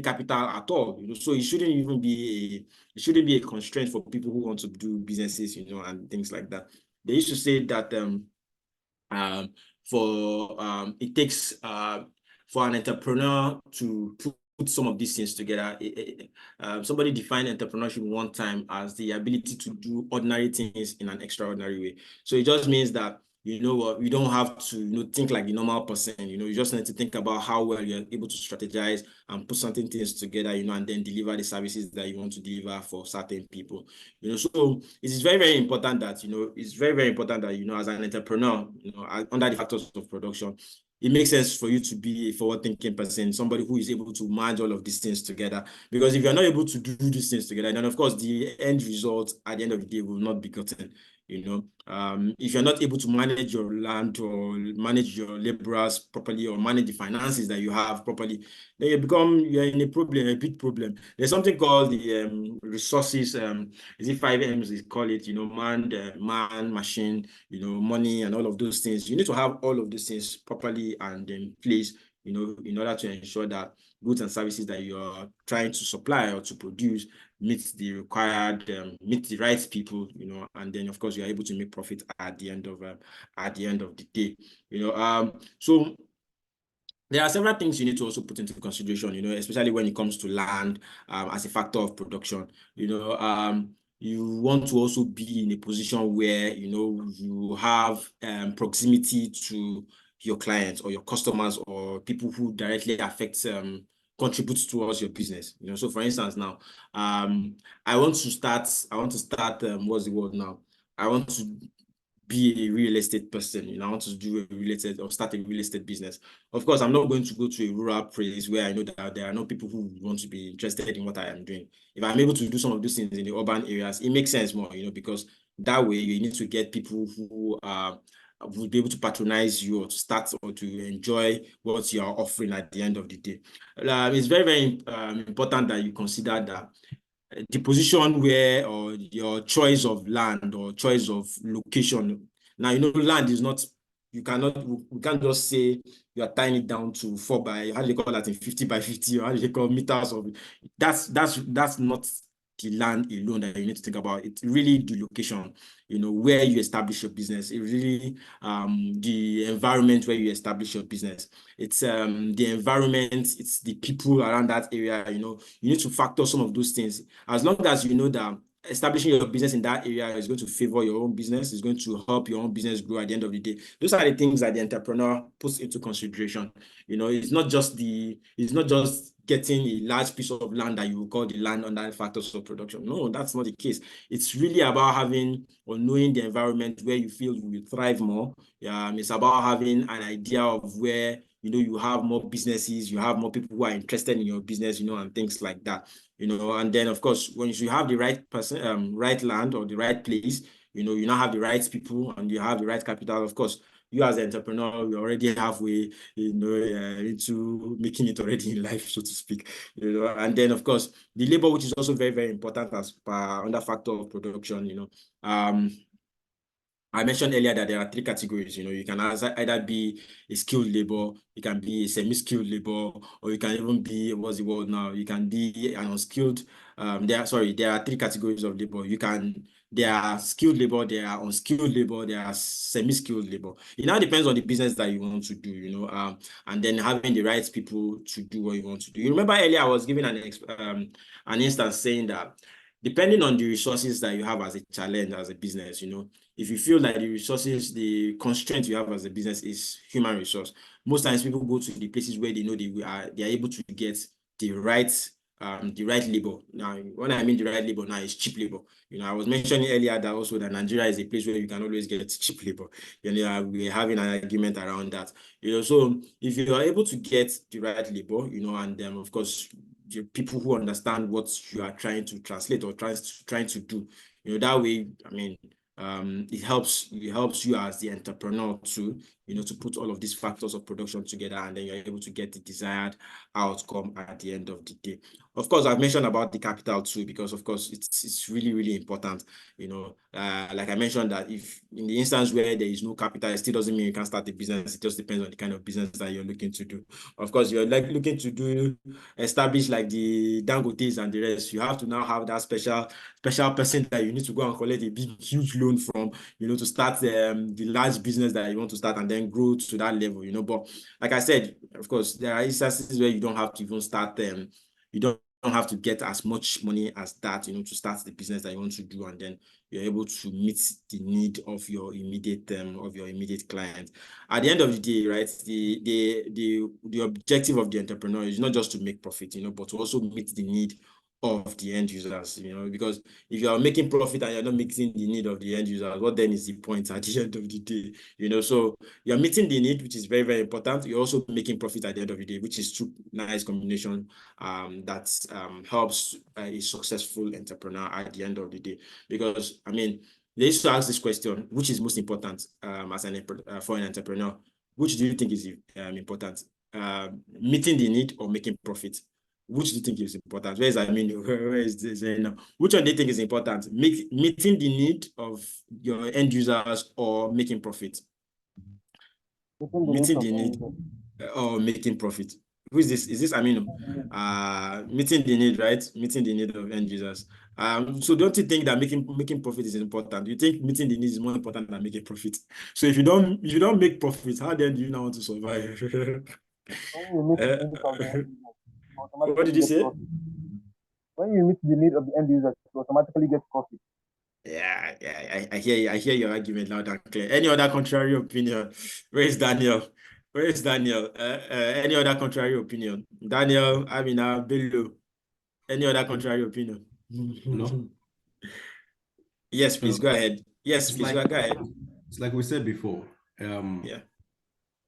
capital at all. You know, so it shouldn't even be a constraint for people who want to do businesses, you know, and things like that. They used to say that it takes for an entrepreneur to put some of these things together. Somebody defined entrepreneurship one time as the ability to do ordinary things in an extraordinary way. So it just means that, you know what, you don't have to, you know, think like the normal person. You know, you just need to think about how well you're able to strategize and put certain things together, you know, and then deliver the services that you want to deliver for certain people. You know, so it is very, very important that, you know, as an entrepreneur, you know, under the factors of production, it makes sense for you to be a forward-thinking person, somebody who is able to manage all of these things together. Because if you're not able to do these things together, then of course the end result at the end of the day will not be gotten. You know, if you're not able to manage your land or manage your laborers properly or manage the finances that you have properly, then you're in a big problem. There's something called the resources, is it 5 M's they call it, you know, man, machine, you know, money and all of those things. You need to have all of those things properly and in place, you know, in order to ensure that goods and services that you're trying to supply or to produce meet the required, meet the right people, you know, and then of course you're able to make profit at the end of the day, you know. So there are several things you need to also put into consideration, you know, especially when it comes to land as a factor of production. You know, you want to also be in a position where, you know, you have proximity to your clients or your customers or people who directly affect contributes towards your business. You know, so for instance, now, I want to start, what's the word now? I want to be a real estate person. You know, I want to do a real estate or start a real estate business. Of course, I'm not going to go to a rural place where I know that there are no people who want to be interested in what I am doing. If I'm able to do some of those things in the urban areas, it makes sense more, you know, because that way you need to get people who would be able to patronize you or to start or to enjoy what you are offering at the end of the day. It's very, very important that you consider that the position where or your choice of land or choice of location. Now, you know, land is not, we can't just say you are tying it down to 4 by, how do they call that, in 50 by 50, or how do they call meters of, that's not the land alone that you need to think about. It's really the location, you know, where you establish your business. It really the environment where you establish your business. It's the environment, it's the people around that area. You know, you need to factor some of those things. As long as you know that establishing your business in that area is going to favor your own business, is going to help your own business grow at the end of the day. Those are the things that the entrepreneur puts into consideration. You know, it's not just getting a large piece of land that you will call the land under factors of production. No, that's not the case. It's really about having or knowing the environment where you feel you will thrive more. It's about having an idea of where, you know, you have more businesses, you have more people who are interested in your business, you know, and things like that, you know. And then, of course, when you have the right person, right land or the right place, you know, you now have the right people and you have the right capital. Of course, you as an entrepreneur, you're already halfway, you know, into making it already in life, so to speak, you know. And then, of course, the labor, which is also very, very important as per under factor of production, you know. I mentioned earlier that there are 3 categories. You know, you can either be a skilled labor, you can be a semi-skilled labor, or you can even be, what's the word now? You can be an unskilled. There are 3 categories of labor. There are skilled labor, there are unskilled labor, there are semi-skilled labor. It now depends on the business that you want to do, you know, and then having the right people to do what you want to do. You remember earlier I was giving an instance saying that depending on the resources that you have as a challenge, as a business, you know, if you feel like the resources, the constraint you have as a business is human resource, most times people go to the places where they know they are able to get the right labor. Now, when I mean the right labor now, is cheap labor. You know, I was mentioning earlier that also that Nigeria is a place where you can always get cheap labor. You know, we're having an argument around that. You know, so if you are able to get the right labor, you know, and then of course the people who understand what you are trying to translate or trying to do, you know, that way, I mean, it helps you as the entrepreneur to, you know, to put all of these factors of production together, and then you're able to get the desired outcome at the end of the day. Of course, I've mentioned about the capital too, because of course it's really, really important. You know, like I mentioned that if in the instance where there is no capital, it still doesn't mean you can start a business. It just depends on the kind of business that you're looking to do. Of course, you're like looking to establish like the Dangotes and the rest. You have to now have that special person that you need to go and collect a big, huge loan from, you know, to start the large business that you want to start and then grow to that level, you know. But like I said, of course, there are instances where you don't have to even start you don't have to get as much money as that, you know, to start the business that you want to do, and then you're able to meet the need of your immediate client. At the end of the day, right, the objective of the entrepreneur is not just to make profit, you know, but to also meet the need of the end users, you know, because if you are making profit and you're not meeting the need of the end users, what then is the point at the end of the day, you know? So you're meeting the need, which is very, very important. You're also making profit at the end of the day, which is two nice combination that helps a successful entrepreneur at the end of the day. Because I mean, they used to ask this question: which is most important for an entrepreneur? Which do you think is important? Meeting the need or making profit? Which do you think is important? Where is this now? Which one do you think is important? Meeting the need of your end users or making profit? Meeting the need or making profit. Who is this? Is this Aminu? Meeting the need, right? Meeting the need of end users. So don't you think that making profit is important? You think meeting the need is more important than making profit? So if you don't make profit, how then do you now want to survive? What did you say? When you meet the need of the end user, you automatically get profit. Yeah, I hear your argument loud and clear. Any other contrary opinion? Where is Daniel? Where is Daniel? Any other contrary opinion? Daniel, Bello. Any other contrary opinion? No. Yes, please go ahead. Yes, please go ahead. It's like we said before. Yeah.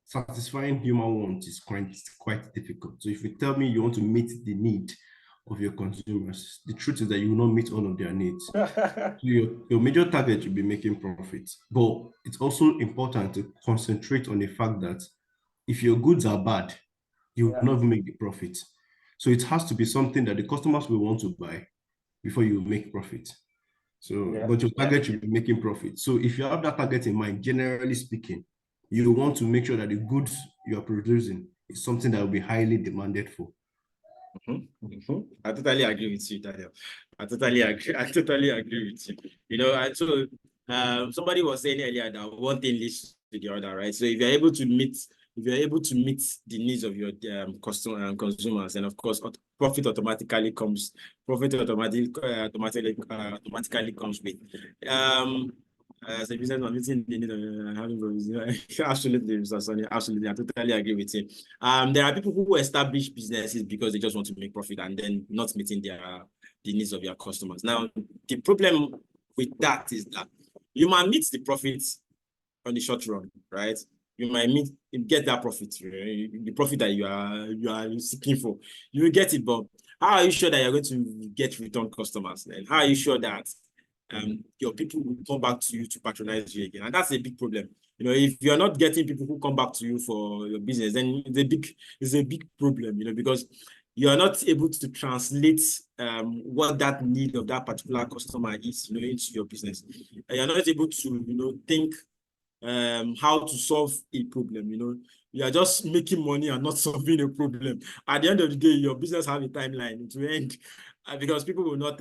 Satisfying human wants is quite difficult. So if you tell me you want to meet the need of your consumers, the truth is that you will not meet all of their needs. your major target will be making profits, but it's also important to concentrate on the fact that if your goods are bad, you will not make the profit. So it has to be something that the customers will want to buy before you make profit. So, but your target should be making profit. So if you have that target in mind, generally speaking, you want to make sure that the goods you are producing is something that will be highly demanded for. I totally agree with you, Daniel. I totally agree with you. You know, and so somebody was saying earlier that one thing leads to the other, right? So if you're able to meet the needs of your customer and consumers, and of course profit automatically comes. Profit automatically comes with. As a businessman, meeting the need of having absolutely, Mr. Sonny, absolutely, I totally agree with you. There are people who establish businesses because they just want to make profit and then not meeting the needs of their customers. Now, the problem with that is that you might meet the profits on the short run, right? You might get that profit, the profit that you are seeking for. You will get it, but how are you sure that you're going to get return customers? And how are you sure that your people will come back to you to patronize you again? And that's a big problem. You know, if you're not getting people who come back to you for your business, then it's a big problem, you know, because you are not able to translate what that need of that particular customer is, you know, into your business. And you're not able to, you know, think how to solve a problem. You know, you are just making money and not solving a problem. At the end of the day, your business have a timeline to end, because people will not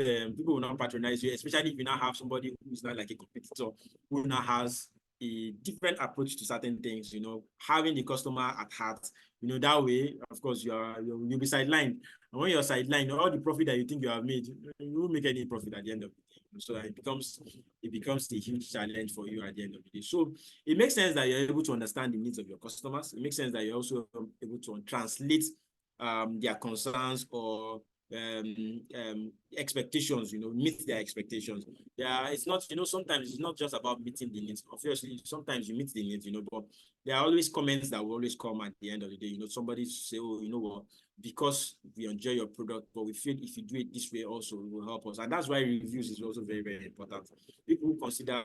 patronize you, especially if you now have somebody who is not like a competitor, who now has a different approach to certain things. You know, having the customer at heart. You know, that way, of course, you'll be sidelined. And when you're sidelined, all the profit that you think you have made, you won't make any profit at the end of the day. So it becomes a huge challenge for you at the end of the day. So it makes sense that you're able to understand the needs of your customers. It makes sense that you're also able to translate their concerns or expectations, you know, meet their expectations. Yeah, it's not, you know, sometimes it's not just about meeting the needs. Obviously, sometimes you meet the needs, you know, but there are always comments that will always come at the end of the day. You know, somebody say, oh, you know what, because we enjoy your product, but we feel if you do it this way also, it will help us. And that's why reviews is also very, very important. People consider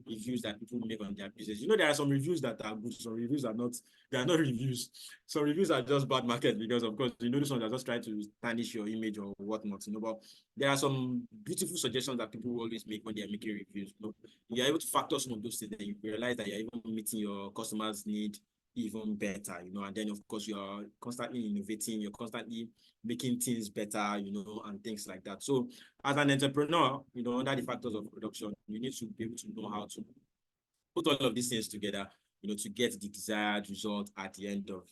reviews that people make on their business. You know, there are some reviews that are good, some reviews are not, they are not reviews. Some reviews are just bad market because, of course, you know, this one are just trying to tarnish your image or whatnot, you know, but there are some beautiful suggestions that people always make when they are making reviews. You know, you're able to factor some of those things, and you realize that you're even meeting your customers' need even better, you know, and then of course you're constantly innovating, you're constantly making things better, you know, and things like that. So as an entrepreneur, you know, under the factors of production, you need to be able to know how to put all of these things together, you know, to get the desired result at the end of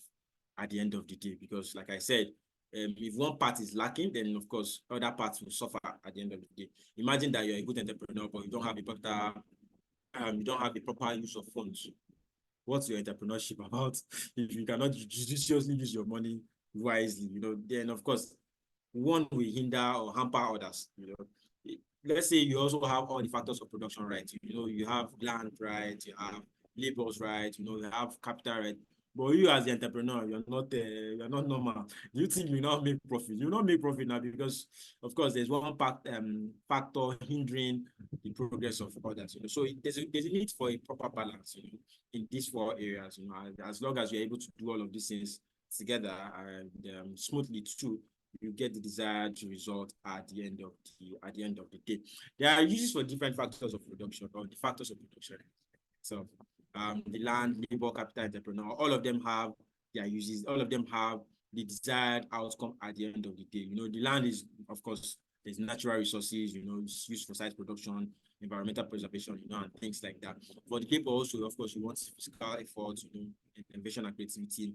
the day. Because like I said, if one part is lacking, then of course other parts will suffer at the end of the day. Imagine that you're a good entrepreneur, but you don't have a proper use of funds. What's your entrepreneurship about if you cannot judiciously use your money wisely? You know, then of course one will hinder or hamper others. You know, let's say you also have all the factors of production right. You know, you have land right, you have labors right, you know, you have capital right. But you as the entrepreneur, you're not normal. Do you think you not make profit? You not make profit now because, of course, there's one factor hindering the progress of others. You know, so there's a need for a proper balance. You know, in these four areas. You know, as long as you're able to do all of these things together and smoothly too, you get the desired result at the end of the day. There are uses for different factors of production or the factors of production. So the land, labor, capital, entrepreneur, all of them have their uses, all of them have the desired outcome at the end of the day. You know, the land is, of course, there's natural resources, you know, it's used for site production, environmental preservation, you know, and things like that. For the labor also, of course, you want physical effort, you know, innovation and creativity.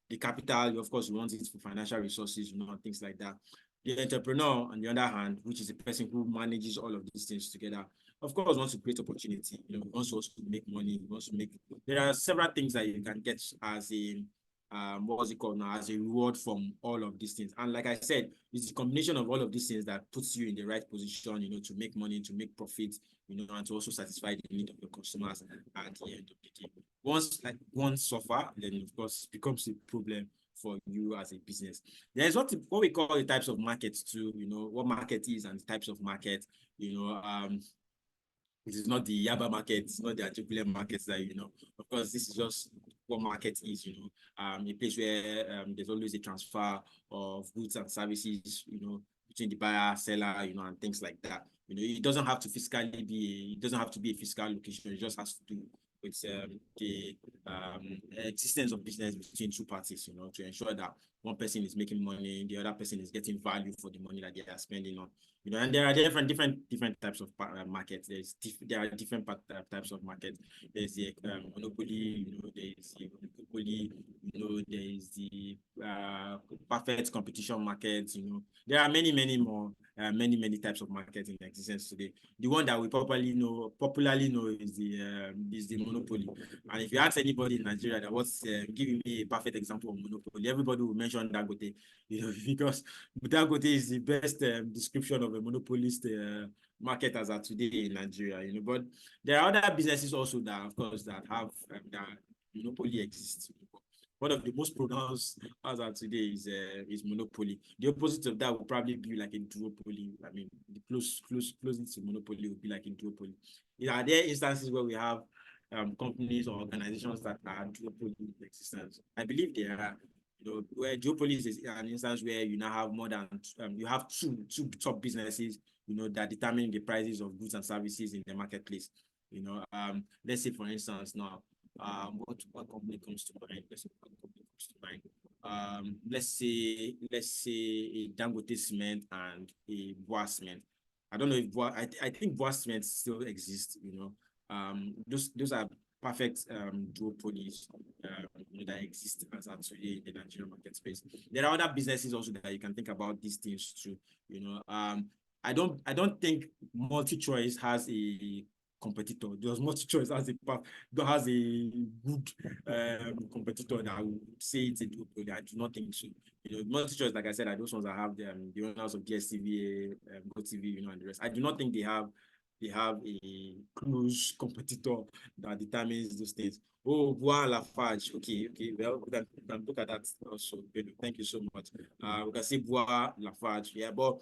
The capital, of course, you want it for financial resources, you know, and things like that. The entrepreneur, on the other hand, which is the person who manages all of these things together, of course, wants to create opportunity. You know, wants to make money. Wants to make. There are several things that you can get as a what's it called now, as a reward from all of these things. And like I said, it's the combination of all of these things that puts you in the right position, you know, to make money, to make profit, you know, and to also satisfy the need of your customers at the end of the day. Once one suffer, then of course it becomes a problem for you as a business. There's what we call the types of markets too, you know, what market is and the types of market, you know, it is not the Yaba market, it's not the Ajibule markets that, you know, of course, this is just what market is, you know, a place where there's always a transfer of goods and services, you know, between the buyer, seller, you know, and things like that. You know, it doesn't have to it doesn't have to be a physical location. It just has to do with the existence of business between two parties, you know, to ensure that one person is making money, the other person is getting value for the money that they are spending on. You know, and there are different types of markets. There are different types of markets. There's the monopoly, you know, there's the monopoly, you know, there's the perfect competition markets, you know. There are many more, many types of markets in existence today. The one that we popularly know is the monopoly. And if you ask anybody in Nigeria that what's giving me a perfect example of monopoly, everybody will mention Dangote, you know, because Dangote is the best description of a monopolist market as of today in Nigeria, you know. But there are other businesses also that, of course, that have that monopoly exists. One of the most pronounced as of today is monopoly. The opposite of that would probably be like a duopoly. I mean, the closest to monopoly would be like a duopoly. Are there instances where we have companies or organizations that are duopoly in existence? I believe there are. You know, where duopoly is an instance where you now have more than you have two top businesses, you know, that determine the prices of goods and services in the marketplace. You know, let's say for instance now, what company comes to mind? Let's say a Dangote cement and a Boa cement. I don't know if I think Boa cement still exists. You know, those are perfect duopolies that exist as of today in the Nigerian market space. There are other businesses also that you can think about these things too. You know, I don't think MultiChoice has a competitor. Does MultiChoice has a good competitor that I would say it's a duopoly? I do not think so. You know, MultiChoice, like I said, are those ones that have the owners of DSTV, GoTV, you know, and the rest. I do not think they have a close competitor that determines those things. Oh, Boa Lafarge. Okay. Well, we can look at that also. Thank you so much. We can say Boa Lafarge. Yeah, but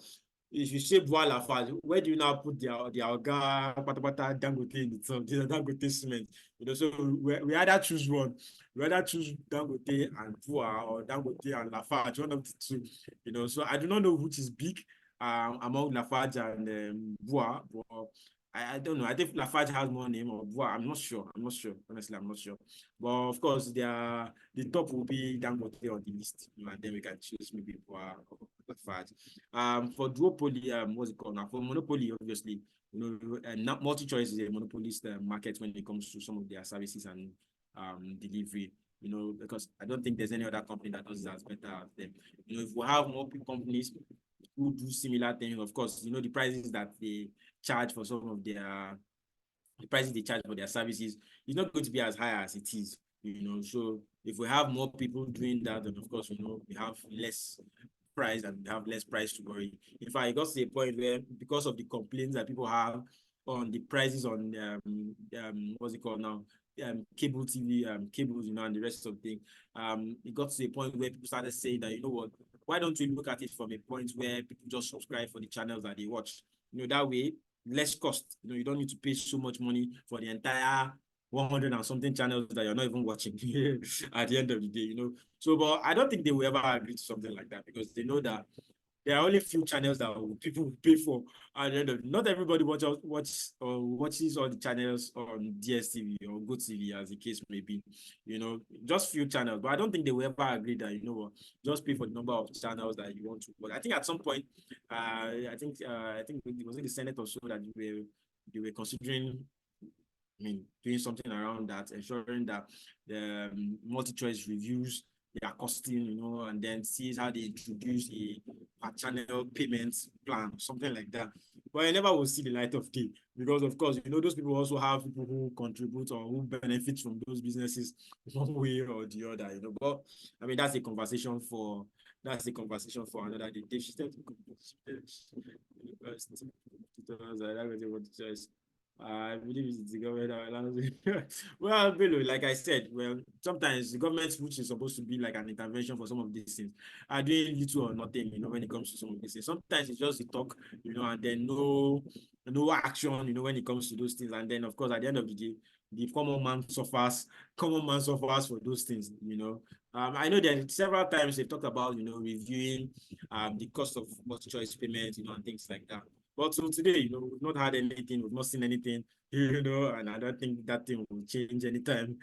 if you say Boa Lafarge, where do you now put the Alga Dangote in itself? The Dangote cement. You know, so we either choose one. We either choose Dangote and Boa or Dangote and Lafarge, one of the two. You know, so I do not know which is big among Lafarge and Boa. I don't know. I think Lafarge has more name or Boa. I'm not sure. Honestly, I'm not sure. But of course, the top will be Dangote on the list, you know, and then we can choose maybe Boa or Lafarge. For duopoly, what's it called now? For monopoly, obviously, you know, MultiChoice is a monopolist market when it comes to some of their services and delivery. You know, because I don't think there's any other company that does that better than them. You know, if we have more companies who do similar things, of course, you know, the prices that they charge for some of their services is not going to be as high as it is, you know. So if we have more people doing that, then of course, you know, we have less price and we have less price to worry. In fact, it got to a point where, because of the complaints that people have on the prices on what's it called now, cable TV, cables, you know, and the rest of the thing, it got to a point where people started saying that, you know what, why don't we look at it from a point where people just subscribe for the channels that they watch? You know, that way, less cost. You know, you don't need to pay so much money for the entire 100 and something channels that you're not even watching at the end of the day, you know. So, but I don't think they will ever agree to something like that, because they know that there are only a few channels that people will pay for at the end of it. Not everybody watches all the channels on DSTV or GoTV, as the case may be, you know, just few channels. But I don't think they will ever agree that, you know what, just pay for the number of channels that you want to. But I think at some point, I think it was in the Senate or so that they were considering, I mean, doing something around that, ensuring that the MultiChoice reviews their costing, you know, and then sees how they introduce a channel payment plan, something like that. but I never will see the light of day because, of course, you know, those people also have people who contribute or who benefit from those businesses one way or the other, you know. But I mean, that's a conversation for another day. I believe it's the government that allows it. Well, Bello, like I said, well, sometimes the government, which is supposed to be like an intervention for some of these things, are doing little or nothing, you know, when it comes to some of these things. Sometimes it's just the talk, you know, and then no action, you know, when it comes to those things. And then, of course, at the end of the day, the common man suffers for those things, you know. I know that several times they've talked about, you know, reviewing the cost of multi-choice payment, you know, and things like that. But so today, you know, we've not had anything, we've not seen anything, you know, and I don't think that thing will change anytime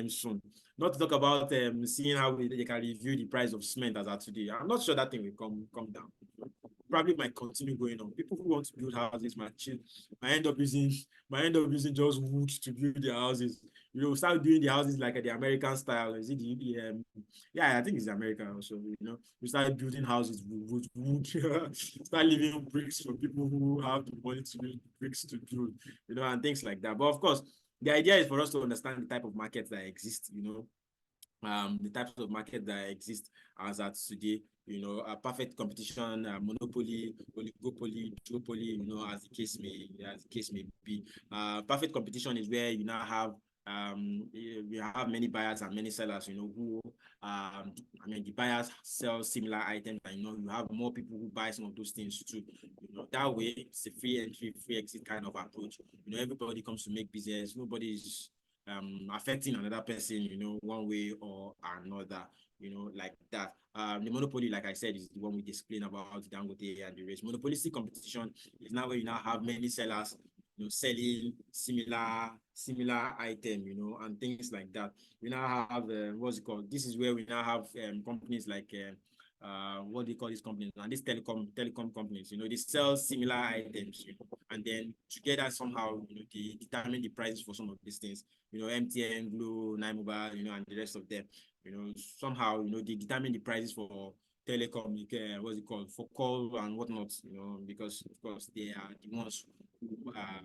soon. Not to talk about seeing how they can review the price of cement as of today. I'm not sure that thing will come down. Probably might continue going on. People who want to build houses might end up using just wood to build their houses. You know, start doing the houses like the American style. Is it yeah, I think it's American also. You know, we start building houses with wood. Start leaving bricks for people who have the money to build bricks to build, you know, and things like that. But of course, the idea is for us to understand the type of markets that exist, you know, the types of market that exist as at today, you know, a perfect competition, monopoly, oligopoly, duopoly, you know, as the case may be. Perfect competition is where you now have we have many buyers and many sellers, you know, who I mean, the buyers sell similar items, and you know, you have more people who buy some of those things too. You know, that way it's a free entry, free exit kind of approach. You know, everybody comes to make business, nobody is affecting another person, you know, one way or another, you know, like that. The monopoly, like I said, is the one we explain about Dangote and the rest. Monopolistic competition is now where you now have many sellers, you know, selling similar item, you know, and things like that. We now have what's it called? This is where we now have companies like what do you call these companies? And these telecom companies, you know, they sell similar items, you know, and then together somehow, you know, they determine the prices for some of these things. You know, MTN, Glo, 9Mobile, you know, and the rest of them, you know, somehow, you know, they determine the prices for telecom, what's it called, for call and whatnot, you know, because of course they are the ones who are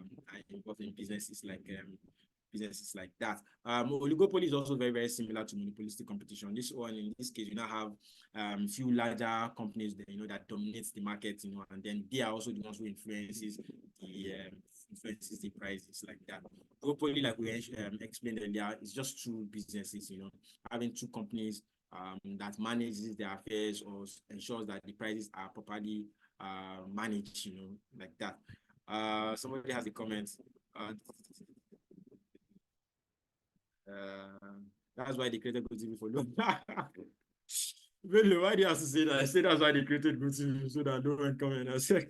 involved in businesses like that. Oligopoly is also very, very similar to monopolistic competition. This one, in this case, you now have few larger companies that, you know, that dominates the market, you know, and then they are also the ones who influences the prices like that. Duopoly, like we explained earlier, is just two businesses, you know, having two companies that manages their affairs or ensures that the prices are properly managed, you know, like that. Somebody has a comment. That's why they created GoTV for long. Really, why do you have to say that? I say that's why they created GoTV so that no one come and say.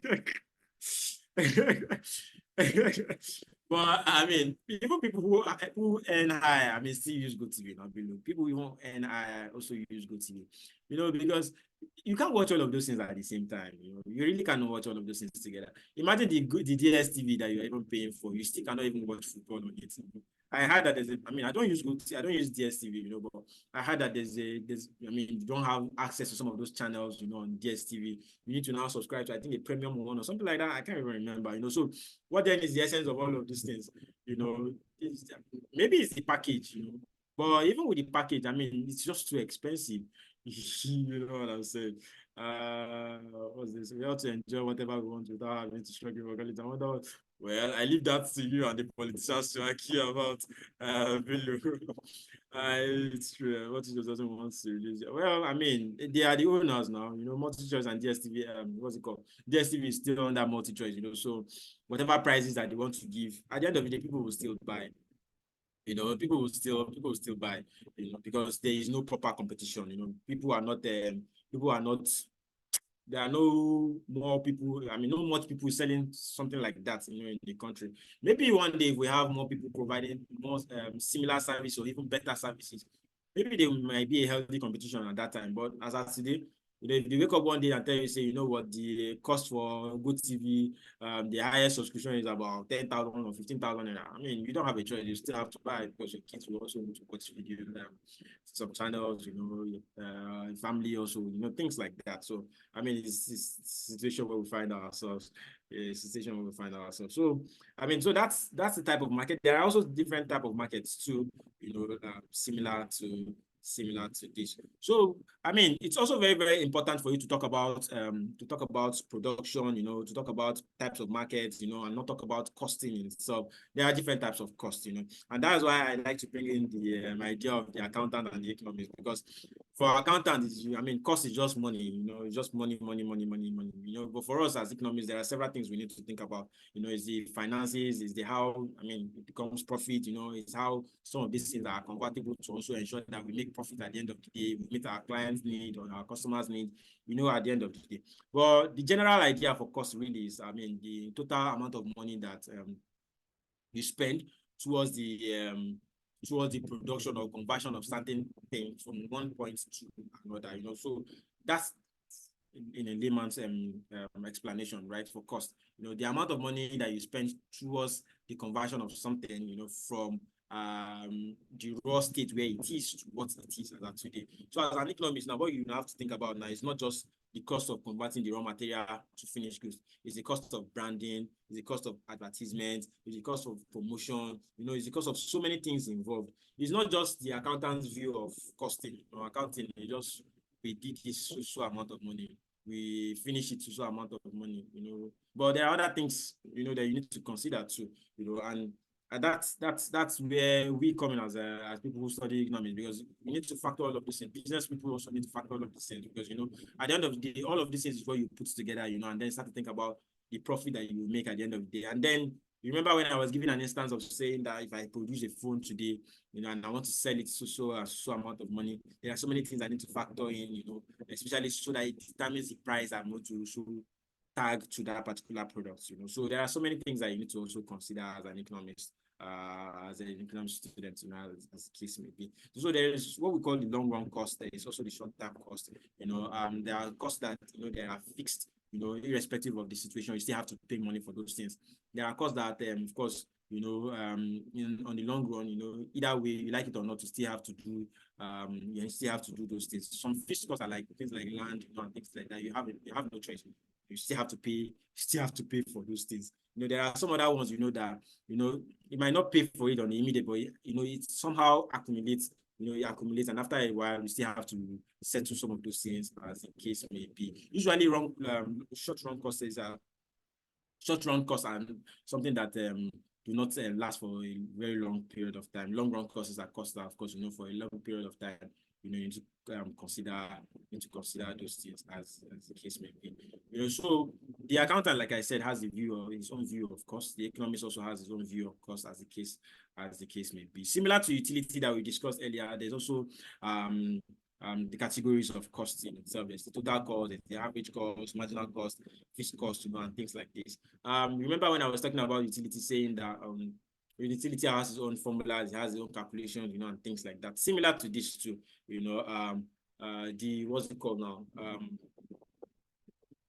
But I mean, even people who earn high, I mean, still use GoTV, not below. People who won't earn high also use GoTV, you know, because you can't watch all of those things at the same time. You know, you really cannot watch all of those things together. Imagine the DSTV that you're even paying for. You still cannot even watch football on it. I heard that I don't use GoTV, I don't use DSTV, you know, but I heard that I mean, you don't have access to some of those channels, you know, on DSTV. You need to now subscribe to, I think, a premium one or something like that. I can't even remember, you know. So what then is the essence of all of these things? You know, maybe it's the package, you know, but even with the package, I mean, it's just too expensive. You know what I'm saying? What's this? We have to enjoy whatever we want without having to struggle for quality. Well, I leave that to you and the politicians to argue about. It's true. What just doesn't want to release. Well, I mean, they are the owners now. You know, MultiChoice and DSTV. What's it called? DSTV is still under MultiChoice. You know, so whatever prices that they want to give, at the end of the day, people will still buy. You know, people will still buy, you know, because there is no proper competition. You know, there are no more people, I mean, no much people selling something like that, you know, in the country. Maybe one day if we have more people providing more similar service or even better services, maybe there might be a healthy competition at that time. But as of today, if they wake up one day and tell you, say, you know what, the cost for good TV, the highest subscription is about 10,000 or 15,000. I mean, you don't have a choice. You still have to buy it because your kids will also need to watch video, some channels, family also, things like that. So, I mean, it's a situation where we find ourselves. So, I mean, so that's the type of market. There are also different type of markets too, similar to this. So, I mean, it's also very, very important for you to talk about production, to talk about types of markets, and not talk about costing in itself. There are different types of cost, and that's why I like to bring in the idea of the accountant and the economist, because for accountants, I mean, cost is just money, it's just money. But for us as economists, there are several things we need to think about. Is the finances, is the how, I mean, it becomes profit, it's how some of these things are convertible to also ensure that we make profit at the end of the day, we meet our clients' need or our customers' need, at the end of the day. But the general idea for cost really is, I mean, the total amount of money that you spend towards the production or conversion of certain things from one point to another, so that's in a layman's explanation, right, for cost. The amount of money that you spend towards the conversion of something, from the raw state where it is to what it is as of today. So as an economist, now what you have to think about now is not just the cost of converting the raw material to finished goods. It's the cost of branding, it's the cost of advertisement, it's the cost of promotion, it's the cost of so many things involved. It's not just the accountant's view of costing. Accounting, we did this so amount of money, we finish it so amount of money, but there are other things, that you need to consider too, and that's where we come in as people who study economics, because we need to factor all of this in. Business people also need to factor all of this in, because at the end of the day, all of this is what you put together, and then start to think about the profit that you make at the end of the day. And then you remember when I was giving an instance of saying that if I produce a phone today, and I want to sell it so amount of money, there are so many things I need to factor in, especially so that it determines the price I'm going to tag to that particular product, So there are so many things that you need to also consider as an economist, as an economic student, as the case may be. So there is what we call the long run cost. There is also the short term cost. There are costs that they are fixed. Irrespective of the situation, you still have to pay money for those things. There are costs that, of course, on the long run, either way, you like it or not, you still have to do. You still have to do those things. Some fixed costs are like things like land, and things like that. You have no choice. You still have to pay. You still have to pay for those things. There are some other ones, that you might not pay for it on the immediate, but it somehow accumulates. It accumulates, and after a while, you still have to settle some of those things, as the case may be. Usually, short-run costs and something that do not last for a very long period of time. Long-run costs are costs that, of course, for a long period of time, you need to consider those things, as the case may be. So the accountant, like I said, has his own view of cost. The economist also has his own view of cost, as the case may be. Similar to utility that we discussed earlier, there's also the categories of cost in itself. There's the total cost, there's the average cost, marginal cost, fixed cost, and things like this. Remember when I was talking about utility, saying that utility has its own formulas, it has its own calculations, and things like that. Similar to this too, what's it called now?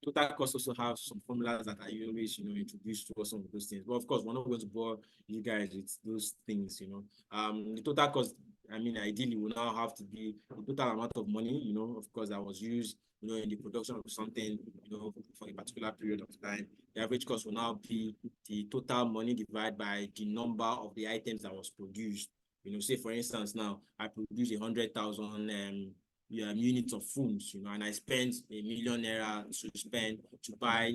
Total cost also have some formulas that I always, introduced to some of those things. But of course, we're not going to bore you guys with those things, The total cost, I mean, ideally will now have to be the total amount of money, of course, that was used, in the production of something, for a particular period of time. The average cost will now be the total money divided by the number of the items that was produced. Say for instance, now I produce 100,000 units of phones, and I spent ₦1 million to buy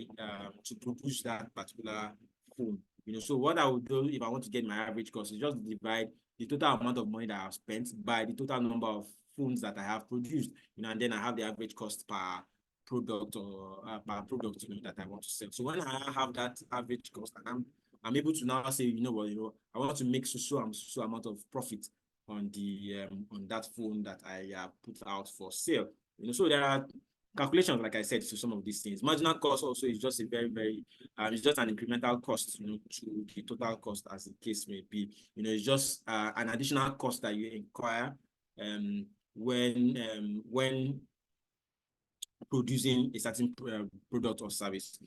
to produce that particular phone. So what I would do if I want to get my average cost is just divide the total amount of money that I've spent by the total number of phones that I have produced, and then I have the average cost per product or per product, that I want to sell. So when I have that average cost, and I'm able to now say, I want to make so amount of profit on the on that phone that I put out for sale. So there are calculations, like I said, to some of these things. Marginal cost also is just a very, very it's just an incremental cost, to the total cost, as the case may be. It's just an additional cost that you incur when producing a certain product or service.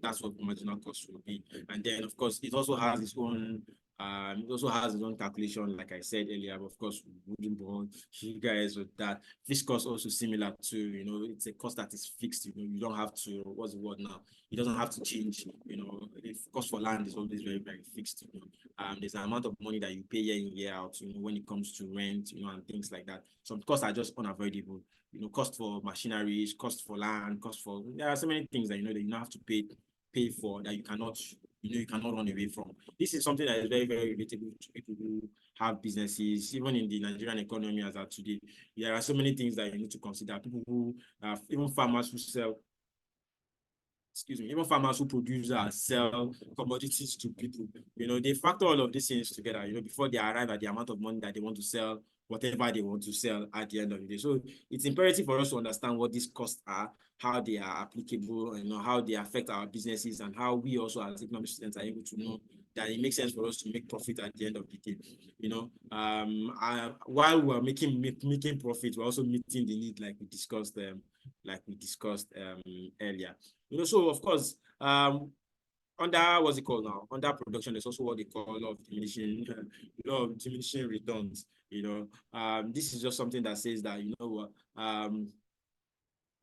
That's what marginal cost will be. And then, of course, it also has its own calculation, like I said earlier. But of course, we wouldn't bore you guys with that. Fixed cost also similar to, it's a cost that is fixed. You don't have to, what's the word now? It doesn't have to change. The cost for land is always very, very fixed. There's an amount of money that you pay year in, year out, when it comes to rent, and things like that. Some costs are just unavoidable. Cost for machineries, cost for land, there are so many things that that you have to pay for, that you cannot run away from. This is something that is very, very relatable to people who have businesses, even in the Nigerian economy as of today. There are so many things that you need to consider. People who even farmers who sell, even farmers who produce and sell commodities to people, they factor all of these things together, before they arrive at the amount of money that they want to sell whatever they want to sell at the end of the day. So it's imperative for us to understand what these costs are, how they are applicable, how they affect our businesses, and how we also as economic students are able to know that it makes sense for us to make profit at the end of the day. While we're making profit, we're also meeting the need, like we discussed earlier. So of course, under what's it called now? Under production, there's also what they call law of diminishing returns. This is just something that says that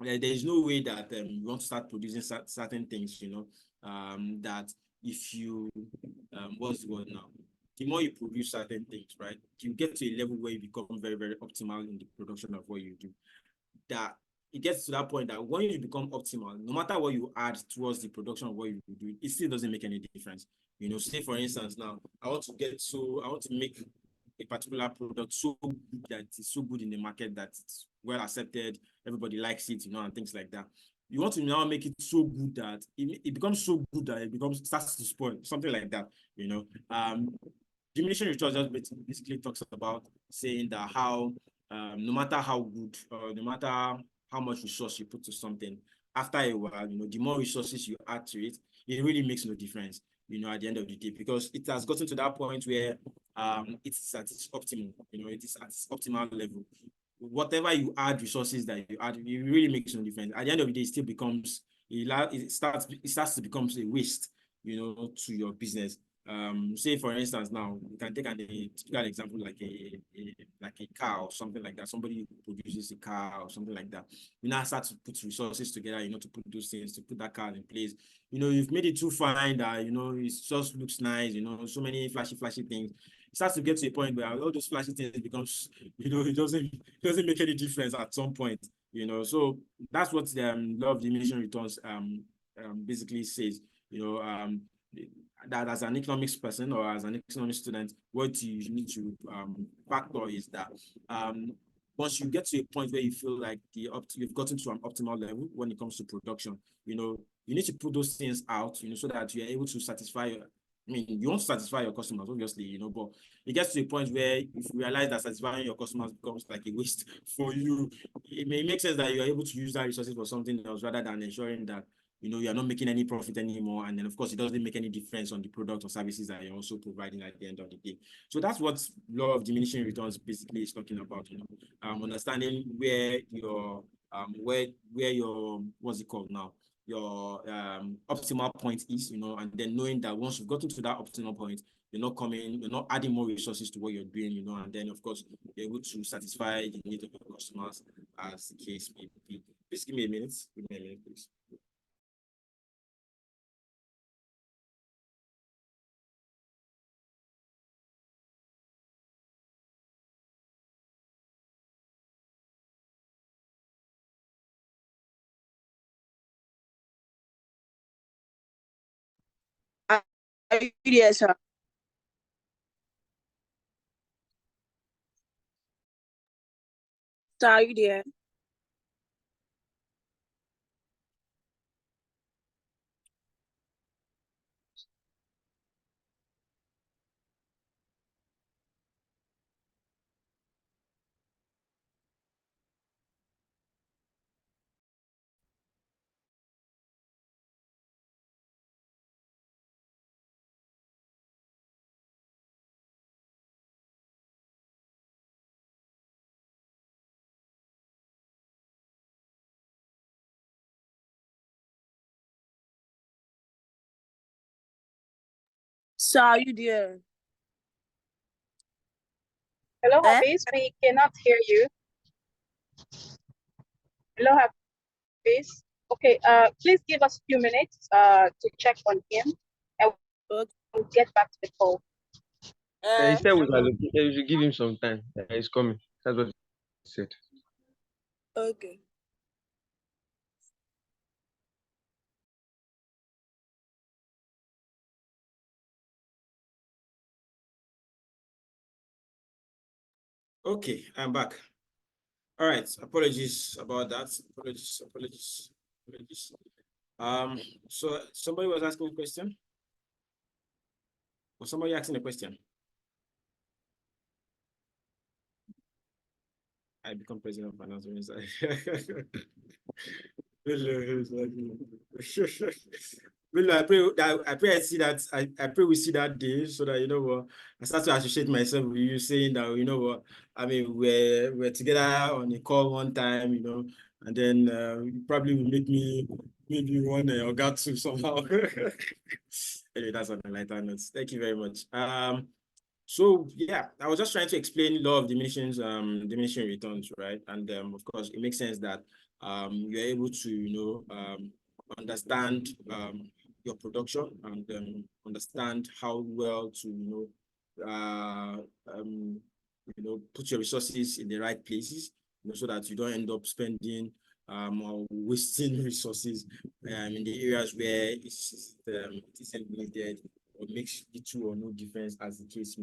there is no way that you want to start producing certain things. That if you what's the word now? The more you produce certain things, right, you get to a level where you become very, very optimal in the production of what you do. That it gets to that point that when you become optimal, no matter what you add towards the production of what you do, it still doesn't make any difference. Say for instance, now I want to make a particular product so good that it's so good in the market that it's well accepted, everybody likes it, and things like that. You want to now make it so good that it becomes so good that it starts to spoil, something like that. Diminishing returns just basically talks about saying that how no matter how good, no matter how much resource you put to something, after a while, the more resources you add to it, it really makes no difference, at the end of the day, because it has gotten to that point where it's at its optimum, it is at its optimal level. Whatever you add resources that you add, it really makes no difference. At the end of the day, it still becomes, it starts to become a waste, to your business. Say for instance, now we can take a typical example like a car or something like that. Somebody produces a car or something like that. You now start to put resources together, to put those things, to put that car in place. You've made it too fine that it just looks nice. So many flashy things. It starts to get to a point where all those flashy things becomes, it doesn't make any difference at some point. So that's what the law of diminishing returns basically says. That as an economics person or as an economics student, what you need to factor is that once you get to a point where you feel like you've gotten to an optimal level when it comes to production, you need to put those things out, so that you're able to satisfy you want to satisfy your customers, obviously, but it gets to a point where if you realize that satisfying your customers becomes like a waste for you, it may make sense that you're able to use that resources for something else rather than ensuring that you're not making any profit anymore. And then, of course, it doesn't make any difference on the product or services that you're also providing at the end of the day. So that's what law of diminishing returns basically is talking about, understanding where your, what's it called now? Your optimal point is, and then knowing that once you've gotten to that optimal point, you're not adding more resources to what you're doing, and then, of course, you're able to satisfy the needs of your customers as the case may be. Please give me a minute. Give me a minute, please. Are you there, sir? Sir, are you there? So are you there? Hello, Hafiz. We cannot hear you. Hello, Hafiz. Okay, please give us a few minutes to check on him, and we'll get back to the call. He said we should give him some time. He's coming. That's what he said. Okay. Okay, I'm back. All right, apologies about that. Apologies. So somebody was asking a question? Or somebody asking a question? I become president of finance minister. I pray I see that I pray we see that day so that you know what I start to associate myself with you saying that you know what I mean we're together on a call one time, you know, and then you probably will make me maybe one or got to somehow. Anyway, that's on a lighter note. Thank you very much. So yeah, I was just trying to explain law of diminishing returns, right? And of course, it makes sense that you're able to, you know, understand your production and understand how well to, you know, put your resources in the right places, you know, so that you don't end up spending or wasting resources in the areas where it isn't needed or makes little or no difference as the case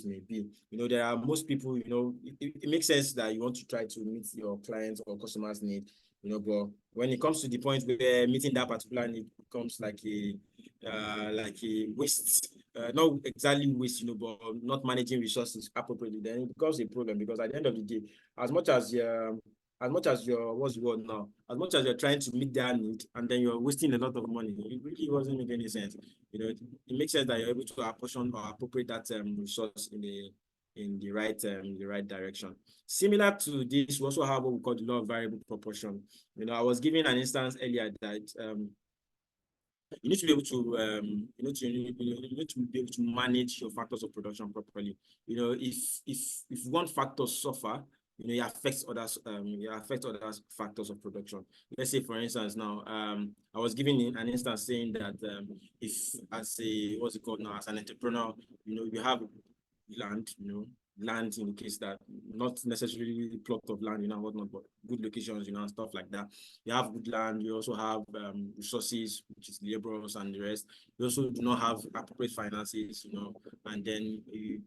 may be. You know, there are most people, you know, it makes sense that you want to try to meet your clients or customers' need, you know, but when it comes to the point where meeting that particular need becomes like a waste, not exactly waste, you know, but not managing resources appropriately, then it becomes a problem because at the end of the day, as much as you're what's the word now, as much as you're trying to meet their need and then you're wasting a lot of money, it really doesn't make any sense. You know, it makes sense that you're able to apportion or appropriate that resource in the right direction. Similar to this, we also have what we call the law of variable proportion. You know, I was giving an instance earlier that you need to be able to you need to be able to manage your factors of production properly. You know, if one factor suffer, you know, it affects others. It affects other factors of production. Let's say, for instance, now I was giving an instance saying that if as a what's it called now, as an entrepreneur, you know, you have land, you know, land in the case that not necessarily plot of land, you know, whatnot, but good locations, you know, and stuff like that. You have good land, you also have resources, which is laborers and the rest. You also do not have appropriate finances, you know, and then you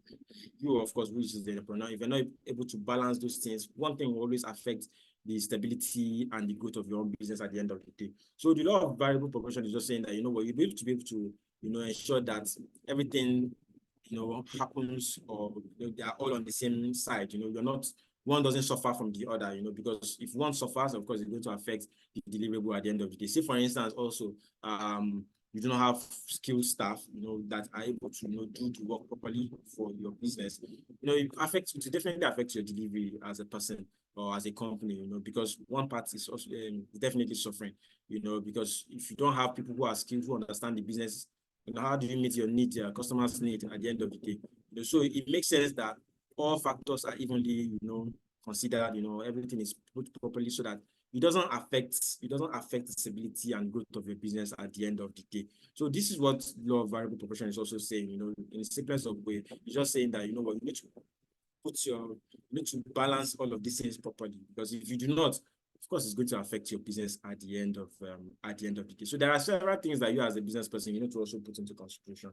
of course, which is the entrepreneur, if you're not able to balance those things, one thing will always affect the stability and the growth of your own business at the end of the day. So the law of variable proportion is just saying that, you know what, you'll be able to, you know, ensure that everything, you know, happens or you know, they are all on the same side. You know, you're not, one doesn't suffer from the other, you know, because if one suffers, of course, it's going to affect the deliverable at the end of the day. Say, for instance, also, you do not have skilled staff, you know, that are able to, you know, do the work properly for your business. You know, it definitely affects your delivery as a person or as a company, you know, because one part is also definitely suffering, you know, because if you don't have people who are skilled, who understand the business, you know, how do you meet your need, your customers' need at the end of the day? You know, so it makes sense that all factors are evenly, you know, considered. You know, everything is put properly so that it doesn't affect the stability and growth of your business at the end of the day. So this is what law of variable proportion is also saying. You know, in a sequence of way, it's just saying that, you know what, you need to balance all of these things properly, because if you do not, of course, it's going to affect your business at the end of the day. So there are several things that you as a business person, you need to also put into consideration.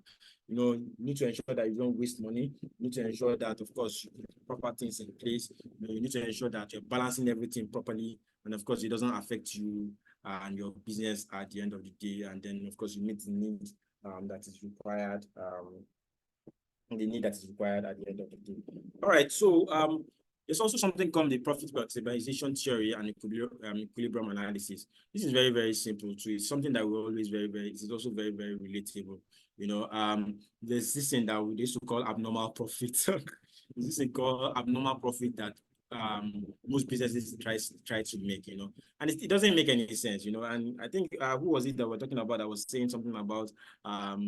You know, you need to ensure that you don't waste money. You need to ensure that, of course, you put proper things in place. You know, you need to ensure that you're balancing everything properly, and of course, it doesn't affect you and your business at the end of the day. And then, of course, you meet the need that is required. The need that is required at the end of the day. All right, so there's also something called the profit maximization theory and equilibrium analysis. This is very, very simple too. It's something that we're always it's also very, very relatable. You know, there's this thing that we used to call abnormal profit. There's this thing called abnormal profit that most businesses try to make, and it doesn't make any sense, and I think who was it that we're talking about that was saying something about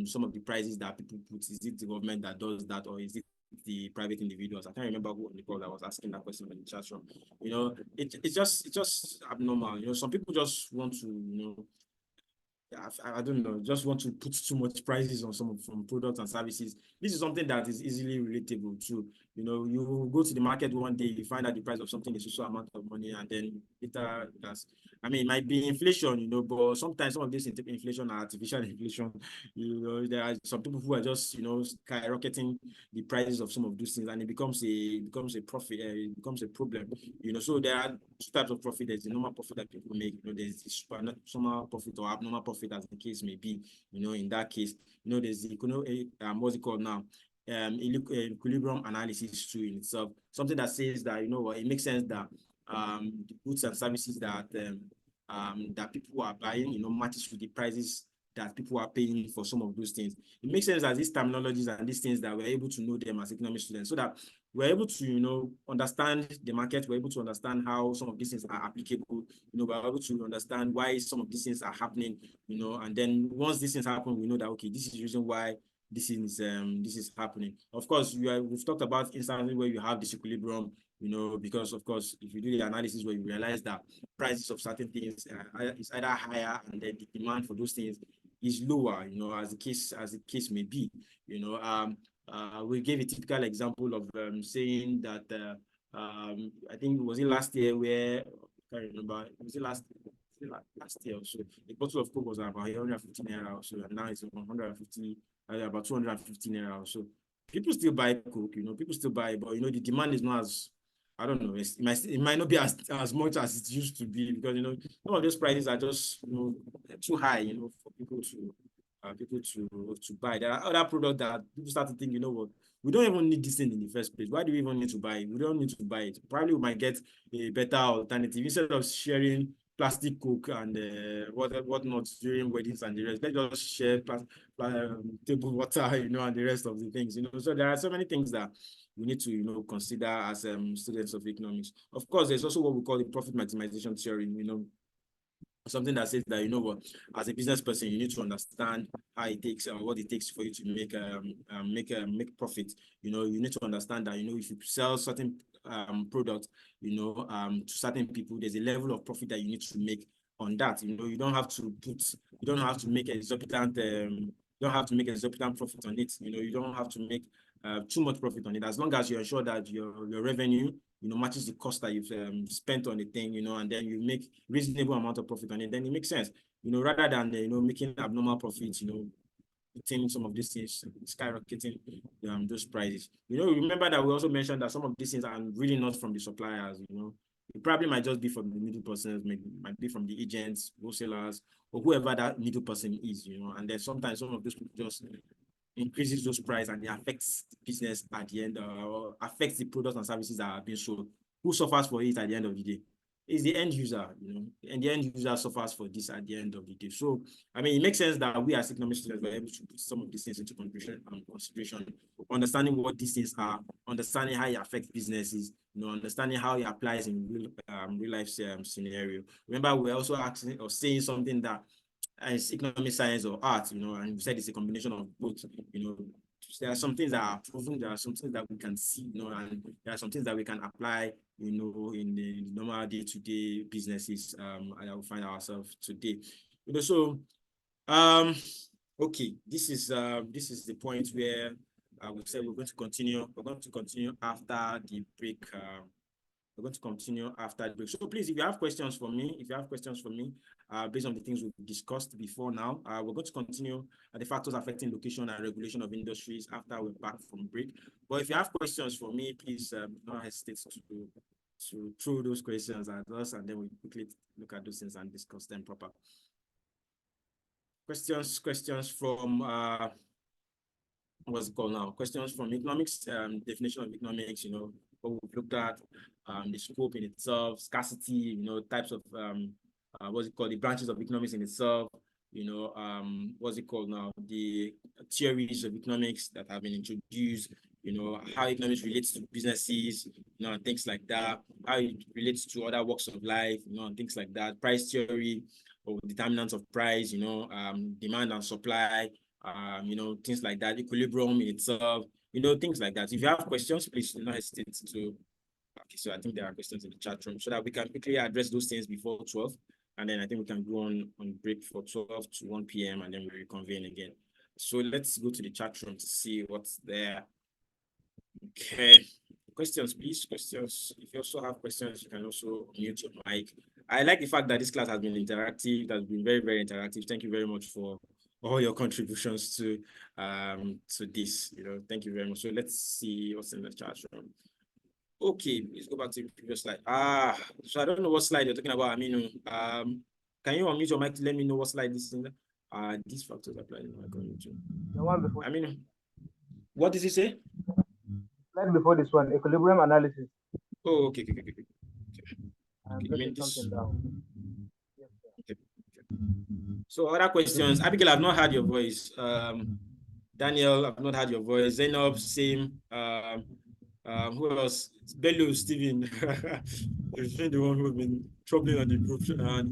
some of the prices that people put? Is it the government that does that, or is it the private individuals? I can't remember who on the call that was asking that question in the chat room. It's just abnormal. Some people just want to, I don't know, just want to put too much prices on some products and services. This is something that is easily relatable to, you go to the market one day, you find out the price of something is also amount of money, and then later it might be inflation, but sometimes some of this inflation are artificial inflation. There are some people who are just, skyrocketing the prices of some of those things, and it becomes a profit, it becomes a problem, So there are two types of profit. There's the normal profit that people make, there's the supernormal profit or abnormal profit, as the case may be. In that case, there's the what's it called now? Equilibrium analysis too in itself. Something that says that, it makes sense that the goods and services that that people are buying, matches with the prices that people are paying for some of those things. It makes sense that these terminologies and these things that we're able to know them as economic students, so that we're able to, understand the market. We're able to understand how some of these things are applicable. We're able to understand why some of these things are happening. And then once these things happen, we know that okay, this is the reason why this is happening. Of course, we've talked about instances where you have disequilibrium. Because of course, if you do the analysis where you realize that prices of certain things is either higher and then the demand for those things is lower, as the case may be. We gave a typical example of saying that I think was it last year where I can't remember, was it last year or so, a bottle of Coke was about 150 naira or so, and now it's 150, about 250 naira or so. People still buy Coke, people still buy, but the demand is not as, I don't know, it might not be as much as it used to be, because some of those prices are just too high, for people to buy. There are other products that people start to think, what, we don't even need this thing in the first place. Why do we even need to buy it? We don't need to buy it. Probably we might get a better alternative instead of sharing plastic Coke and whatnot during weddings and the rest. Let's just share table water, and the rest of the things, So there are so many things that we need to, consider as students of economics. Of course, there's also what we call the profit maximization theory, something that says that, what, as a business person, you need to understand how it takes what it takes for you to make profit. You need to understand that, if you sell certain products, to certain people, there's a level of profit that you need to make on that. You don't have to make exorbitant profit on it. You don't have to make too much profit on it, as long as you ensure that your revenue matches the cost that you've spent on the thing, and then you make reasonable amount of profit on it, then it makes sense, rather than making abnormal profits, putting some of these things, skyrocketing those prices. Remember that we also mentioned that some of these things are really not from the suppliers. It probably might just be from the middle persons, might be from the agents, wholesalers, or whoever that middle person is, and then sometimes some of those people just increases those prices, and it affects the business at the end, or affects the products and services that are being sold. Who suffers for it at the end of the day? Is the end user, and the end user suffers for this at the end of the day. So, it makes sense that we as economic students were able to put some of these things into consideration, understanding what these things are, understanding how it affects businesses, understanding how it applies in real life scenario. Remember, we're also asking or saying something that as economic science or art, and we said it's a combination of both. There are some things that are proven, there are some things that we can see, and there are some things that we can apply, in the normal day-to-day businesses that we find ourselves today. So okay, this is the point where we said we're going to continue. We're going to continue after the break. We're going to continue after the break. So please, if you have questions for me, based on the things we've discussed before now, we're going to continue the factors affecting location and regulation of industries after we're back from break. But if you have questions for me, please don't hesitate to throw those questions at us, and then we quickly look at those things and discuss them proper. Questions from what's it called now? Questions from economics, definition of economics, what we've looked at, the scope in itself, scarcity, types of what's it called, the branches of economics in itself, what's it called now, the theories of economics that have been introduced, how economics relates to businesses, and things like that, how it relates to other walks of life, and things like that, price theory or determinants of price, demand and supply, things like that, equilibrium in itself, things like that. If you have questions, please do not hesitate to. Okay, so I think there are questions in the chat room so that we can quickly address those things before 12. And then I think we can go on break for 12 to 1 p.m. and then we reconvene again. So let's go to the chat room to see what's there. Okay, questions, please. Questions. If you also have questions, you can also mute your mic. I like the fact that this class has been interactive. It has been very, very interactive. Thank you very much for all your contributions to this. Thank you very much. So let's see what's in the chat room. Okay, please go back to the previous slide. So I don't know what slide you're talking about, Aminu. Can you unmute your mic to let me know what slide this is in? These factors apply in my community. The one before. Aminu, what did he say? Slide before this one, equilibrium analysis. Oh, okay. I'm taking something down. Yes, okay. So other questions. Abigail, I've not heard your voice. Daniel, I've not heard your voice. Zainab, same. Who else? Bello, Steven. He's been the one who's been troubling on the group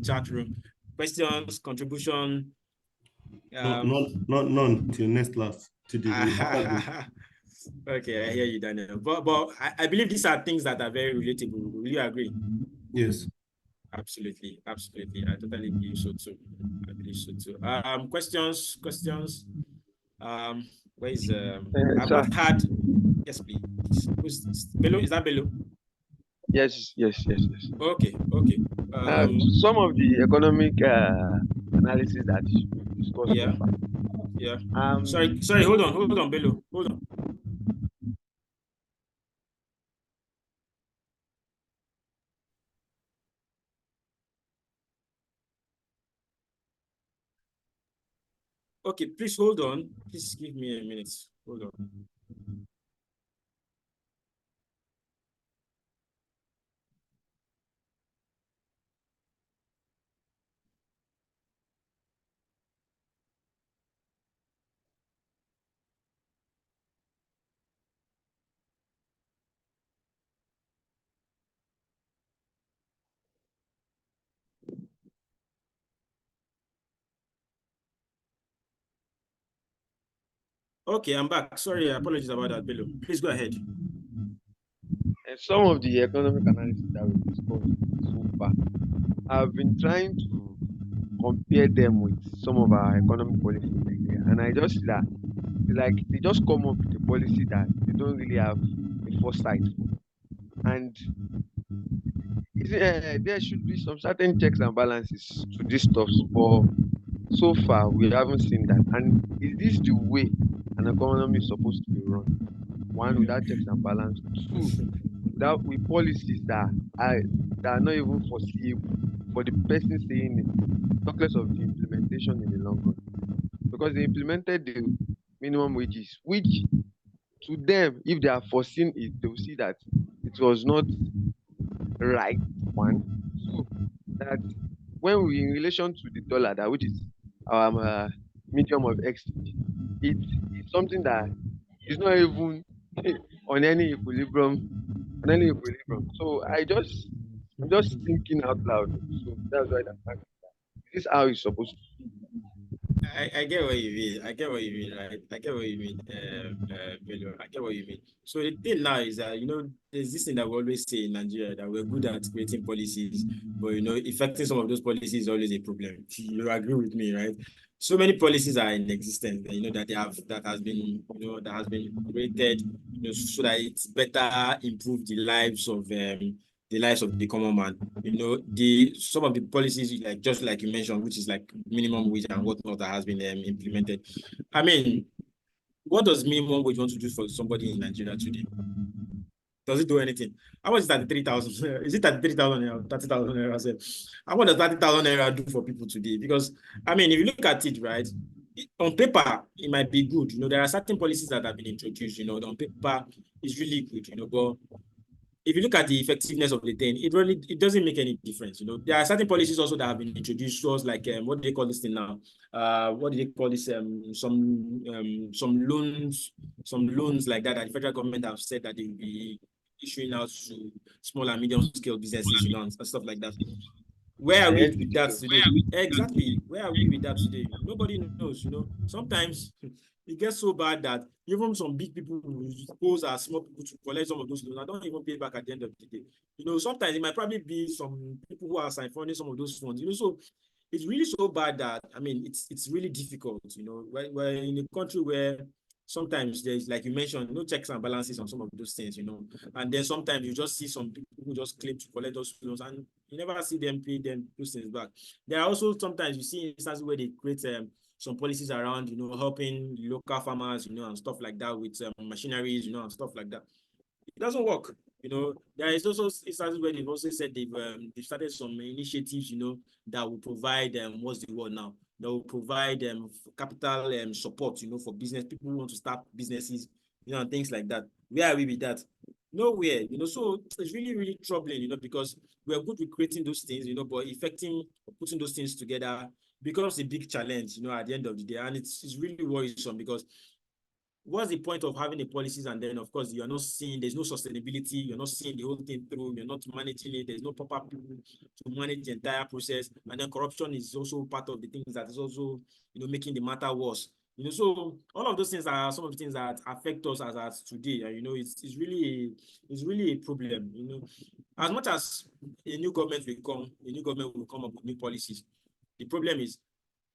chat room. Questions, contribution. None till next class. Okay, I hear you, Daniel. But I believe these are things that are very relatable. Will you agree? Yes. Absolutely. I totally believe so too. Questions. Where is I've not had. Yes, please. Bello? Is that Bello? Yes. Okay. Some of the economic analysis that you discussed. Yeah. Sorry. Hold on, Bello. Hold on. Okay, please hold on. Please give me a minute. Hold on. Okay, I'm back. Sorry, apologies about that, Bello. Please go ahead. And some of the economic analysis that we discussed so far, I've been trying to compare them with some of our economic policies, and I just see that they just come up with a policy that they don't really have a foresight for. And there should be some certain checks and balances to this stuff, but so far we haven't seen that. And is this the way an economy is supposed to be run? One, without checks and balance. Two, with policies that are not even foreseeable for the person saying it, talk less of the implementation in the long run. Because they implemented the minimum wages, which to them, if they are foreseeing it, they will see that it was not right. One, two, that when we, in relation to the dollar, that which is our medium of exchange, it's something that is not even on any equilibrium. So I'm just thinking out loud. So that's why this is how it's supposed to be. I get what you mean. Right? I get what you mean, Bello. I get what you mean. So the thing now is that, there's this thing that we always say in Nigeria, that we're good at creating policies, but, effecting some of those policies is always a problem. You agree with me, right? So many policies are in existence, that has been created, so that it's better improve the lives of the common man. Some of the policies, just like you mentioned, which is like minimum wage and whatnot, that has been implemented. I mean, what does minimum wage want to do for somebody in Nigeria today? Does it do anything? How much is 33,000? Is it 33,000 naira, 30,000 naira? How much does 30,000 naira do for people today? Because, I mean, if you look at it, right, on paper, it might be good. There are certain policies that have been introduced, on paper, it's really good, but if you look at the effectiveness of the thing, it doesn't make any difference. You know, there are certain policies also that have been introduced to us, like what do they call this thing now? What do they call this? Some loans like that the federal government have said that they will be issuing out to small and medium scale businesses, you know, and stuff like that. Where are we with that today? Exactly. Where are we with that today? Nobody knows, you know. Sometimes it gets so bad that even some big people who pose as small people to collect some of those loans, I don't even pay back at the end of the day. You know, sometimes it might probably be some people who are siphonning some of those funds, you know, so it's really so bad that, I mean, it's really difficult, you know, we're in a country where sometimes there's, like you mentioned, no checks and balances on some of those things, you know, and then sometimes you just see some people who just claim to collect those loans and you never see them pay them those things back. There are also sometimes you see instances where they create some policies around, you know, helping local farmers, you know, and stuff like that with machineries, you know, and stuff like that. It doesn't work. You know, there is also instances where they've also said they've started some initiatives, you know, that will provide what's the word now? That will provide capital support, you know, for business people who want to start businesses, you know, and things like that. Where are we with that? Nowhere, you know. So it's really, really troubling, you know, because we're good with creating those things, you know, but putting those things together becomes a big challenge, you know, at the end of the day, and it's really worrisome because what's the point of having the policies and then, of course, you're not seeing, there's no sustainability, you're not seeing the whole thing through, you're not managing it, there's no proper people to manage the entire process, and then corruption is also part of the things that is also, you know, making the matter worse. You know, so all of those things are some of the things that affect us as today, and you know, it's really a problem. You know, as much as a new government will come up with new policies. The problem is,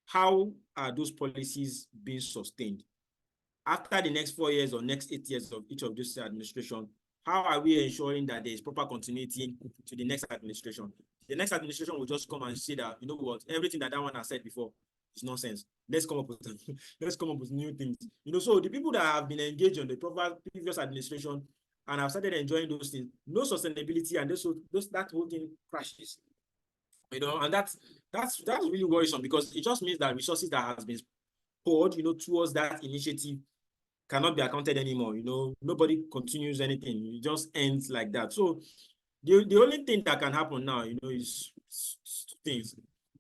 how are those policies being sustained? After the next 4 years or next 8 years of each of those administration, how are we ensuring that there is proper continuity to the next administration? The next administration will just come and say that, you know what, everything that one has said before is nonsense. Let's come up with new things. You know, so the people that have been engaged on the previous administration and have started enjoying those things, no sustainability, and that whole thing crashes. You know, and that's really worrisome because it just means that resources that has been poured, you know, towards that initiative cannot be accounted anymore. You know, nobody continues anything. It just ends like that. So the only thing that can happen now, you know, is things.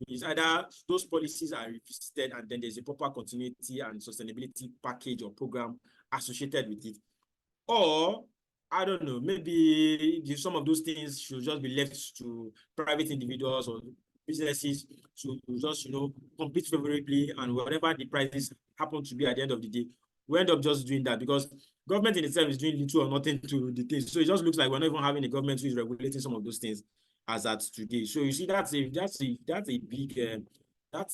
Is either those policies are revisited and then there's a proper continuity and sustainability package or program associated with it, or I don't know, maybe some of those things should just be left to private individuals or businesses to just, you know, compete favorably, and whatever the prices happen to be at the end of the day, we end up just doing that because government in itself is doing little or nothing to the things. So it just looks like we're not even having a government who is regulating some of those things as at today. So you see, that's a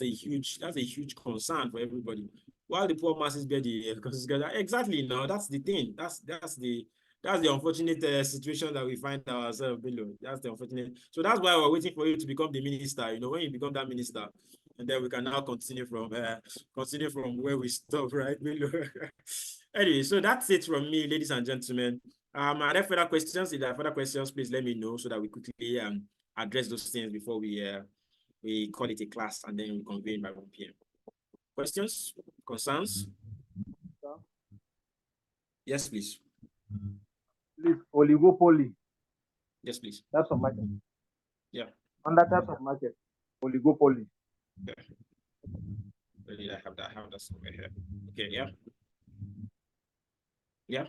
huge concern for everybody. While the poor masses bear the consequences. Exactly, no, that's the thing. That's the unfortunate situation that we find ourselves below. That's the unfortunate. So that's why we're waiting for you to become the minister. You know, when you become that minister, and then we can now continue from where we stop, right? Anyway, so that's it from me, ladies and gentlemen. Are there further questions? If there are further questions, please let me know so that we quickly address those things before we call it a class and then we convene by 1 p.m. Questions? Concerns? Yes, please. Please, oligopoly. Yes, please. Types of market. Yeah. Under types of market, oligopoly. Yeah. I have that somewhere here. Okay, yeah. Yeah.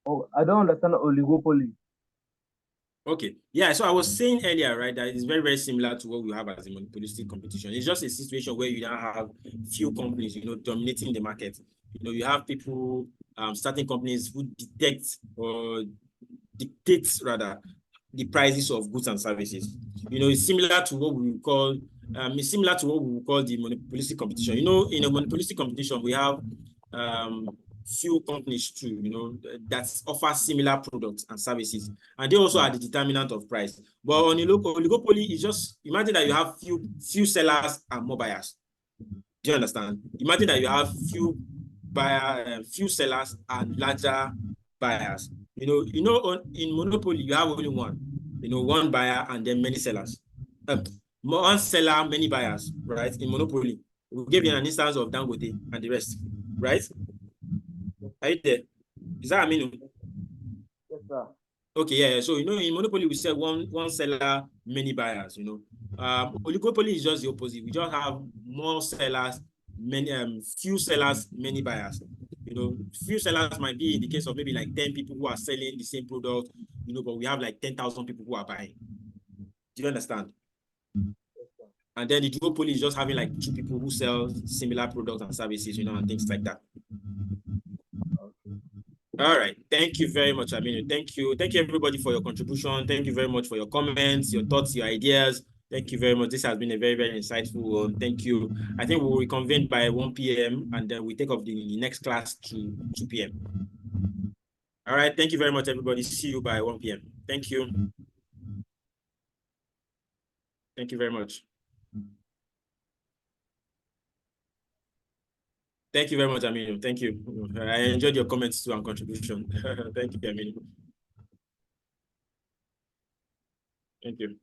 Oh, I don't understand oligopoly. Okay. Yeah, so I was saying earlier, right, that it's very, very similar to what we have as a monopolistic competition. It's just a situation where you now have few companies, you know, dominating the market. You know, you have people starting companies who dictate the prices of goods and services. You know, it's similar to what we call the monopolistic competition. You know, in a monopolistic competition, we have few companies too, you know, that offer similar products and services, and they also are the determinant of price. But on a local oligopoly, it's just imagine that you have few sellers and more buyers. Do you understand? Imagine that you have few sellers and larger buyers. You know, in monopoly you have only one. You know, one buyer and then many sellers. One seller, many buyers, right? In monopoly, we'll give you an instance of Dangote and the rest, right? Are you there? Is that Aminu? Yes, sir. Okay, yeah. So in monopoly we sell one seller, many buyers. Oligopoly is just the opposite. We just have more sellers, few sellers, many buyers. Few sellers might be in the case of maybe like 10 people who are selling the same product, but we have like 10,000 people who are buying. Do you understand? And then the duopoly is just having like 2 people who sell similar products and services, and things like that. All right. Thank you very much, Aminu. Thank you. Thank you, everybody, for your contribution. Thank you very much for your comments, your thoughts, your ideas. Thank you very much. This has been a very, very insightful one. Thank you. I think we will reconvene by 1 p.m. and then we take off the next class to 2 p.m. All right. Thank you very much, everybody. See you by 1 p.m. Thank you. Thank you very much. Thank you very much, Aminu. Thank you. I enjoyed your comments too and contribution. Thank you, Aminu. Thank you.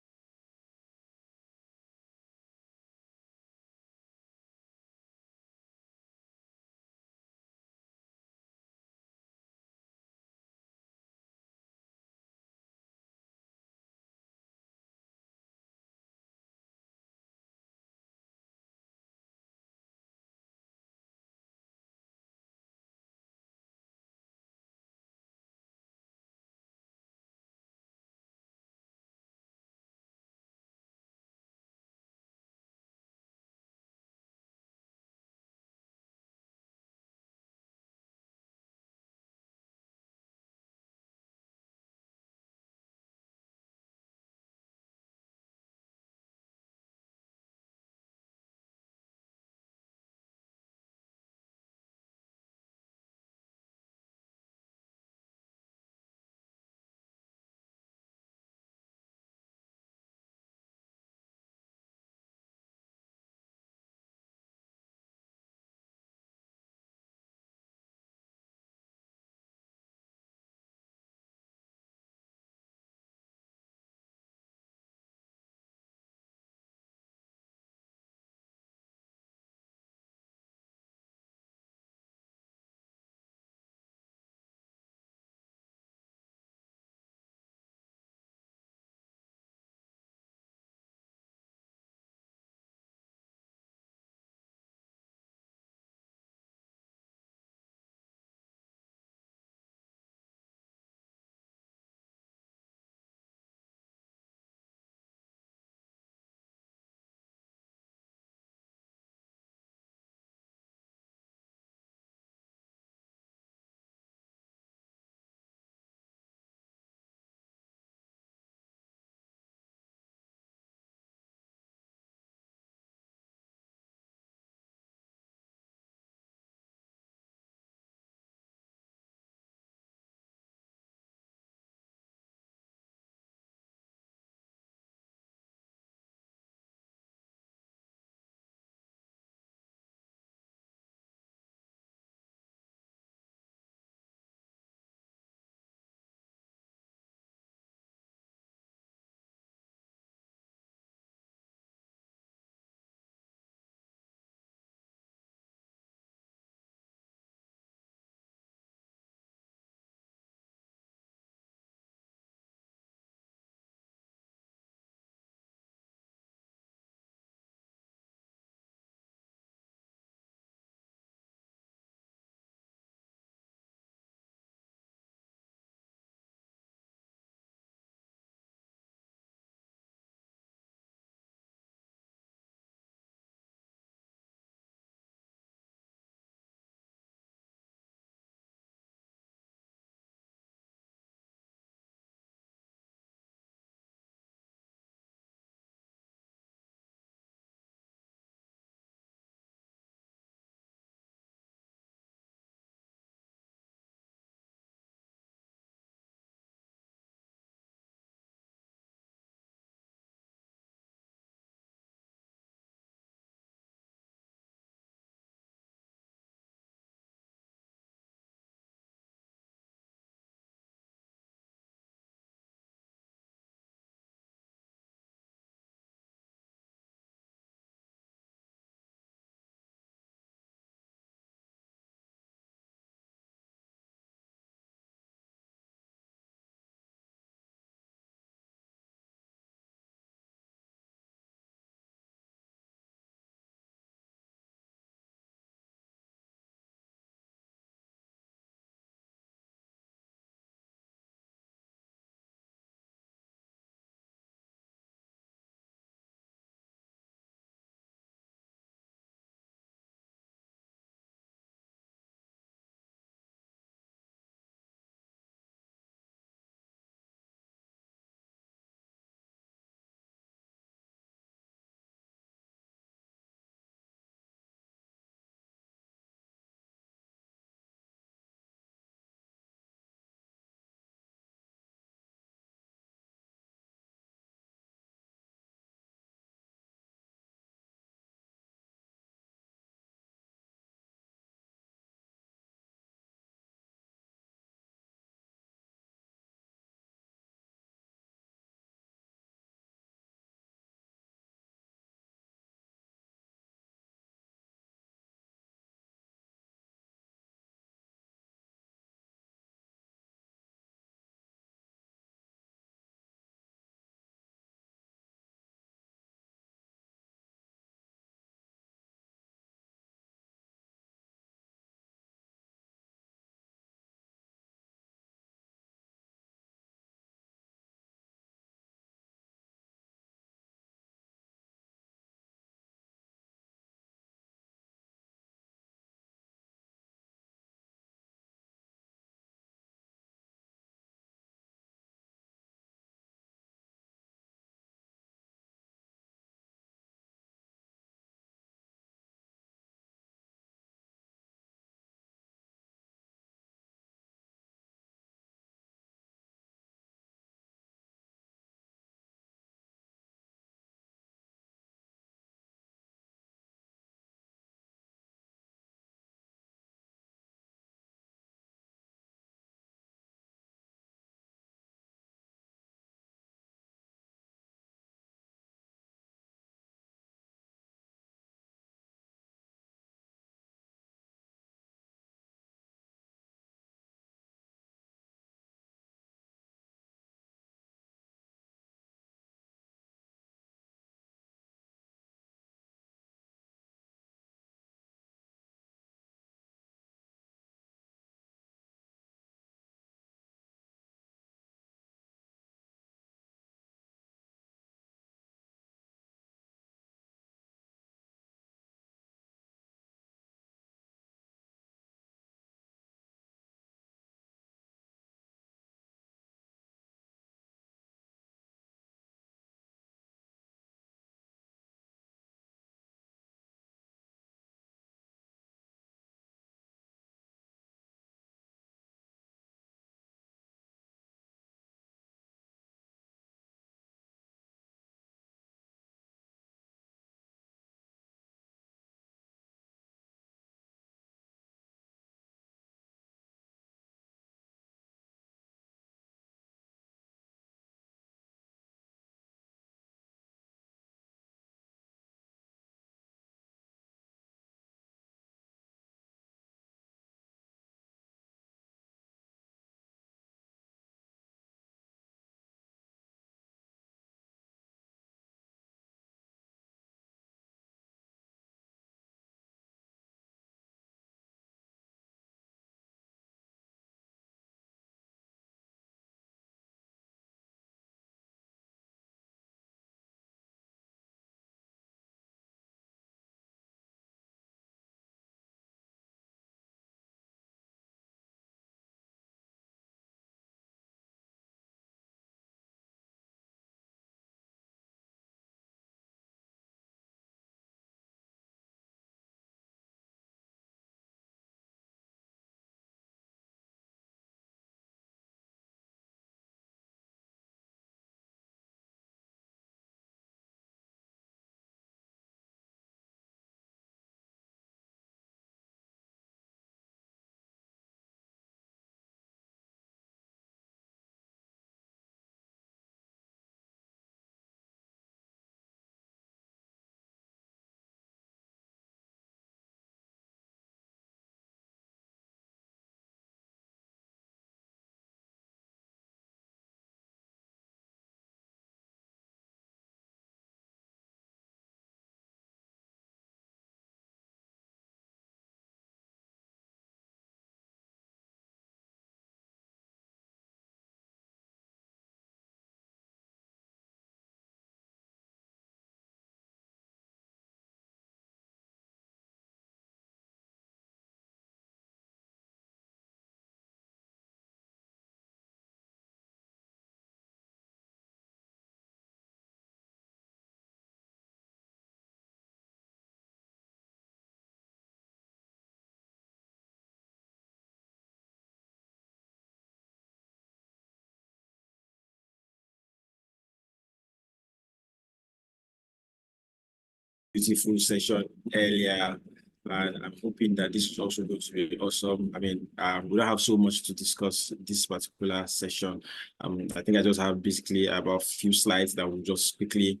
beautiful session earlier, and I'm hoping that this is also going to be awesome. I mean, we don't have so much to discuss this particular session. I think I just have basically about a few slides that we'll just quickly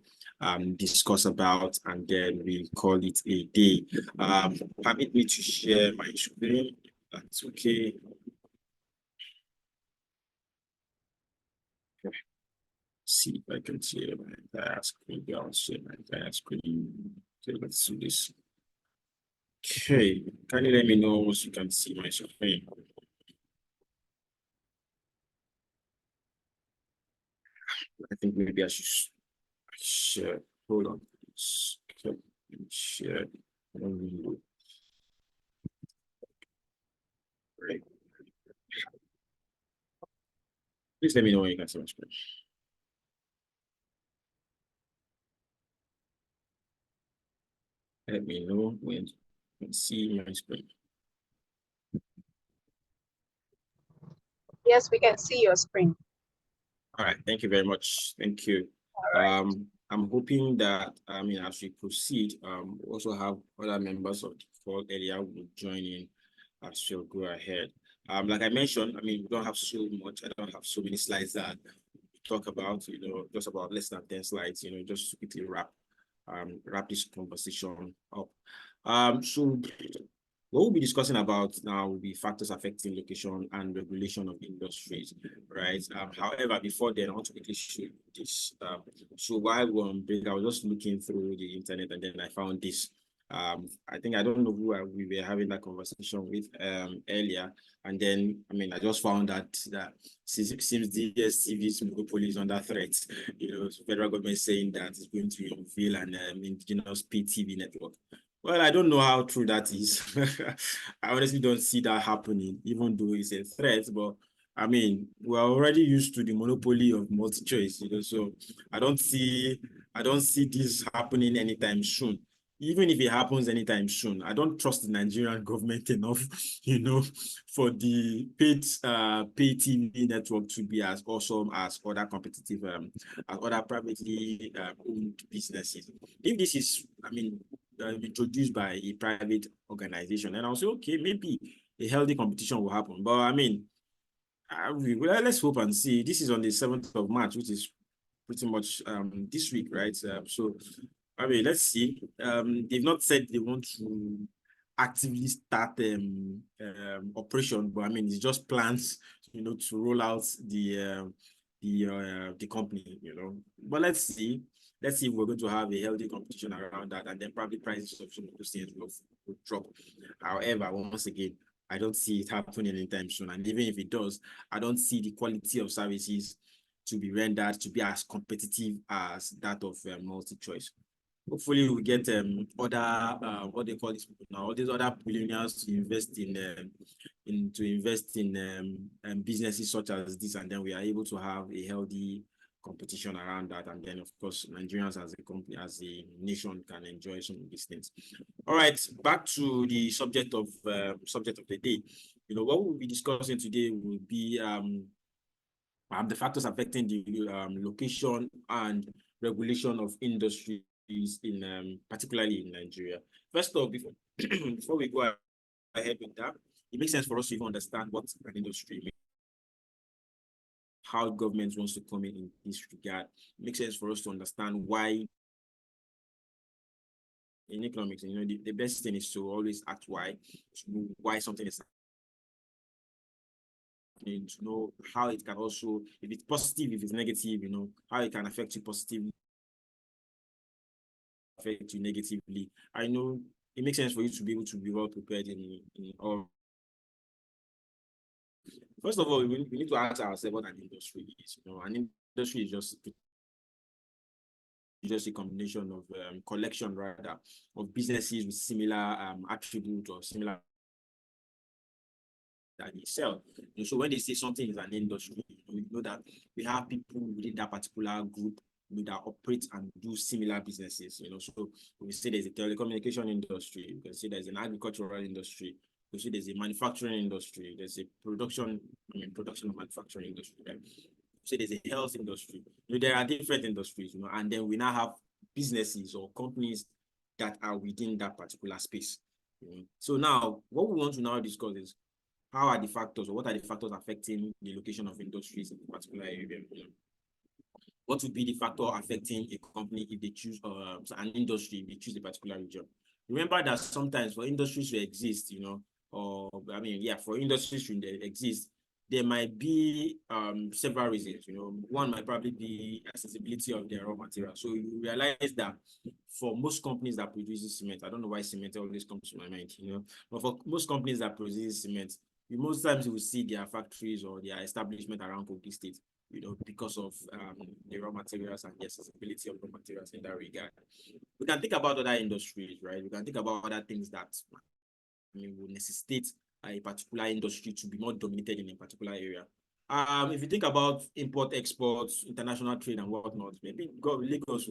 discuss about, and then we call it a day. Permit me to share my screen. That's okay. Okay. See if I can share my entire screen. I'll share my entire screen. Okay, let's do this. Okay, can you let me know once you can see my screen? I think maybe I should share. Hold on. Okay, let me share. Great. Please let me know when you can see my screen. Let me know when you can see my screen. Yes, we can see your screen. All right, thank you very much. Thank you. Right. I'm hoping that, as we proceed, we also have other members of the call area will join in as we'll go ahead. Like I mentioned, we don't have so much. I don't have so many slides that we talk about, just about less than 10 slides, just to quickly wrap this conversation up. So what we'll be discussing about now will be factors affecting location and regulation of industries, right? However, before then, I want to quickly show you this. So while we're on break, I was just looking through the internet, and then I found this. I don't know who we were having that conversation with earlier, and then I just found that since it seems the DSTV's monopoly is under threat, the federal government saying that it's going to unveil an indigenous pay TV network. Well, I don't know how true that is. I honestly don't see that happening, even though it's a threat. But we're already used to the monopoly of multi-choice, so I don't see this happening anytime soon. Even if it happens anytime soon, I don't trust the Nigerian government enough, for the paid TV network to be as awesome as other competitive, as other privately owned businesses. If this is, introduced by a private organization, and I'll say, okay, maybe a healthy competition will happen. But let's hope and see. This is on the 7th of March, which is pretty much this week, right? So let's see. They've not said they want to actively start operation, but it's just plans, to roll out the company, But let's see. Let's see if we're going to have a healthy competition around that, and then probably prices of some of those things will drop. However, once again, I don't see it happening anytime soon. And even if it does, I don't see the quality of services to be rendered to be as competitive as that of multi-choice. Hopefully, we get other what they call these people now, all these other billionaires to invest in businesses such as this, and then we are able to have a healthy competition around that, and then of course Nigerians as a company, as a nation, can enjoy some of these things. All right, back to the subject of the day. What we'll be discussing today will be the factors affecting the location and regulation of industries in particularly in Nigeria. First off, before we go ahead with that, it makes sense for us to even understand what an industry means, how government wants to come in this regard. It makes sense for us to understand why in economics, the best thing is to always ask why something is happening, to know how it can also, if it's positive, if it's negative, how it can affect you positively, affect you negatively. I know it makes sense for you to be able to be well prepared in all. First of all, we need to ask ourselves what an industry is. An industry is just a combination of collection rather of businesses with similar attributes or similar that they sell. So when they say something is an industry, you know that we have people within that particular group that operate and do similar businesses. So we say there's a telecommunication industry, we can say there's an agricultural industry, we say there's a manufacturing industry, there's a production and manufacturing industry, right? So there's a health industry. There are different industries, and then we now have businesses or companies that are within that particular space. So now, what we want to now discuss is how are the factors, or what are the factors affecting the location of industries in a particular area? What would be the factor affecting a company if they choose an industry, if they choose a particular region? Remember that sometimes for industries to exist, or for industries to exist, there might be several reasons. One might probably be accessibility of their raw material. So you realize that for most companies that produce cement, I don't know why cement always comes to my mind, but for most companies that produce cement, most times you will see their factories or their establishment around Kogi State, because of the raw materials and the accessibility of raw materials in that regard. We can think about other industries, right? We can think about other things that will necessitate a particular industry to be more dominated in a particular area. If you think about import, exports, international trade and whatnot, maybe Lagos,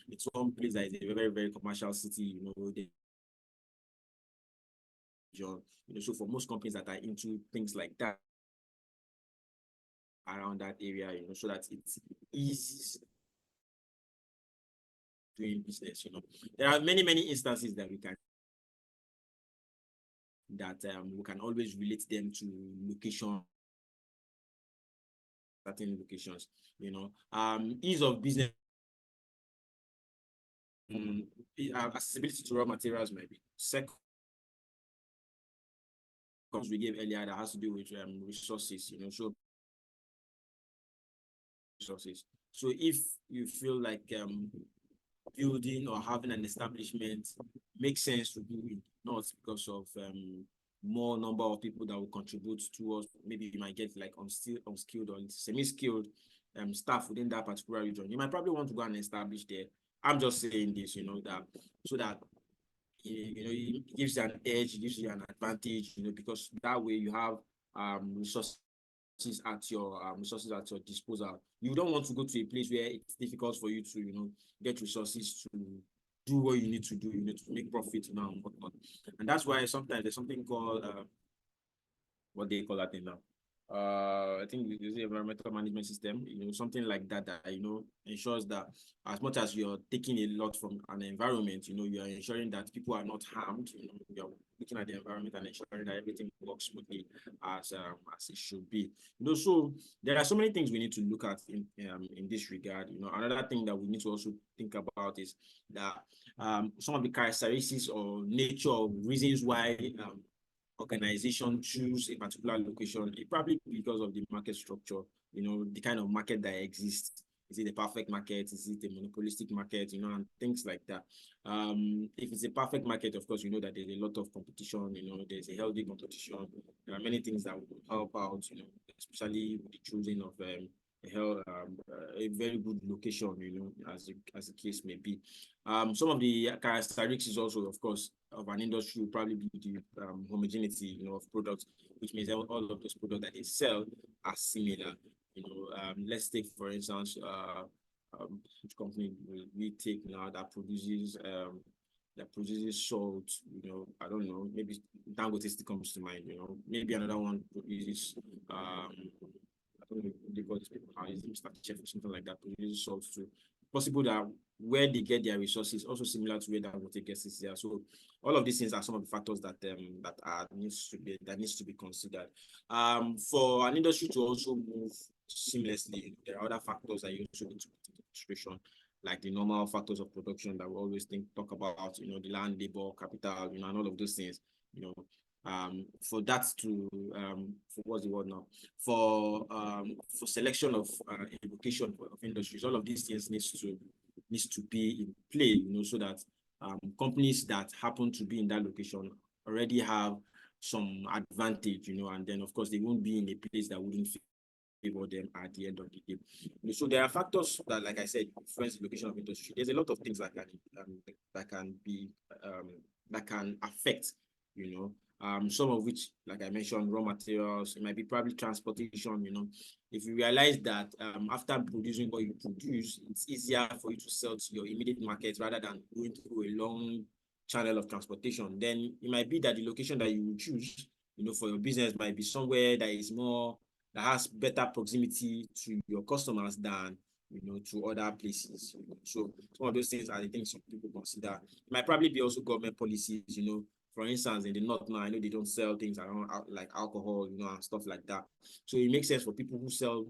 it's one place that is a very, very commercial city, so for most companies that are into things like that around that area, so that it's easy doing business, There are many, many instances that we can always relate them to location, certain locations, ease of business, accessibility to raw materials might be second. Because we gave earlier, that has to do with resources, so resources. So if you feel like building or having an establishment makes sense to do it, not because of more number of people that will contribute towards, maybe you might get like unskilled or semi-skilled staff within that particular region. You might probably want to go and establish there. I'm just saying this, that so that it gives you an edge, it gives you an advantage, because that way you have resources at your disposal. You don't want to go to a place where it's difficult for you to get resources to do what you need to do, to make profit now and whatnot. And that's why sometimes there's something called what they call that thing now. I think it's the environmental management system, something like that ensures that as much as you're taking a lot from an environment, you are ensuring that people are not harmed, you're looking at the environment and ensuring that everything works smoothly as it should be. So there are so many things we need to look at in this regard. Another thing that we need to also think about is that some of the characteristics or nature of reasons why organization choose a particular location, probably because of the market structure, the kind of market that exists. Is it a perfect market? Is it a monopolistic market? And things like that. If it's a perfect market, of course, that there's a lot of competition, there's a healthy competition. There are many things that will help out, especially with the choosing of a very good location, as the case may be. Some of the characteristics also, of course, of an industry will probably be the homogeneity, of products, which means all of those products that they sell are similar. Let's take, for instance, which company will we take now that produces salt, I don't know, maybe Dangote still comes to mind, maybe another one produces I don't know they call these people, Mr. Chef or something like that, produces salt too. Possible that where they get their resources also similar to where Dangote gets it there. So all of these things are some of the factors that needs to be considered. For an industry to also move seamlessly, there are other factors that you also need to put into consideration, like the normal factors of production that we always talk about, the land, labor, capital, and all of those things, for that to for what's the word now? For selection of a location of industries, all of these things needs to be in play, so that companies that happen to be in that location already have some advantage, and then of course they won't be in a place that wouldn't favor them at the end of the day. So there are factors that, like I said, influence the location of industry. There's a lot of things that can affect, some of which, like I mentioned, raw materials. It might be probably transportation. If you realize that after producing what you produce, it's easier for you to sell to your immediate market rather than going through a long channel of transportation, then it might be that the location that you will choose, for your business might be somewhere that has better proximity to your customers than to other places. So some of those things are the things some people consider. It might probably be also government policies, for instance, in the north now, I know they don't sell things around like alcohol, and stuff like that. So it makes sense for people who sell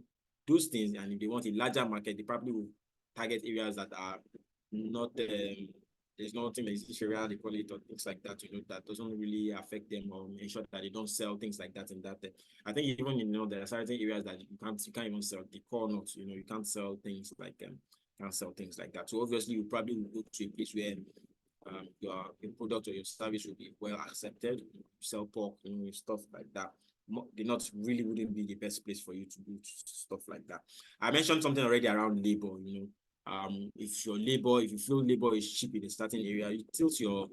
those things, and if they want a larger market, they probably will target areas that are not, there's nothing that is area, they call it, or things like that, that doesn't really affect them, or ensure that they don't sell things like that in that. I think even, there are certain areas that you can't even sell the core nuts, you can't sell things like, that. So obviously you probably will go to a place where your product or your service will be well accepted. Sell pork, stuff like that. The nuts really wouldn't be the best place for you to do stuff like that. I mentioned something already around labor. If you feel labor is cheap in a certain area, you tilt your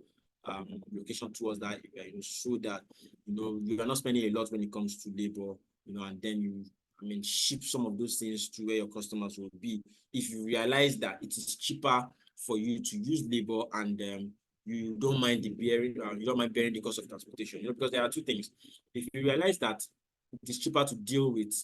location towards that area, so that you are not spending a lot when it comes to labor, and then you ship some of those things to where your customers will be. If you realize that it is cheaper for you to use labor, and you don't mind bearing the cost of transportation, because there are two things. If you realize that it is cheaper to deal with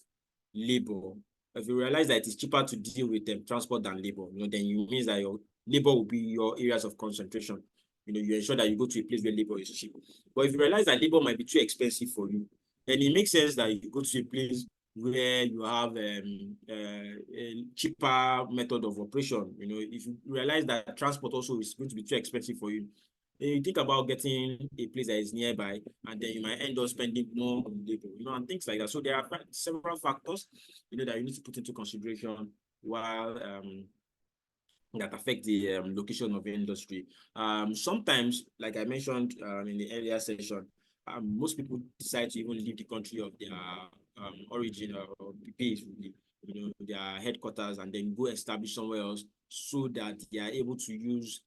labor, if you realize that it is cheaper to deal with transport than labor, then it means that your labor will be your areas of concentration. You ensure that you go to a place where labor is cheap. But if you realize that labor might be too expensive for you, then it makes sense that you go to a place where you have a cheaper method of operation. If you realize that transport also is going to be too expensive for you, then you think about getting a place that is nearby, and then you might end up spending more on labor, and things like that. So there are several factors, that you need to put into consideration while that affect the location of the industry. Sometimes, like I mentioned in the earlier session, most people decide to even leave the country of their origin or base, their headquarters, and then go establish somewhere else, so that they are able to use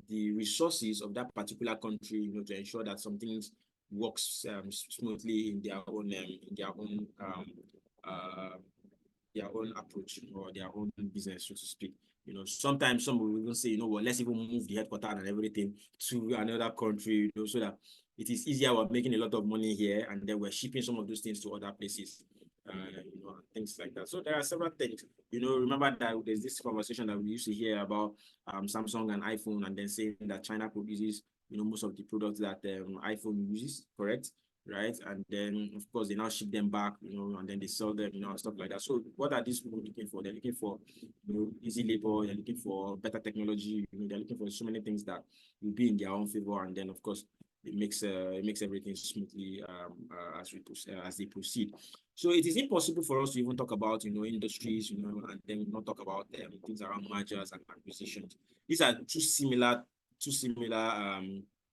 the resources of that particular country, to ensure that some things works smoothly in their own approach, or their own business, so to speak. Sometimes some will even say, let's even move the headquarters and everything to another country, so that it is easier. We're making a lot of money here, and then we're shipping some of those things to other places, things like that. So there are several things. Remember that there's this conversation that we used to hear about Samsung and iPhone, and then saying that China produces, most of the products that iPhone uses, correct? Right, and then of course they now ship them back, and then they sell them, and stuff like that. So what are these people looking for? They're looking for, easy labor. They're looking for better technology. They're looking for so many things that will be in their own favor, and then of course it makes everything smoothly as they proceed. So it is impossible for us to even talk about industries, and then not talk about things around mergers and acquisitions. These are two similar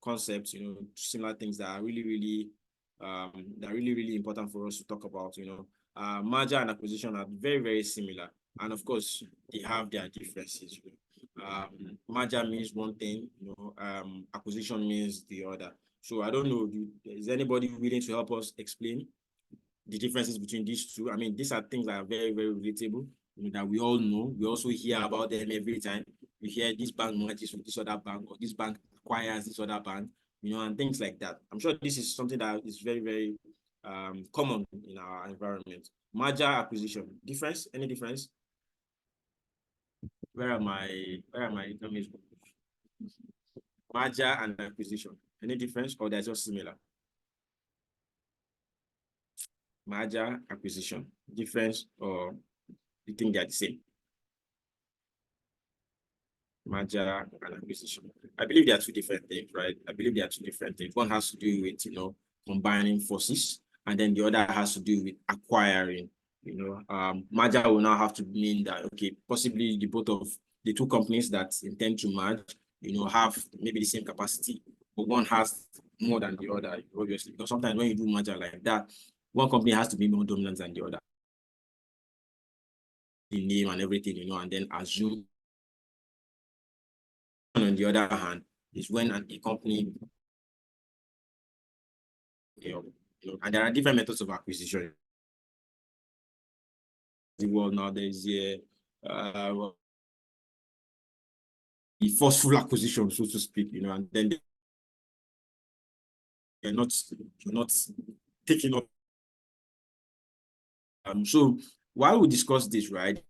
concepts, similar things that are really important for us to talk about. Merger and acquisition are very, very similar, and of course they have their differences. Merger means one thing, acquisition means the other. So I don't know, is anybody willing to help us explain the differences between these two? These are things that are very, very relatable, that we all know. We also hear about them every time. We hear this bank merges with this other bank, or this bank acquires this other bank, and things like that. I'm sure this is something that is very, very common in our environment. Merger, acquisition, difference? Any difference? Where are my economics? Merger and acquisition. Any difference, or they're just similar? Merger, acquisition, difference, or you think they're the same? Merger and acquisition. I believe they are two different things, right? I believe they are two different things. One has to do with, combining forces, and then the other has to do with acquiring. Merger will now have to mean that, okay, possibly the two companies that intend to merge, have maybe the same capacity, but one has more than the other, obviously. Because sometimes when you do merger like that, one company has to be more dominant than the other. The name and everything, and then assume. On the other hand, is when a company, and there are different methods of acquisition. The world now, there is the forceful acquisition, so to speak, and then you're not taking up. So while we discuss this, right,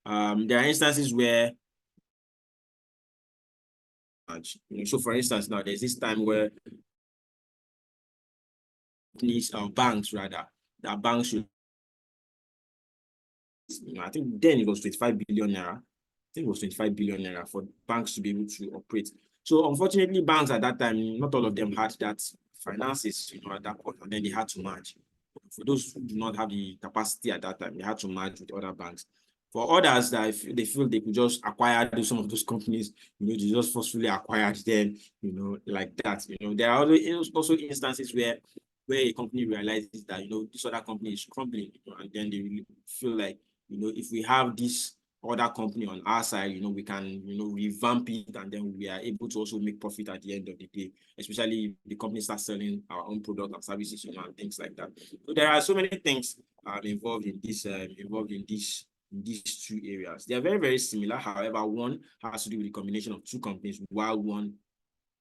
There are instances where, so for instance, now there's this time where banks rather, that banks should, I think then it was 25 billion naira. I think it was 25 billion naira for banks to be able to operate. So unfortunately, banks at that time, not all of them had that finances, at that point, and then they had to merge. For those who do not have the capacity at that time, they had to merge with other banks. For others that if they feel they could just acquire some of those companies, they just forcefully acquired them, like that. There are also instances where a company realizes that this other company is crumbling, and then they really feel like if we have this other company on our side, we can revamp it, and then we are able to also make profit at the end of the day, especially if the company starts selling our own product and services, and things like that. So there are so many things involved in these two areas. They are very, very similar. However, one has to do with the combination of two companies, while one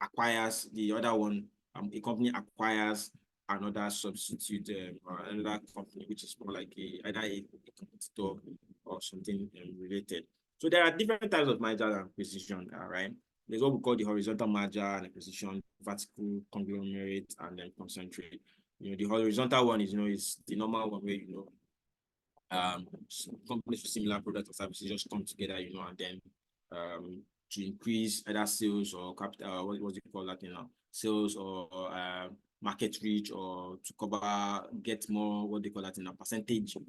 acquires the other one. A company acquires another substitute or another company, which is more like either a competitor or something related. So there are different types of merger and acquisition, right? There's what we call the horizontal merger and acquisition, vertical, conglomerate, and then concentrate. The horizontal one is, is the normal one where, companies with similar products or services just come together, and then to increase either sales or capital, what do you call that, sales or market reach, or to get more, what they call that, a percentage of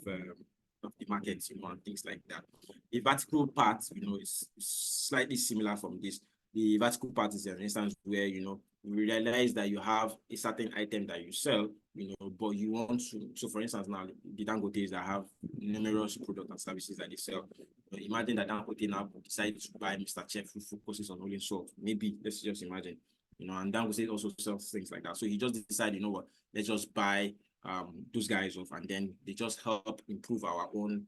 the market, and things like that. The vertical part, is slightly similar from this. The vertical part is an instance where, you realize that you have a certain item that you sell, but you want to, so for instance, now the Dangotes that have numerous products and services that they sell. Imagine that Dangote now decides to buy Mr. Chef, who focuses on only salt. Maybe, let's just imagine, and Dangote also sells things like that. So he just decided, let's just buy those guys off, and then they just help improve our own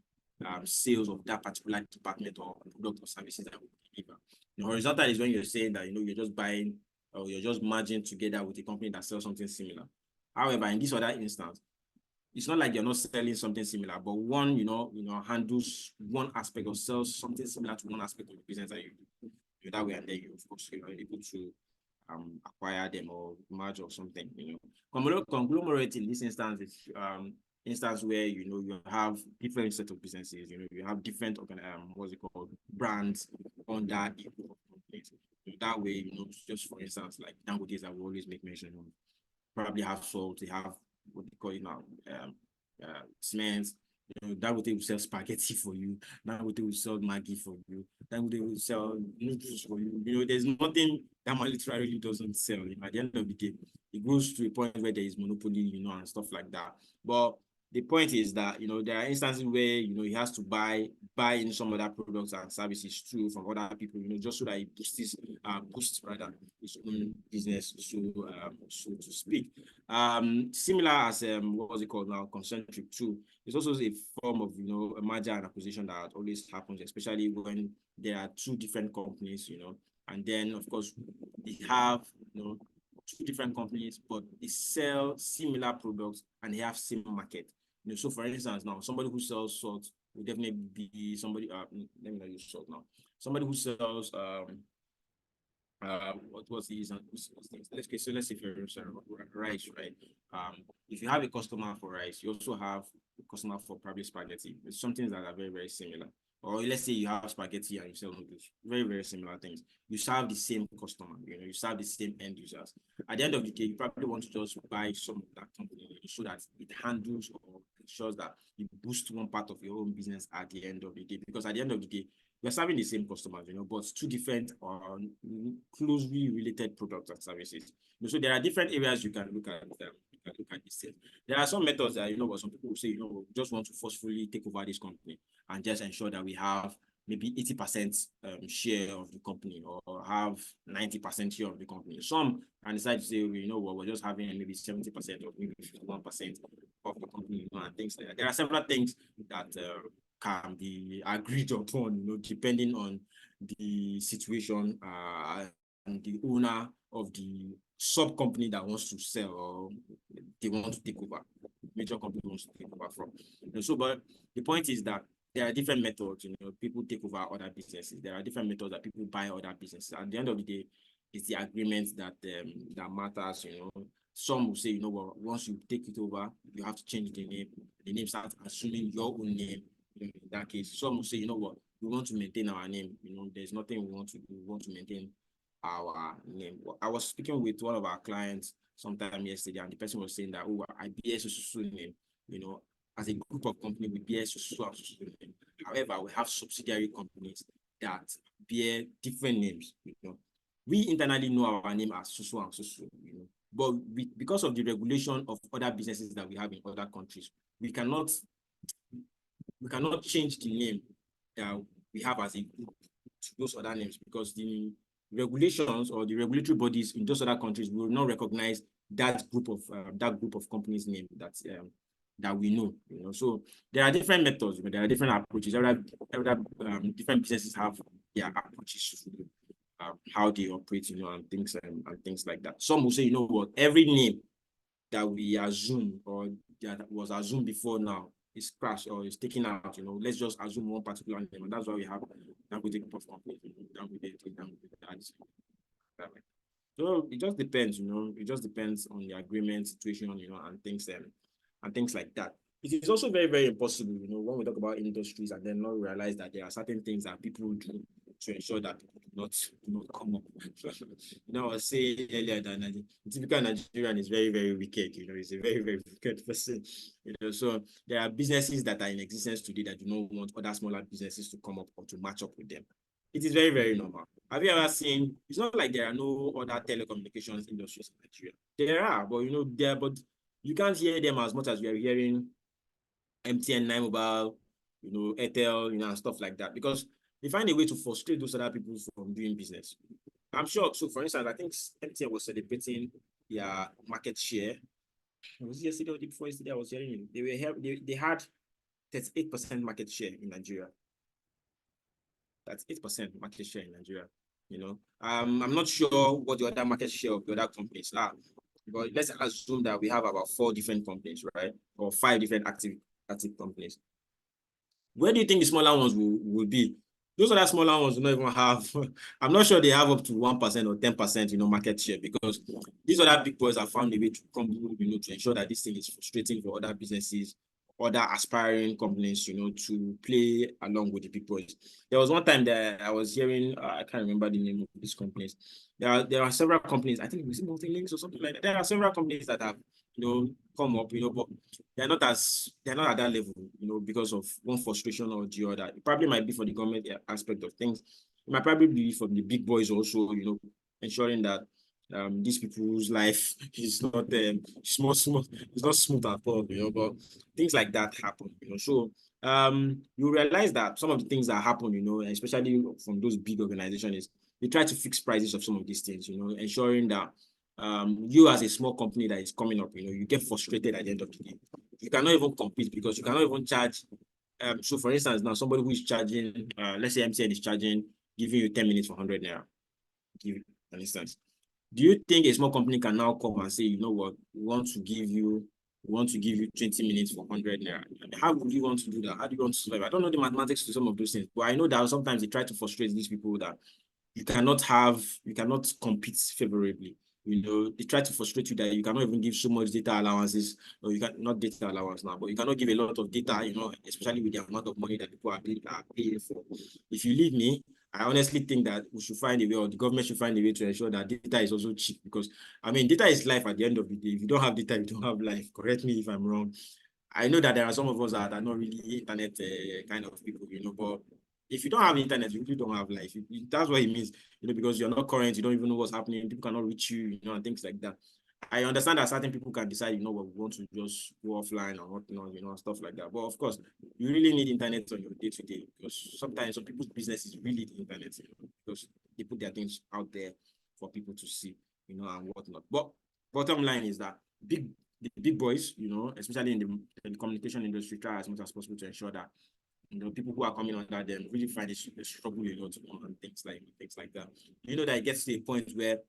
sales of that particular department or product or services that we deliver. Horizontal is when you're saying that, you're just buying or you're just merging together with a company that sells something similar. However, in this other instance, it's not like you're not selling something similar, but one, handles one aspect or sells something similar to one aspect of the business that you do. That way, and then you, of course, are able to acquire them or merge or something. Conglomerate in this instance is instance where you have different set of businesses. You have different brands under a group of companies. That way, just for instance, like Dangotes that we always make mention of, probably have salt, they have what they call it now, cement. Dangote will sell spaghetti for you. Dangote will sell Maggi for you. Dangote will sell noodles for you. There's nothing that man literally doesn't sell. At the end of the day, it goes to a point where there is monopoly, and stuff like that. But the point is that, there are instances where, he has to buy in some other products and services too from other people, just so that he boosts his own business, so to speak. Similar as, what's it called now, concentric too. It's also a form of, a merger and acquisition that always happens, especially when there are two different companies, and then, of course, they have, two different companies, but they sell similar products and they have same market. So for instance, now somebody who sells salt will definitely be somebody. Let me not use salt now. Somebody who sells what was these? Let's say for rice, right? If you have a customer for rice, you also have a customer for probably spaghetti. It's something that are very, very similar. Or let's say you have spaghetti and you sell noodles. Very, very similar things. You serve the same customer, you serve the same end users. At the end of the day, you probably want to just buy some of that company so that it handles or ensures that you boost one part of your own business at the end of the day. Because at the end of the day, we're serving the same customers, but two different or closely related products and services. So there are different areas you can look at them. Look at this. There are some methods that, but some people will say, we just want to forcefully take over this company and just ensure that we have maybe 80% share of the company or have 90% share of the company. Some can decide to say, we're just having maybe 70% or maybe 51% of the company, and things like that. There are several things that can be agreed upon, depending on the situation and the owner of the sub company that wants to sell or they want to take over. Major company wants to take over from. So, but the point is that there are different methods, you know, people take over other businesses. There are different methods that people buy other businesses. At the end of the day, it's the agreement that that matters, you know. Some will say, you know what, once you take it over, you have to change the name. The name starts assuming your own name. In that case, some will say, you know what, we want to maintain our name. You know, there's nothing we want to do. We want to maintain our name. I was speaking with one of our clients sometime yesterday, and the person was saying that, oh, I bear so name, you know, as a group of companies, we bear so name. However, we have subsidiary companies that bear different names, you know. We internally know our name as so and so, you know, but because of the regulation of other businesses that we have in other countries, we cannot change the name that we have as a group to those other names, because the regulations or the regulatory bodies in those other countries will not recognize that group of companies' name that we know, you know. So there are different methods, you know, there are different approaches. Different businesses have their approaches to how they operate, you know, and things like that. Some will say, you know what, every name that we assume or that was assumed before now is crashed or is taken out, you know, let's just assume one particular name, and that's why we have that with the group of companies, so it just depends, you know, it just depends on the agreement situation, you know, and things like that. It is also very, very impossible, you know, when we talk about industries and then not realize that there are certain things that people do to ensure that people do not come up. You know, I was saying earlier that the typical Nigerian is very, very wicked, you know, he's a very, very wicked person, you know. So there are businesses that are in existence today that do not want other smaller businesses to come up or to match up with them. It is very, very normal. Have you ever seen, it's not like there are no other telecommunications industries in Nigeria. There are, but you know, but you can't hear them as much as we are hearing MTN, 9 Mobile, you know, Airtel, you know, and stuff like that, because they find a way to frustrate those other people from doing business. I'm sure. So, for instance, I think MTN was celebrating their market share. Was it yesterday or the before yesterday? I was hearing they had 38% market share in Nigeria. That's 8% market share in Nigeria. You know, I'm not sure what the other market share of the other companies are, but let's assume that we have about 4 different companies, right, or 5 different active companies. Where do you think the smaller ones will be? Those other smaller ones do not even have, I'm not sure they have up to 1% or 10%, you know, market share, because these other big boys have found a way to crumble, you know, to ensure that this thing is frustrating for other businesses, other aspiring companies, you know, to play along with the big boys. There was one time that I was hearing, I can't remember the name of these companies. There are several companies, I think it was Multilinks or something like that. There are several companies that have, you know, come up, you know, but they're not at that level, you know, because of one frustration or the other. It probably might be for the government aspect of things. It might probably be from the big boys also, you know, ensuring that these people's life is not smooth. It's not smooth at all, you know, but things like that happen, you know. So you realize that some of the things that happen, you know, especially from those big organizations, is they try to fix prices of some of these things, you know, ensuring that you as a small company that is coming up, you know, you get frustrated at the end of the day. You cannot even compete because you cannot even charge. So for instance, now somebody who is charging, let's say MTN is charging, giving you 10 minutes for 100 naira. Give an instance. Do you think a small company can now come and say, you know what, we want to give you 20 minutes for 100 naira? How would you want to do that? How do you want to survive? I don't know the mathematics to some of those things, but I know that sometimes they try to frustrate these people that you cannot compete favorably. You know, they try to frustrate you that you cannot even give so much data allowances, or you can not data allowance now, but you cannot give a lot of data, you know, especially with the amount of money that people are paying for. If you leave me, I honestly think that we should find a way, or the government should find a way to ensure that data is also cheap, because I mean, data is life at the end of the day. If you don't have data, you don't have life. Correct me if I'm wrong. I know that there are some of us that are not really internet kind of people, you know, but if you don't have internet, you really don't have life. That's what it means, you know, because you're not current, you don't even know what's happening, people cannot reach you, you know, and things like that. I understand that certain people can decide, you know what, we want to just go offline or whatnot, you know, stuff like that. But of course, you really need internet on your day-to-day, because sometimes some people's business is really the internet, you know, because they put their things out there for people to see, you know, and whatnot. But bottom line is that the big boys, you know, especially in the communication industry, try as much as possible to ensure that, you know, people who are coming under them really find it struggle a lot, and things like that. You know, that it gets to a point where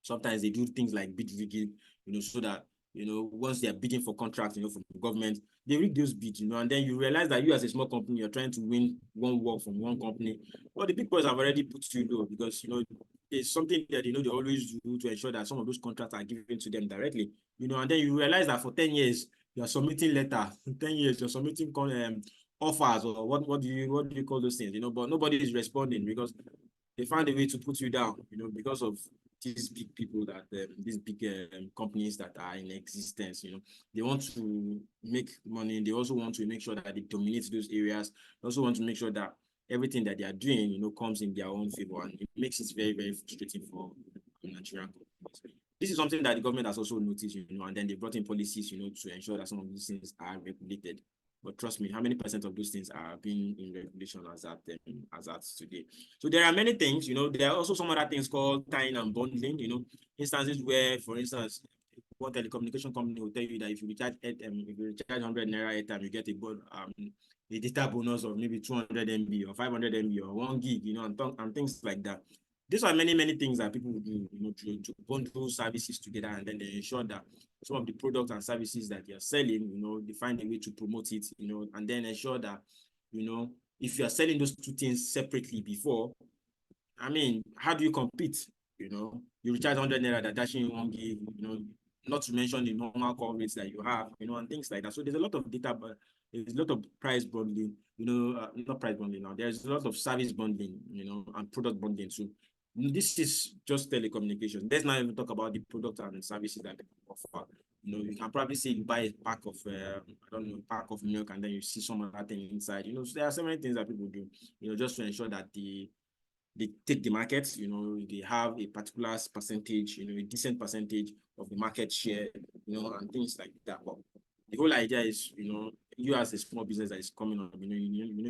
sometimes they do things like bid rigging, you know, so that you know, once they are bidding for contracts, you know, from the government, they read those bids, you know, and then you realize that you as a small company, you're trying to win one work from one company. Well, the big boys have already put you low because, you know, it's something that, you know, they always do to ensure that some of those contracts are given to them directly, you know, and then you realize that for 10 years, you're submitting letter, 10 years, you're submitting offers, or what do you call those things, you know, but nobody is responding because they found a way to put you down, you know, because of these big people that these big companies that are in existence, you know, they want to make money. They also want to make sure that they dominate those areas. They also want to make sure that everything that they are doing, you know, comes in their own favor, and it makes it very, very frustrating for Nigerian companies. This is something that the government has also noticed, you know, and then they brought in policies, you know, to ensure that some of these things are regulated. But trust me, how many percent of those things are being in regulation as at today? So there are many things, you know, there are also some other things called tying and bundling, you know, instances where, for instance, one telecommunication company will tell you that if you recharge 100 naira airtime, you get a data bonus of maybe 200 MB or 500 MB or 1 gig, you know, and things like that. These are many things that people will do, you know, to bundle services together, and then they ensure that some of the products and services that you're selling, you know, they find a way to promote it, you know, and then ensure that, you know, if you're selling those two things separately before, I mean, how do you compete? You know, you recharge 100 naira, that dashing you 1 gig, you know, not to mention the normal call rates that you have, you know, and things like that. So there's a lot of data, but there's a lot of price bundling, you know, not price bundling now. There's a lot of service bundling, you know, and product bundling too. This is just telecommunications. Let's not even talk about the products and services that they offer. You know, you can probably say you buy a pack of, I don't know, pack of milk, and then you see some other thing inside. You know, so there are so many things that people do, you know, just to ensure that they take the market, you know, they have a particular percentage, you know, a decent percentage of the market share, you know, and things like that. But the whole idea is, you know, you as a small business that is coming up, you know,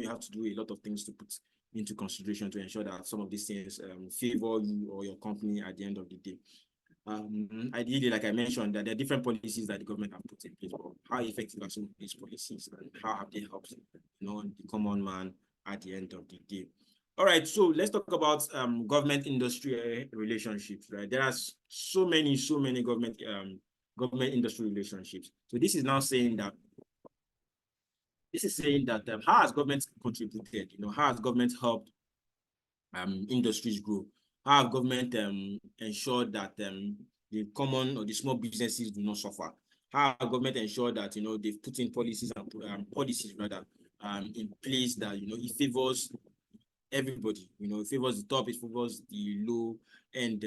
you have to do a lot of things to put into consideration to ensure that some of these things favor you or your company at the end of the day. Ideally, like I mentioned, that there are different policies that the government have put in place, but how effective are some of these policies, and how have they helped, you know, the common man at the end of the day? All right, so let's talk about government-industry relationships, right? There are so many government-industry relationships. So this is now saying that how has government contributed? You know, how has government helped industries grow? How have government ensured that the common or the small businesses do not suffer? How have government ensured that, you know, they've put in policies and in place that, you know, it favors everybody, you know, it favors the top, it favors the low-end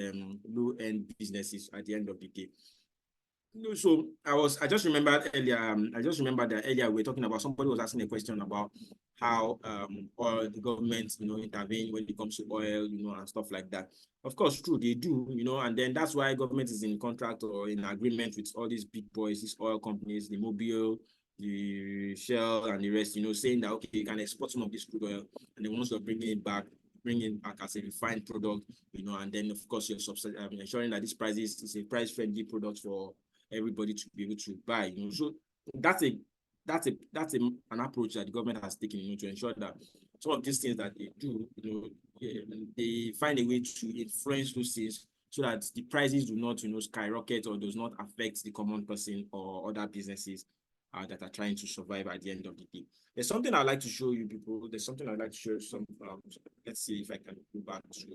businesses at the end of the day. So I just remembered earlier, that earlier we were talking about, somebody was asking a question about how oil, the government, you know, intervene when it comes to oil, you know, and stuff like that. Of course, true, they do, you know, and then that's why government is in contract or in agreement with all these big boys, these oil companies, the Mobil, the Shell, and the rest, you know, saying that, okay, you can export some of this crude oil, and then once you're bringing it back as a refined product, you know, and then of course you're ensuring that this price is a price-friendly product for everybody to be able to buy, you know. So that's an approach that the government has taken, you know, to ensure that some of these things that they do, you know, they find a way to influence those things so that the prices do not, you know, skyrocket or does not affect the common person or other businesses that are trying to survive at the end of the day. There's something I'd like to show you people. There's something I'd like to show some. Let's see if I can go back to.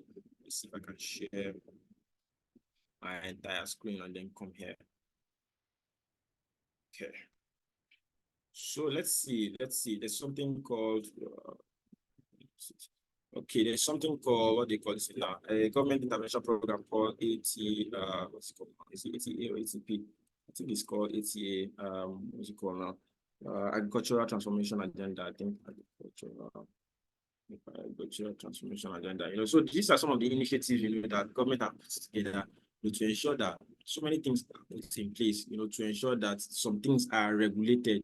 Let's see if I can share my entire screen and then come here. Okay. So let's see. There's something called. There's something called, what they call it now, a government intervention program called ATA. What's it called? Is it ATA or ATP? I think it's called ATA. What's it called now? Agricultural Transformation Agenda. I think agricultural transformation agenda. You know, so these are some of the initiatives, you know, that government have put together, you know, to ensure that so many things are put in place, you know, to ensure that some things are regulated,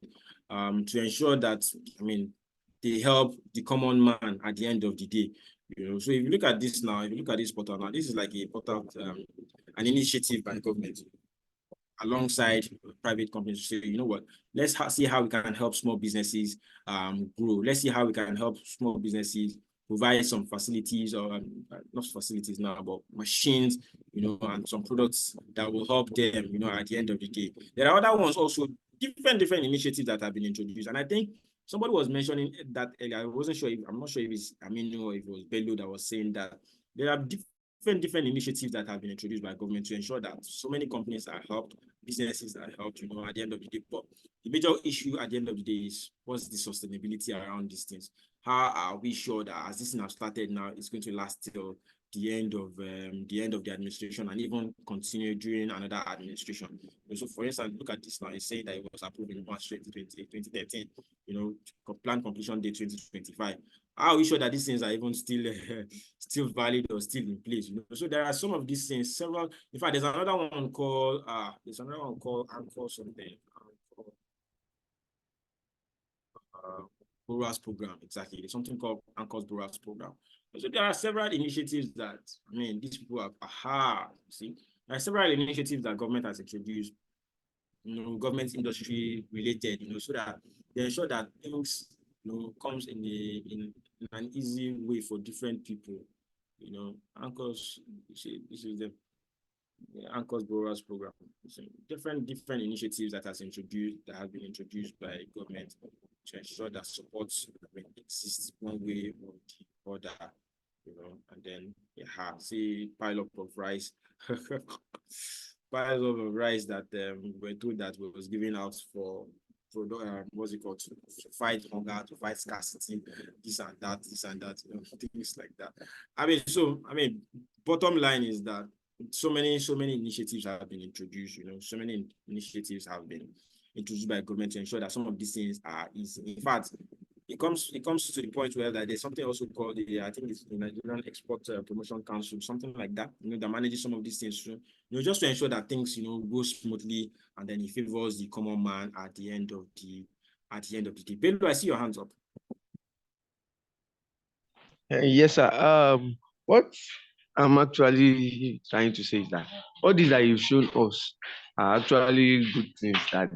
to ensure that, I mean, they help the common man at the end of the day. You know, so if you look at this now, if you look at this portal now, this is like a portal, an initiative by the government alongside private companies to say, you know what, let's see how we can help small businesses grow. Let's see how we can help small businesses provide some facilities or not facilities now, but machines, you know, and some products that will help them, you know, at the end of the day. There are other ones also, different initiatives that have been introduced. And I think somebody was mentioning that earlier. I wasn't sure I'm not sure if it's Aminu or if it was Bello that was saying that there are different initiatives that have been introduced by government to ensure that so many companies are helped, businesses are helped, you know, at the end of the day. But the major issue at the end of the day is what's the sustainability around these things? How are we sure that as this thing has started now, it's going to last till the end of the administration and even continue during another administration? So, for instance, look at this now. It's saying that it was approved in March 2013. You know, planned completion date 2025. How are we sure that these things are even still valid or still in place? You know, so there are some of these things. Several. In fact, there's another one called Anchor something. Boras program, exactly. There's something called Anchor's Boras program. So there are several initiatives that, I mean, these people have, see, there are several initiatives that government has introduced, you know, government industry related, you know, so that they ensure that things, you know, comes in an easy way for different people, you know. Anchor's, this is the Anchor's Boras program. So different initiatives that have been introduced by government to ensure that supports exists one way or the other, you know. And then see pile up of rice, piles of rice that we're told that was given out for what's it called, to fight hunger, to fight scarcity, this and that, you know, things like that. I mean, bottom line is that so many initiatives have been introduced, you know, so many initiatives have been introduced by government to ensure that some of these things are easy. In fact, it comes to the point where that there's something also called I think it's the Nigerian Export Promotion Council, something like that, you know, that manages some of these things, you know, just to ensure that things, you know, go smoothly, and then it favors the common man at the end of the day. Bello, I see your hands up. Yes, sir. What I'm actually trying to say is that all these that you've shown us are actually good things that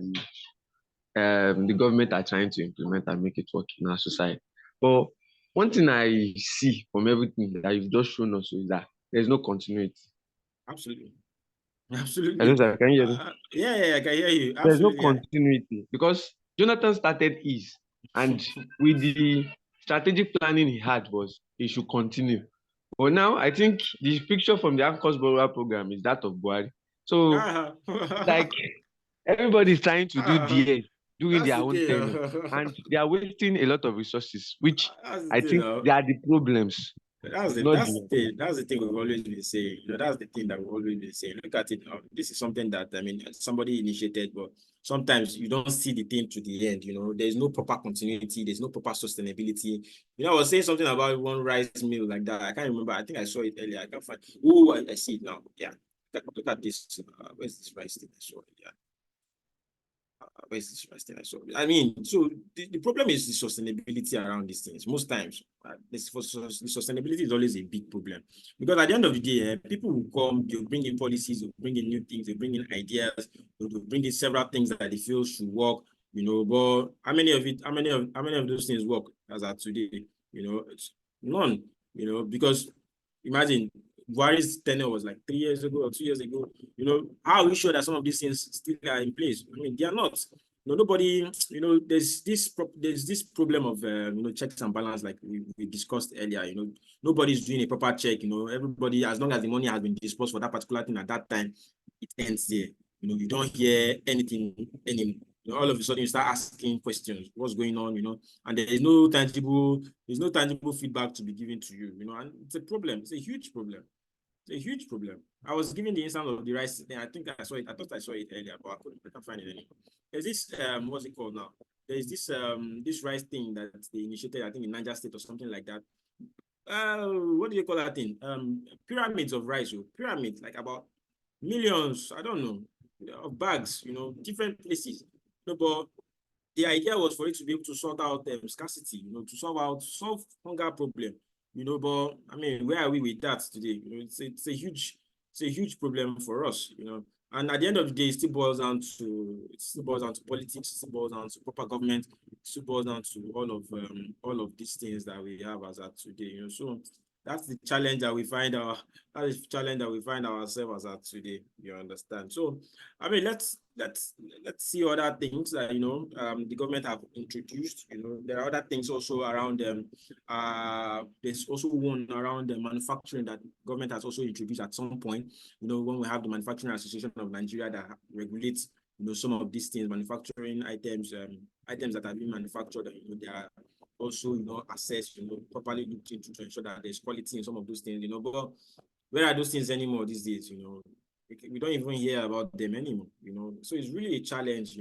the government are trying to implement and make it work in our society. But one thing I see from everything that you've just shown us is that there's no continuity. Absolutely. Absolutely. Hello, sir, can you hear me? Yeah, I can hear you. There's no Absolutely. continuity because Jonathan started ease, and with the strategic planning he had was he should continue. But now I think the picture from the Anchor's Borrower program is that of Buhari. So like everybody's trying to do DS during their own tenure, and they are wasting a lot of resources, which I think they are the problems. That's the thing we've always been saying. You know, that's the thing that we've always been saying. Look at it now. This is something that, I mean, somebody initiated, but sometimes you don't see the thing to the end. You know, there's no proper continuity. There's no proper sustainability. You know, I was saying something about one rice mill like that. I can't remember. I think I saw it earlier. I can't find. Oh, I see it now. Yeah. Look at this. Where's this rice thing I saw? Yeah. Where's this rice thing I saw? I mean, so the problem is the sustainability around these things. Most times, the sustainability is always a big problem, because at the end of the day, people will come, they'll bring in policies, they'll bring in new things, they'll bring in ideas, they'll bring in several things that they feel should work, you know. But how many of those things work as of today? You know, it's none. You know, because imagine Buhari's tenure was like 3 years ago or 2 years ago. You know, how are we sure that some of these things still are in place? I mean, they are not. You know, nobody. You know, there's this problem of you know, checks and balance, like we discussed earlier. You know, nobody's doing a proper check. You know, everybody, as long as the money has been dispersed for that particular thing at that time, it ends there. You know, you don't hear anything anymore. You know, all of a sudden you start asking questions, what's going on, you know, and there's no tangible feedback to be given to you, you know, and it's a problem. It's a huge problem. It's a huge problem. I was giving the instance of the rice thing. I think I saw it. I thought I saw it earlier, but I can't find it anymore. There's this what's it called now? There's this this rice thing that they initiated, I think in Niger State or something like that. What do you call that thing? Pyramids of rice, pyramids, like about millions, I don't know, of bags, you know, different places. No, but the idea was for it to be able to sort out scarcity, you know, to solve hunger problem, you know. But I mean, where are we with that today? You know, it's a huge problem for us, you know. And at the end of the day, it still boils down to politics. It still boils down to proper government. It boils down to all of these things that we have as at today. You know, so that's the challenge that we find ourselves as at today. You understand? So, I mean, let's see other things that the government have introduced. You know, there are other things also around them. There's also one around the manufacturing that government has also introduced at some point. You know, when we have the Manufacturing Association of Nigeria that regulates some of these things, manufacturing items, items that have been manufactured. They are also assessed, properly looked into to ensure that there's quality in some of those things. But where are those things anymore these days? We don't even hear about them anymore. So it's really a challenge.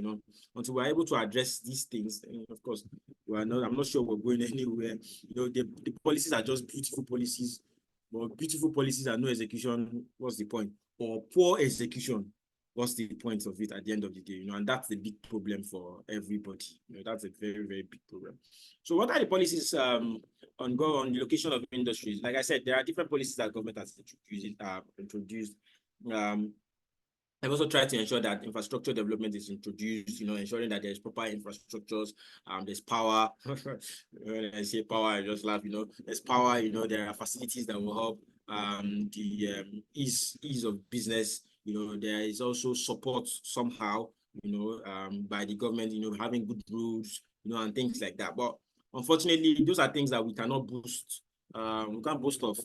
Until we're able to address these things. And of course, I'm not sure we're going anywhere. The policies are just beautiful policies, but beautiful policies and no execution. What's the point? Or poor execution. What's the point of it at the end of the day? And that's the big problem for everybody. That's a very, very big problem. So what are the policies on the location of industries? Like I said, there are different policies that government has introduced. I've also tried to ensure that infrastructure development is introduced, ensuring that there's proper infrastructures, there's power. When I say power, I just laugh, there's power, there are facilities that will help the ease of business. There is also support somehow, by the government, having good rules, and things like that. But unfortunately, those are things that we cannot boost. We can't boast of,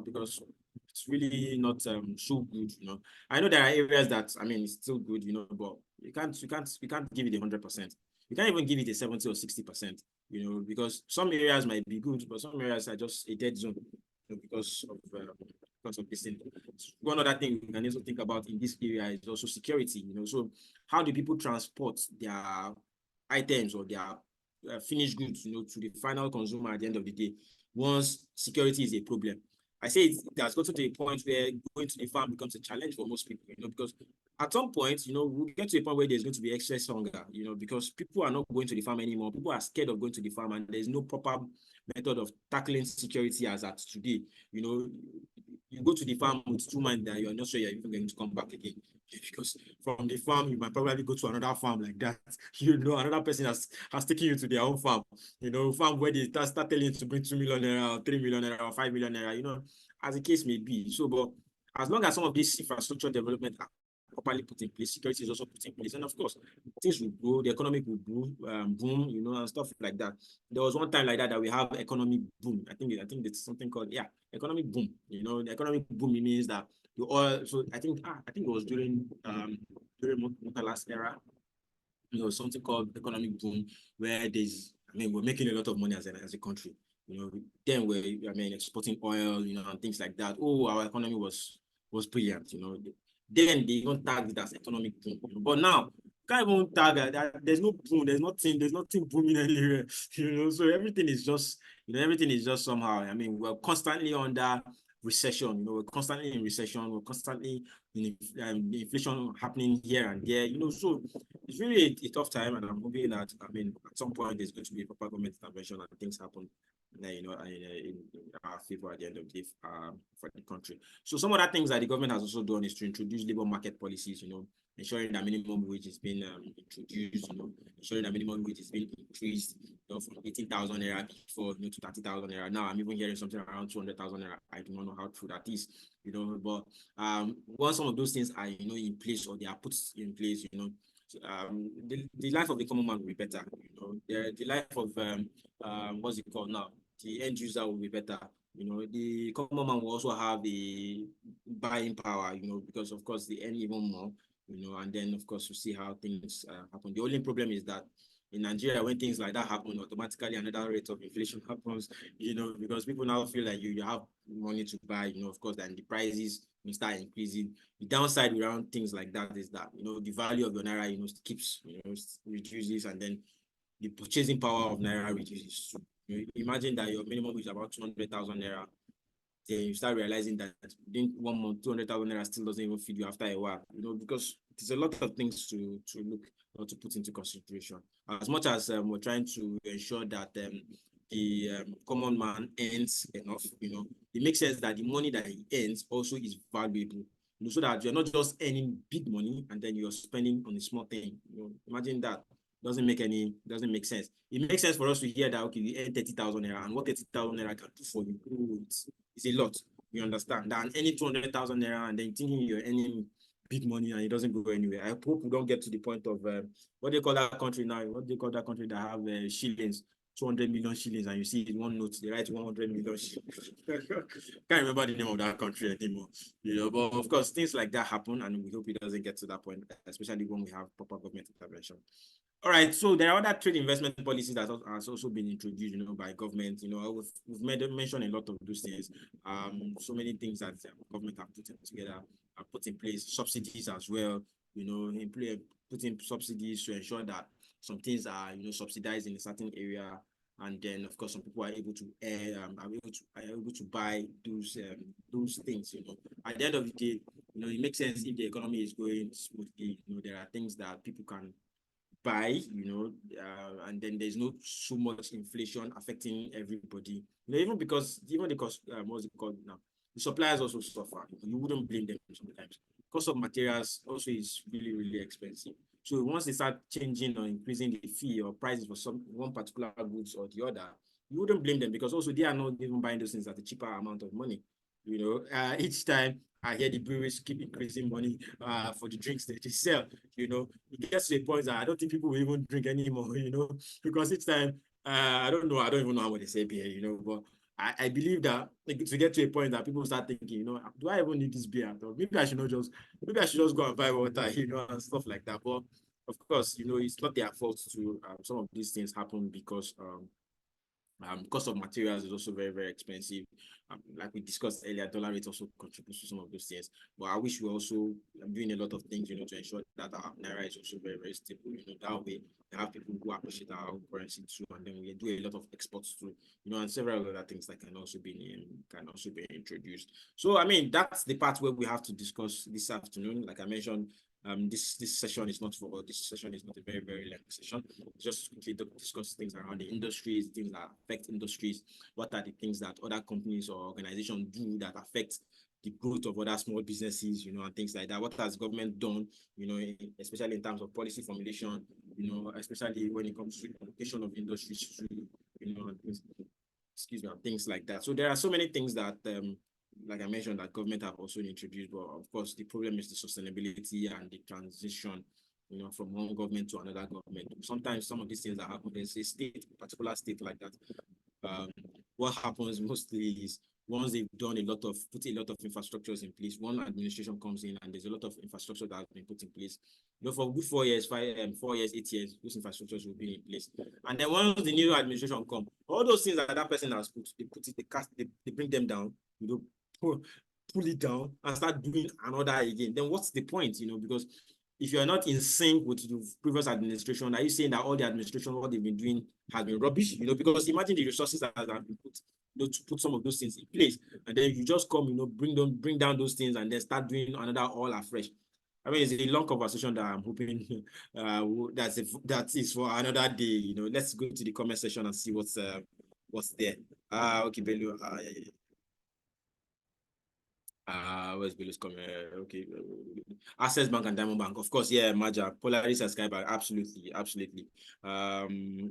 because it's really not so good. I know there are areas that it's still good, but you can't give it 100%. You can't even give it a 70 or 60%, because some areas might be good, but some areas are just a dead zone, because of this thing. One other thing we can also think about in this area is also security. So how do people transport their items or their finished goods, to the final consumer at the end of the day, once security is a problem? I say it has gotten to a point where going to the farm becomes a challenge for most people, because at some point, we'll get to a point where there's going to be excess hunger, because people are not going to the farm anymore. People are scared of going to the farm, and there's no proper method of tackling security as at today. You go to the farm with two minds that you're not sure you're even going to come back again, because from the farm, you might probably go to another farm like that. Another person has taken you to their own farm, farm where they start telling you to bring 2 million naira or 3 million naira or 5 million naira, as the case may be. So, but as long as some of these infrastructure development are properly put in place, security is also put in place, and of course, things will grow, the economic will boom, and stuff like that. There was one time like that we have economic boom. I think it's something called economic boom. The economic boom means that the oil. So I think it was during Murtala's era. Something called economic boom, where we're making a lot of money as a country. Then we're exporting oil, and things like that. Oh, our economy was brilliant. Then they don't tag it as economic boom. But now, can't even tag that. There's no boom. There's nothing booming anywhere. So everything is just, somehow. We're constantly under recession. We're constantly in recession. We're constantly in inflation happening here and there. So it's really a tough time, and I'm hoping that at some point there's going to be a proper government intervention and things happen. In our favor at the end of the day for the country. So some other things that the government has also done is to introduce labor market policies, ensuring that minimum wage is being introduced, ensuring that minimum wage is being increased, from 18,000 naira before to 30,000 naira. Now I'm even hearing something around 200,000 naira. I do not know how true that is, but once some of those things are in place, or they are put in place, the life of the common man will be better. The life of what's it called now? The end user will be better. The common man will also have the buying power. Because of course they earn even more. And then of course we see how things happen. The only problem is that in Nigeria, when things like that happen, automatically another rate of inflation happens. Because people now feel like you have money to buy. Of course, then the prices will start increasing. The downside around things like that is that the value of your naira keeps reduces, and then the purchasing power of naira reduces. Imagine that your minimum wage is about 200,000 naira. Then you start realizing that within 1 month, 200,000 naira still doesn't even feed you after a while. Because there's a lot of things to look or to put into consideration. As much as we're trying to ensure that the common man earns enough, it makes sense that the money that he earns also is valuable. So that you're not just earning big money and then you're spending on a small thing. Imagine that. doesn't make sense. It makes sense for us to hear that, okay, you earn 30,000 naira, and what 30,000 naira can do for you, it's a lot. You understand? Than any 200,000 naira, and then thinking you're earning big money and it doesn't go anywhere. I hope we don't get to the point of what do they call that country now? What do they call that country that have shillings? 200 million shillings, and you see in one note they write 100 million shillings. Can't remember the name of that country anymore. You know, but of course things like that happen, and we hope it doesn't get to that point, especially when we have proper government intervention. All right, so there are other trade investment policies that has also been introduced, you know, by government. You know, we've mentioned a lot of those things. So many things that government have put together, have put in place, subsidies as well. You know, putting subsidies to ensure that some things are, you know, subsidized in a certain area, and then of course some people are able to are able to buy those things. You know, at the end of the day, you know, it makes sense if the economy is going smoothly. You know, there are things that people can buy, you know, and then there's not so much inflation affecting everybody. You know, even the cost, what's it called now? The suppliers also suffer. You wouldn't blame them sometimes. Cost of materials also is really, really expensive. So once they start changing or increasing the fee or prices for one particular goods or the other, you wouldn't blame them, because also they are not even buying those things at a cheaper amount of money. You know, each time I hear the breweries keep increasing money for the drinks that they sell. You know, it gets to a point that I don't think people will even drink anymore, you know, because each time, I don't even know how much they say beer, you know, but I believe that to get to a point that people start thinking, you know, do I even need this beer? Maybe I should just go and buy water, you know, and stuff like that. But of course, you know, it's not their fault to some of these things happen, because cost of materials is also very, very expensive. Like we discussed earlier, dollar rate also contributes to some of those things. But I wish we also doing a lot of things, you know, to ensure that our naira is also very, very stable. You know, that way we have people who appreciate our own currency too, and then we do a lot of exports too. You know, and several other things that can also be introduced. So I mean, that's the part where we have to discuss this afternoon. Like I mentioned, this session is not a very, very lengthy session. It's just quickly to discuss things around the industries, things that affect industries. What are the things that other companies or organizations do that affect the growth of other small businesses, you know, and things like that? What has government done, you know, especially in terms of policy formulation, you know, especially when it comes to the allocation of industries, you know, things like that. So there are so many things that like I mentioned, that government have also introduced, but of course the problem is the sustainability and the transition, you know, from one government to another government. Sometimes some of these things that happen, there's a particular state like that. What happens mostly is once they've put a lot of infrastructures in place, one administration comes in and there's a lot of infrastructure that has been put in place. You know, for good 4 years, 8 years, those infrastructures will be in place. And then once the new administration comes, all those things that person has put, they bring them down, you know, pull it down and start doing another again. Then what's the point, you know? Because if you're not in sync with the previous administration, are you saying that all the administration, what they've been doing has been rubbish? You know, because imagine the resources that have been put, you know, to put some of those things in place, and then you just come, you know, bring down those things and then start doing another all afresh. I mean, it's a long conversation that I'm hoping that is for another day. You know, let's go to the comment section and see what's there. Okay, Bello. Where's Billy's comment? Okay. Access Bank and Diamond Bank, of course. Yeah, Maja, Polaris and Skybank, absolutely.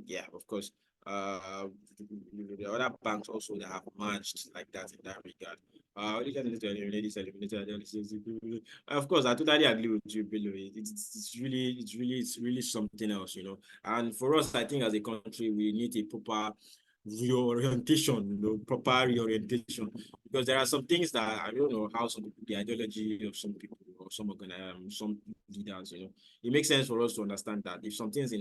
Yeah, of course. The other banks also that have merged like that in that regard. Of course, I totally agree with you, Billy. It's really something else, you know. And for us, I think as a country, we need a proper reorientation, you know, proper reorientation, because there are some things that I don't know how some people, the ideology of some people or some leaders, you know, it makes sense for us to understand that if some things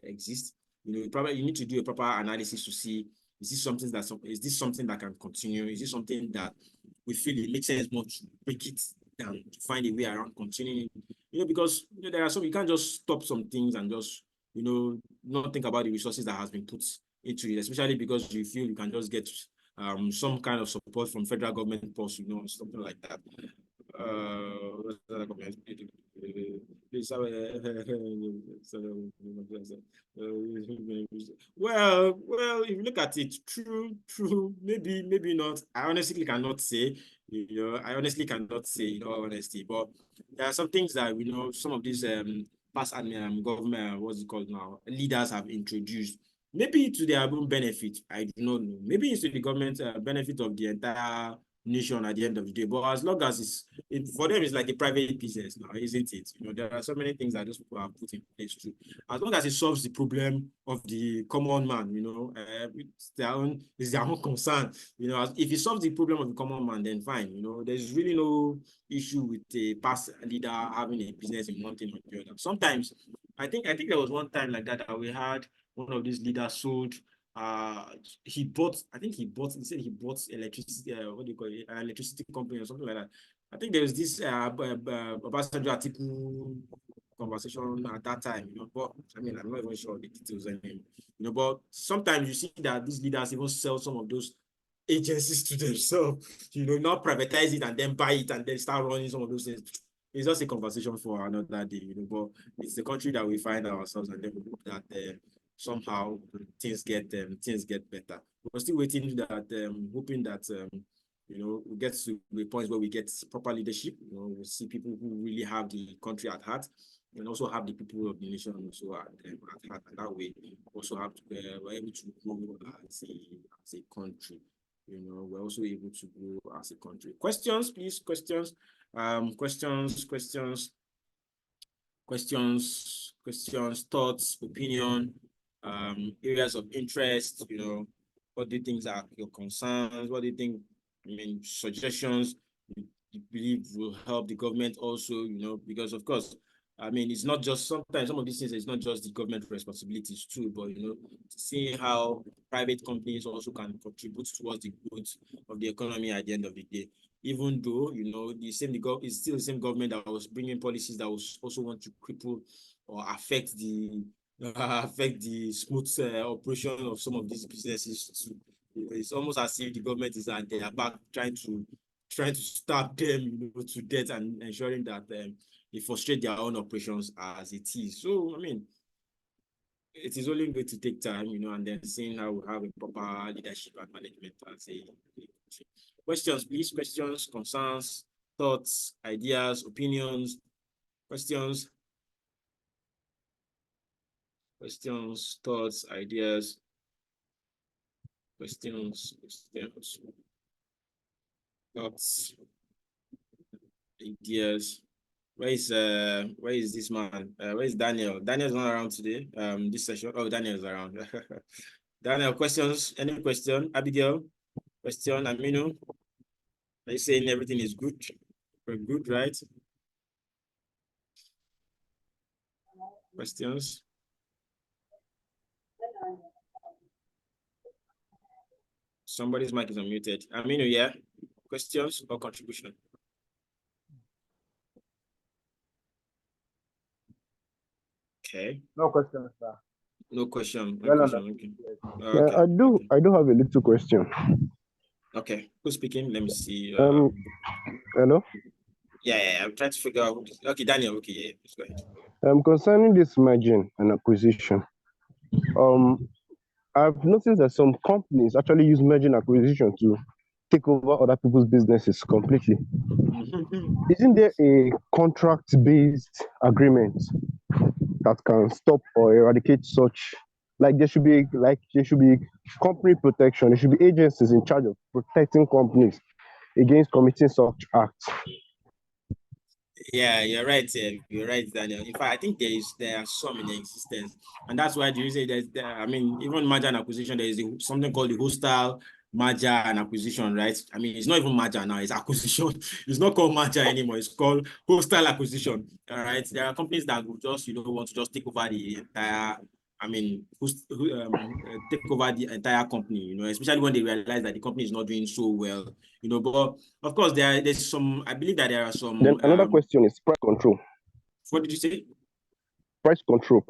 exist, you know, you need to do a proper analysis to see, is this something that can continue? Is this something that we feel it makes sense more to break it down, to find a way around continuing? You know, because you know, there are some, you can't just stop some things and just, you know, not think about the resources that has been put into it, especially because you feel you can just get some kind of support from federal government posts, you know, something like that. Well, if you look at it, true, maybe not. I honestly cannot say, you know, in all honesty, but there are some things that, you know, some of these past government, what's it called now, leaders have introduced. Maybe to their own benefit, I do not know. Maybe it's to the government benefit of the entire nation at the end of the day. But as long as for them, it's like a private business now, isn't it? There are so many things that those people have put in place too. As long as it solves the problem of the common man, it's their own concern. If it solves the problem of the common man, then fine. There's really no issue with a past leader having a business in one thing or the other. Sometimes, I think there was one time like that we had one of these leaders sold. He said he bought electricity. What do you call it? An electricity company or something like that. I think there was this Obasanjo Atiku conversation at that time. But I mean, I'm not even sure of the details anymore. But sometimes you see that these leaders even sell some of those agencies to themselves. Not privatize it and then buy it and then start running some of those things. It's just a conversation for another day. But it's the country that we find ourselves, and then we hope that somehow things get better. We're still waiting that, hoping that we get to the point where we get proper leadership. We see people who really have the country at heart, and also have the people of the nation also at heart. And that way, also have to, we're able to grow as a country. We're also able to grow as a country. Questions, please. Questions. Questions, thoughts, opinion, areas of interest, what do you think are your concerns? What do you think, suggestions you believe will help the government also, because of course, it's not just, sometimes some of these things, it's not just the government responsibilities too, but, seeing how private companies also can contribute towards the growth of the economy at the end of the day. Even though, it's still the same government that was bringing policies that was also want to cripple or affect the smooth operation of some of these businesses. It's almost as if the government is at their back trying to starve them to death and ensuring that they frustrate their own operations as it is. So, it is only going to take time, and then seeing how we have a proper leadership and management as a country. Questions, please. Questions, concerns, thoughts, ideas, opinions, questions, thoughts, ideas, questions, thoughts, ideas. Where is this man? Where is Daniel? Daniel's not around today. This session. Oh, Daniel's around. Daniel, questions? Any question? Abigail, question? Aminu, are you saying everything is good? We're good, right? Questions? Somebody's mic is unmuted. Aminu, yeah? Questions or contribution? Okay. No question, sir. No question. Okay. Yeah, I do have a little question. Okay. Who's speaking? Let me see. Hello? Yeah. I'm trying to figure out who this. Okay, Daniel. Okay, yeah. Let's go ahead. Concerning this merging and acquisition, I've noticed that some companies actually use merging acquisition to take over other people's businesses completely. Isn't there a contract-based agreement that can stop or eradicate such? There should be company protection. There should be agencies in charge of protecting companies against committing such acts. Yeah, you're right. You're right, Daniel. In fact, I think there are some in existence, and that's why you say even merger and acquisition, there is something called the hostile merger and acquisition, right? It's not even merger now; it's acquisition. It's not called merger anymore; it's called hostile acquisition. All right. There are companies that will just want to just take over the entire. Take over the entire company, especially when they realize that the company is not doing so well, but of course there's some, I believe that there are some. Then another question is price control. What did you say? Price control,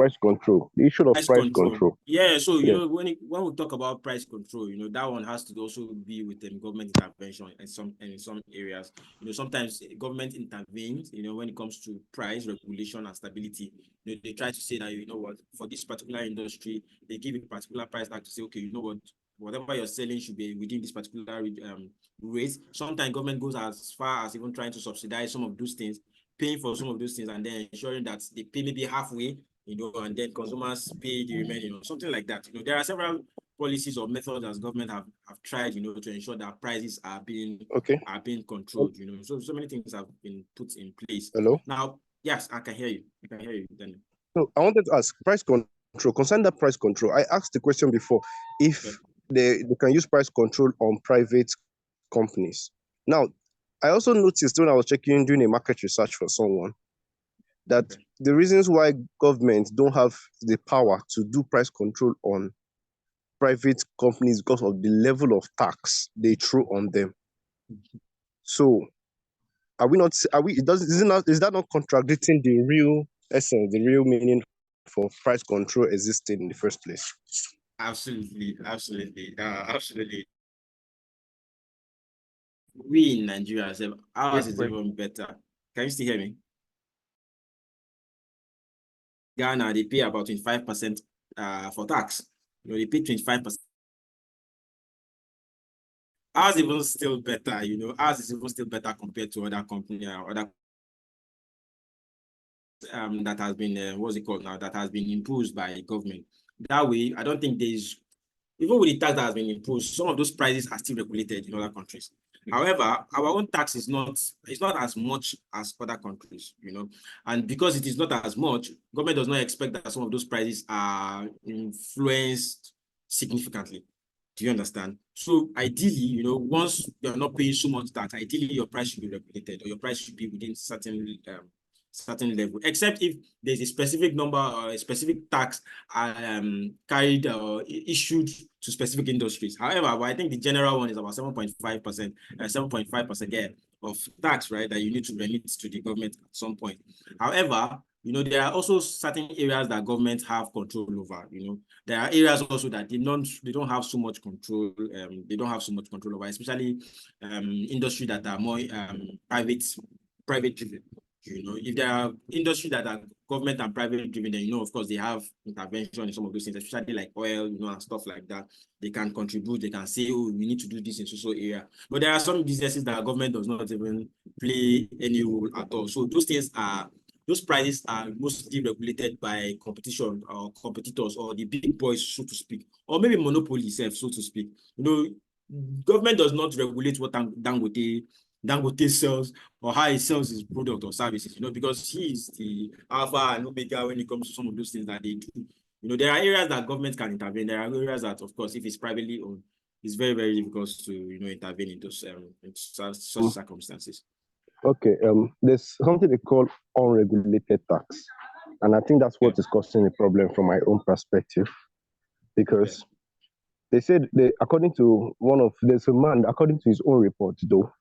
the issue of price control. Yeah, so when we talk about price control, that one has to also be with government intervention in some areas. Sometimes government intervenes, when it comes to price regulation and stability. They try to say that, for this particular industry, they give a particular price tag to say, okay, whatever you're selling should be within this particular rate. Sometimes government goes as far as even trying to subsidize some of those things, paying for some of those things and then ensuring that they pay maybe halfway, and then consumers pay the remaining, something like that. There are several policies or methods as government have tried, to ensure that prices are being controlled. So many things have been put in place. Hello. Now, yes, I can hear you. Daniel. So I wanted to ask price control. Concerning that price control, I asked the question before if they can use price control on private companies. Now, I also noticed when I was doing a market research for someone, that the reasons why governments don't have the power to do price control on private companies because of the level of tax they throw on them. So, is that not contradicting the real essence, the real meaning for price control existing in the first place? Absolutely. We in Nigeria, ours is even better. Can you still hear me? Ghana, they pay about 25% for tax. They pay 25%. Ours even still better, ours is even still better compared to other companies, that has been, what's it called now, that has been imposed by government. That way, I don't think there's, even with the tax that has been imposed, some of those prices are still regulated in other countries. However, our own tax is not as much as other countries, and because it is not as much, government does not expect that some of those prices are influenced significantly. Do you understand? So ideally, once you're not paying so much tax, ideally your price should be regulated or your price should be within certain level, except if there's a specific number or a specific tax carried or issued to specific industries. However, I think the general one is about 7.5%, 7.5% of tax, right, that you need to remit to the government at some point. However, there are also certain areas that governments have control over. There are areas also that they don't have so much control. They don't have so much control over, especially industry that are more private driven. If there are industries that are government and private driven, then of course they have intervention in some of those things, especially like oil, and stuff like that. They can contribute. They can say, oh, we need to do this in social area. But there are some businesses that government does not even play any role at all. So those prices are mostly regulated by competition or competitors or the big boys, so to speak, or maybe monopoly itself, so to speak. Government does not regulate what Dangote sells or how he sells his product or services, because he is the alpha and omega when it comes to some of those things that they do. There are areas that government can intervene. There are areas that, of course, if it's privately owned, it's very, very difficult to, intervene in those such circumstances. Okay, there's something they call unregulated tax, and I think that's what is causing the problem from my own perspective, because they said according to there's a man, according to his own report though,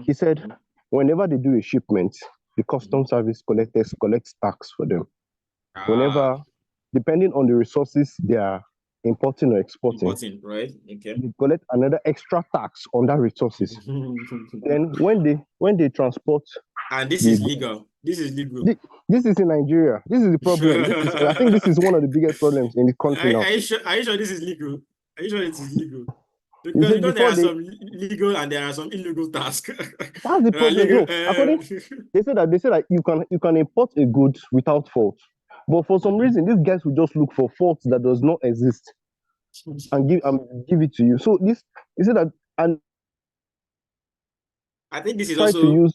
he said whenever they do a shipment, the customs service collects tax for them. Whenever, depending on the resources they are importing or exporting, right? Okay. They collect another extra tax on that resources. Then when they transport, and this is legal. This is legal. This is in Nigeria. This is the problem. I think this is one of the biggest problems in the country now. Are you sure this is legal? Are you sure it is legal? Because there are some legal and there are some illegal tasks. That's the problem. No, they say that you can import a good without fault, but for some reason these guys will just look for faults that does not exist and give it to you. So they say that, and I think this is also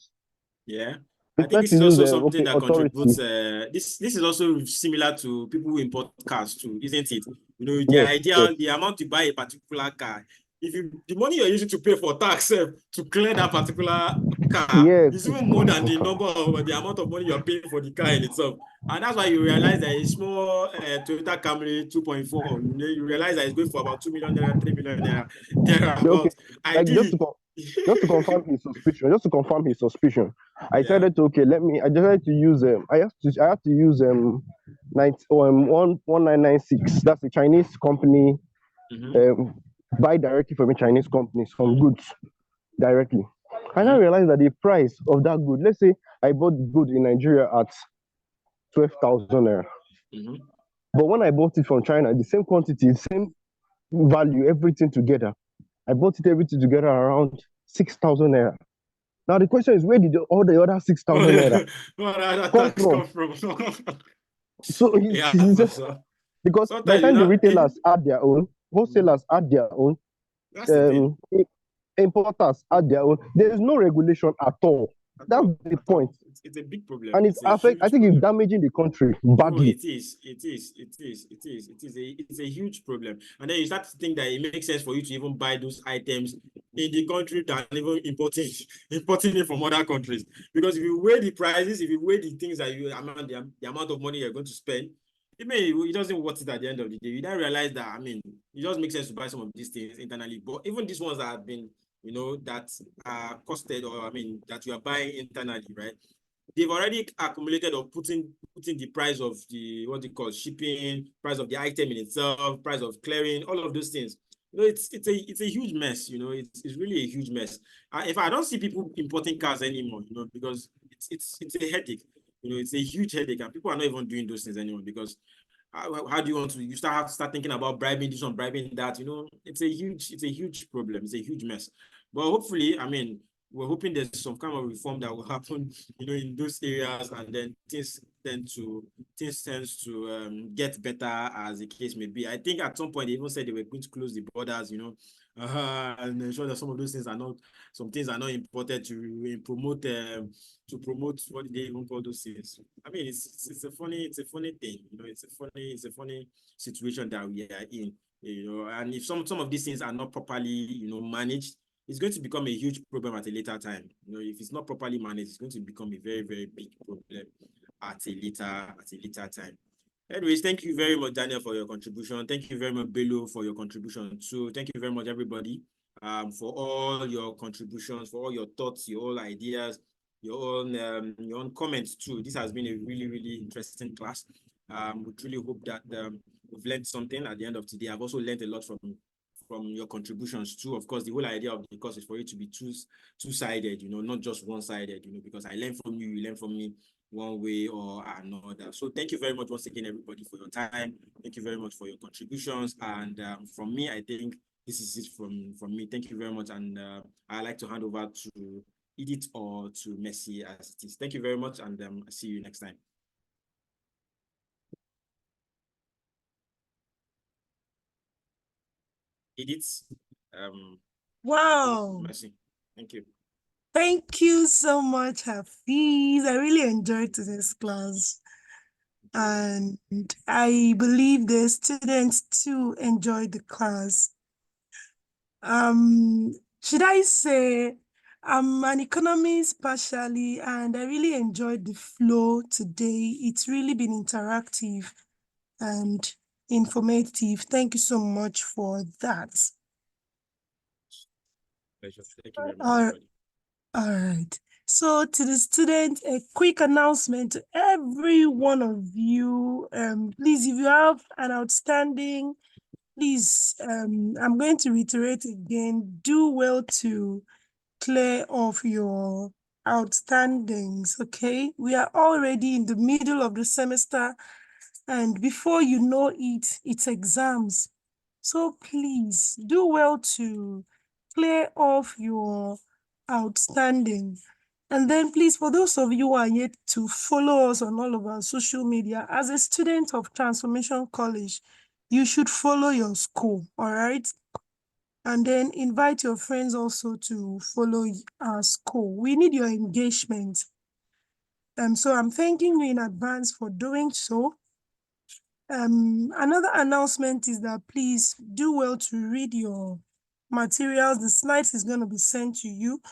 I think this is also something that contributes. This is also similar to people who import cars too, isn't it? The amount you buy a particular car, the money you're using to pay for tax to clear that particular car is even more than the amount of money you're paying for the car in itself. And that's why you realize that a small Toyota Camry 2.4, you realize that it's going for about 2 million naira, 3 million naira. Just to confirm his suspicion, I decided to use I have to use 1996. That's a Chinese company. Buy directly from a Chinese company some goods directly. And I realized that the price of that good, let's say I bought good in Nigeria at 12,000 naira. But when I bought it from China, the same quantity, same value, everything together, I bought everything together around 6,000 naira. Now the question is, where did all the other 6,000 naira come from? So Yeah, because by the sometimes time the retailers add their own, wholesalers add their own, that's the thing. importers add their own, there is no regulation at all. That's the point. It's a big problem. And it's I think it's damaging the country badly. No, it's a huge problem. And then you start to think that it makes sense for you to even buy those items in the country than even importing it from other countries. Because if you weigh the prices, if you weigh the things that the amount of money you're going to spend, it doesn't worth it at the end of the day. You don't realize that, it just makes sense to buy some of these things internally. But even these ones that have been, that are costed, or that you are buying internally, right? They've already accumulated or putting the price of the shipping, price of the item in itself, price of clearing, all of those things. It's a huge mess. It's really a huge mess. In fact, I don't see people importing cars anymore. Because it's a headache. It's a huge headache, and people are not even doing those things anymore because. How do you want to? You start thinking about bribing this one, bribing that. It's a huge problem. It's a huge mess. But hopefully, we're hoping there's some kind of reform that will happen, in those areas, and then things tend to get better as the case may be. I think at some point they even said they were going to close the borders, and ensure that some things are not imported to promote what did they even call those things. It's a funny thing, it's a funny situation that we are in, and if some of these things are not properly, managed, it's going to become a huge problem at a later time. If it's not properly managed, it's going to become a very, very big problem at a later time. Anyways, thank you very much, Daniel, for your contribution. Thank you very much, Bello, for your contribution. So thank you very much, everybody, for all your contributions, for all your thoughts, your all ideas, your own comments too. This has been a really, really interesting class. We truly hope that we've learned something at the end of today. I've also learned a lot from your contributions too. Of course, the whole idea of the course is for it to be two-sided, not just one-sided, because I learn from you, you learn from me one way or another. So thank you very much once again, everybody, for your time. Thank you very much for your contributions. And from me, I think this is it from me. Thank you very much. And I'd like to hand over to Edith or to Messi as it is. Thank you very much, and I'll see you next time. Edith. Wow. Messi. Thank you. Thank you so much, Hafiz. I really enjoyed today's class. And I believe the students too enjoyed the class. Should I say I'm an economist partially, and I really enjoyed the flow today. It's really been interactive and informative. Thank you so much for that. Pleasure. Thank you very much. All right. So to the students, a quick announcement to every one of you. Please, if you have an outstanding, please, I'm going to reiterate again, do well to clear off your outstandings, okay? We are already in the middle of the semester, and before you know it, it's exams. So please do well to clear off your outstanding. And then please, for those of you who are yet to follow us on all of our social media, as a student of Transformation College, you should follow your school, all right? And then invite your friends also to follow our school. We need your engagement. So I'm thanking you in advance for doing so. Another announcement is that please do well to read your materials. The slides is going to be sent to you.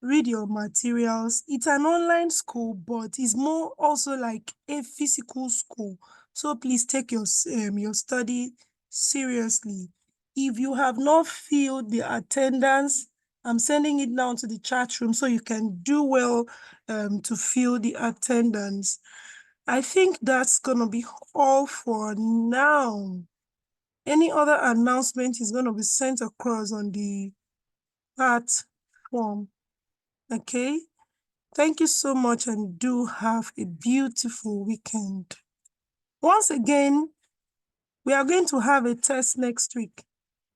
Read your materials. It's an online school, but it's more also like a physical school. So please take your study seriously. If you have not filled the attendance, I'm sending it down to the chat room so you can do well to fill the attendance. I think that's going to be all for now. Any other announcement is going to be sent across on the platform. Okay? Thank you so much, and do have a beautiful weekend. Once again, we are going to have a test next week.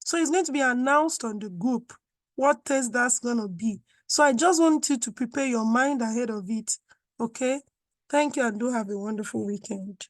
So it's going to be announced on the group what test that's going to be. So I just want you to prepare your mind ahead of it. Okay? Thank you and do have a wonderful weekend.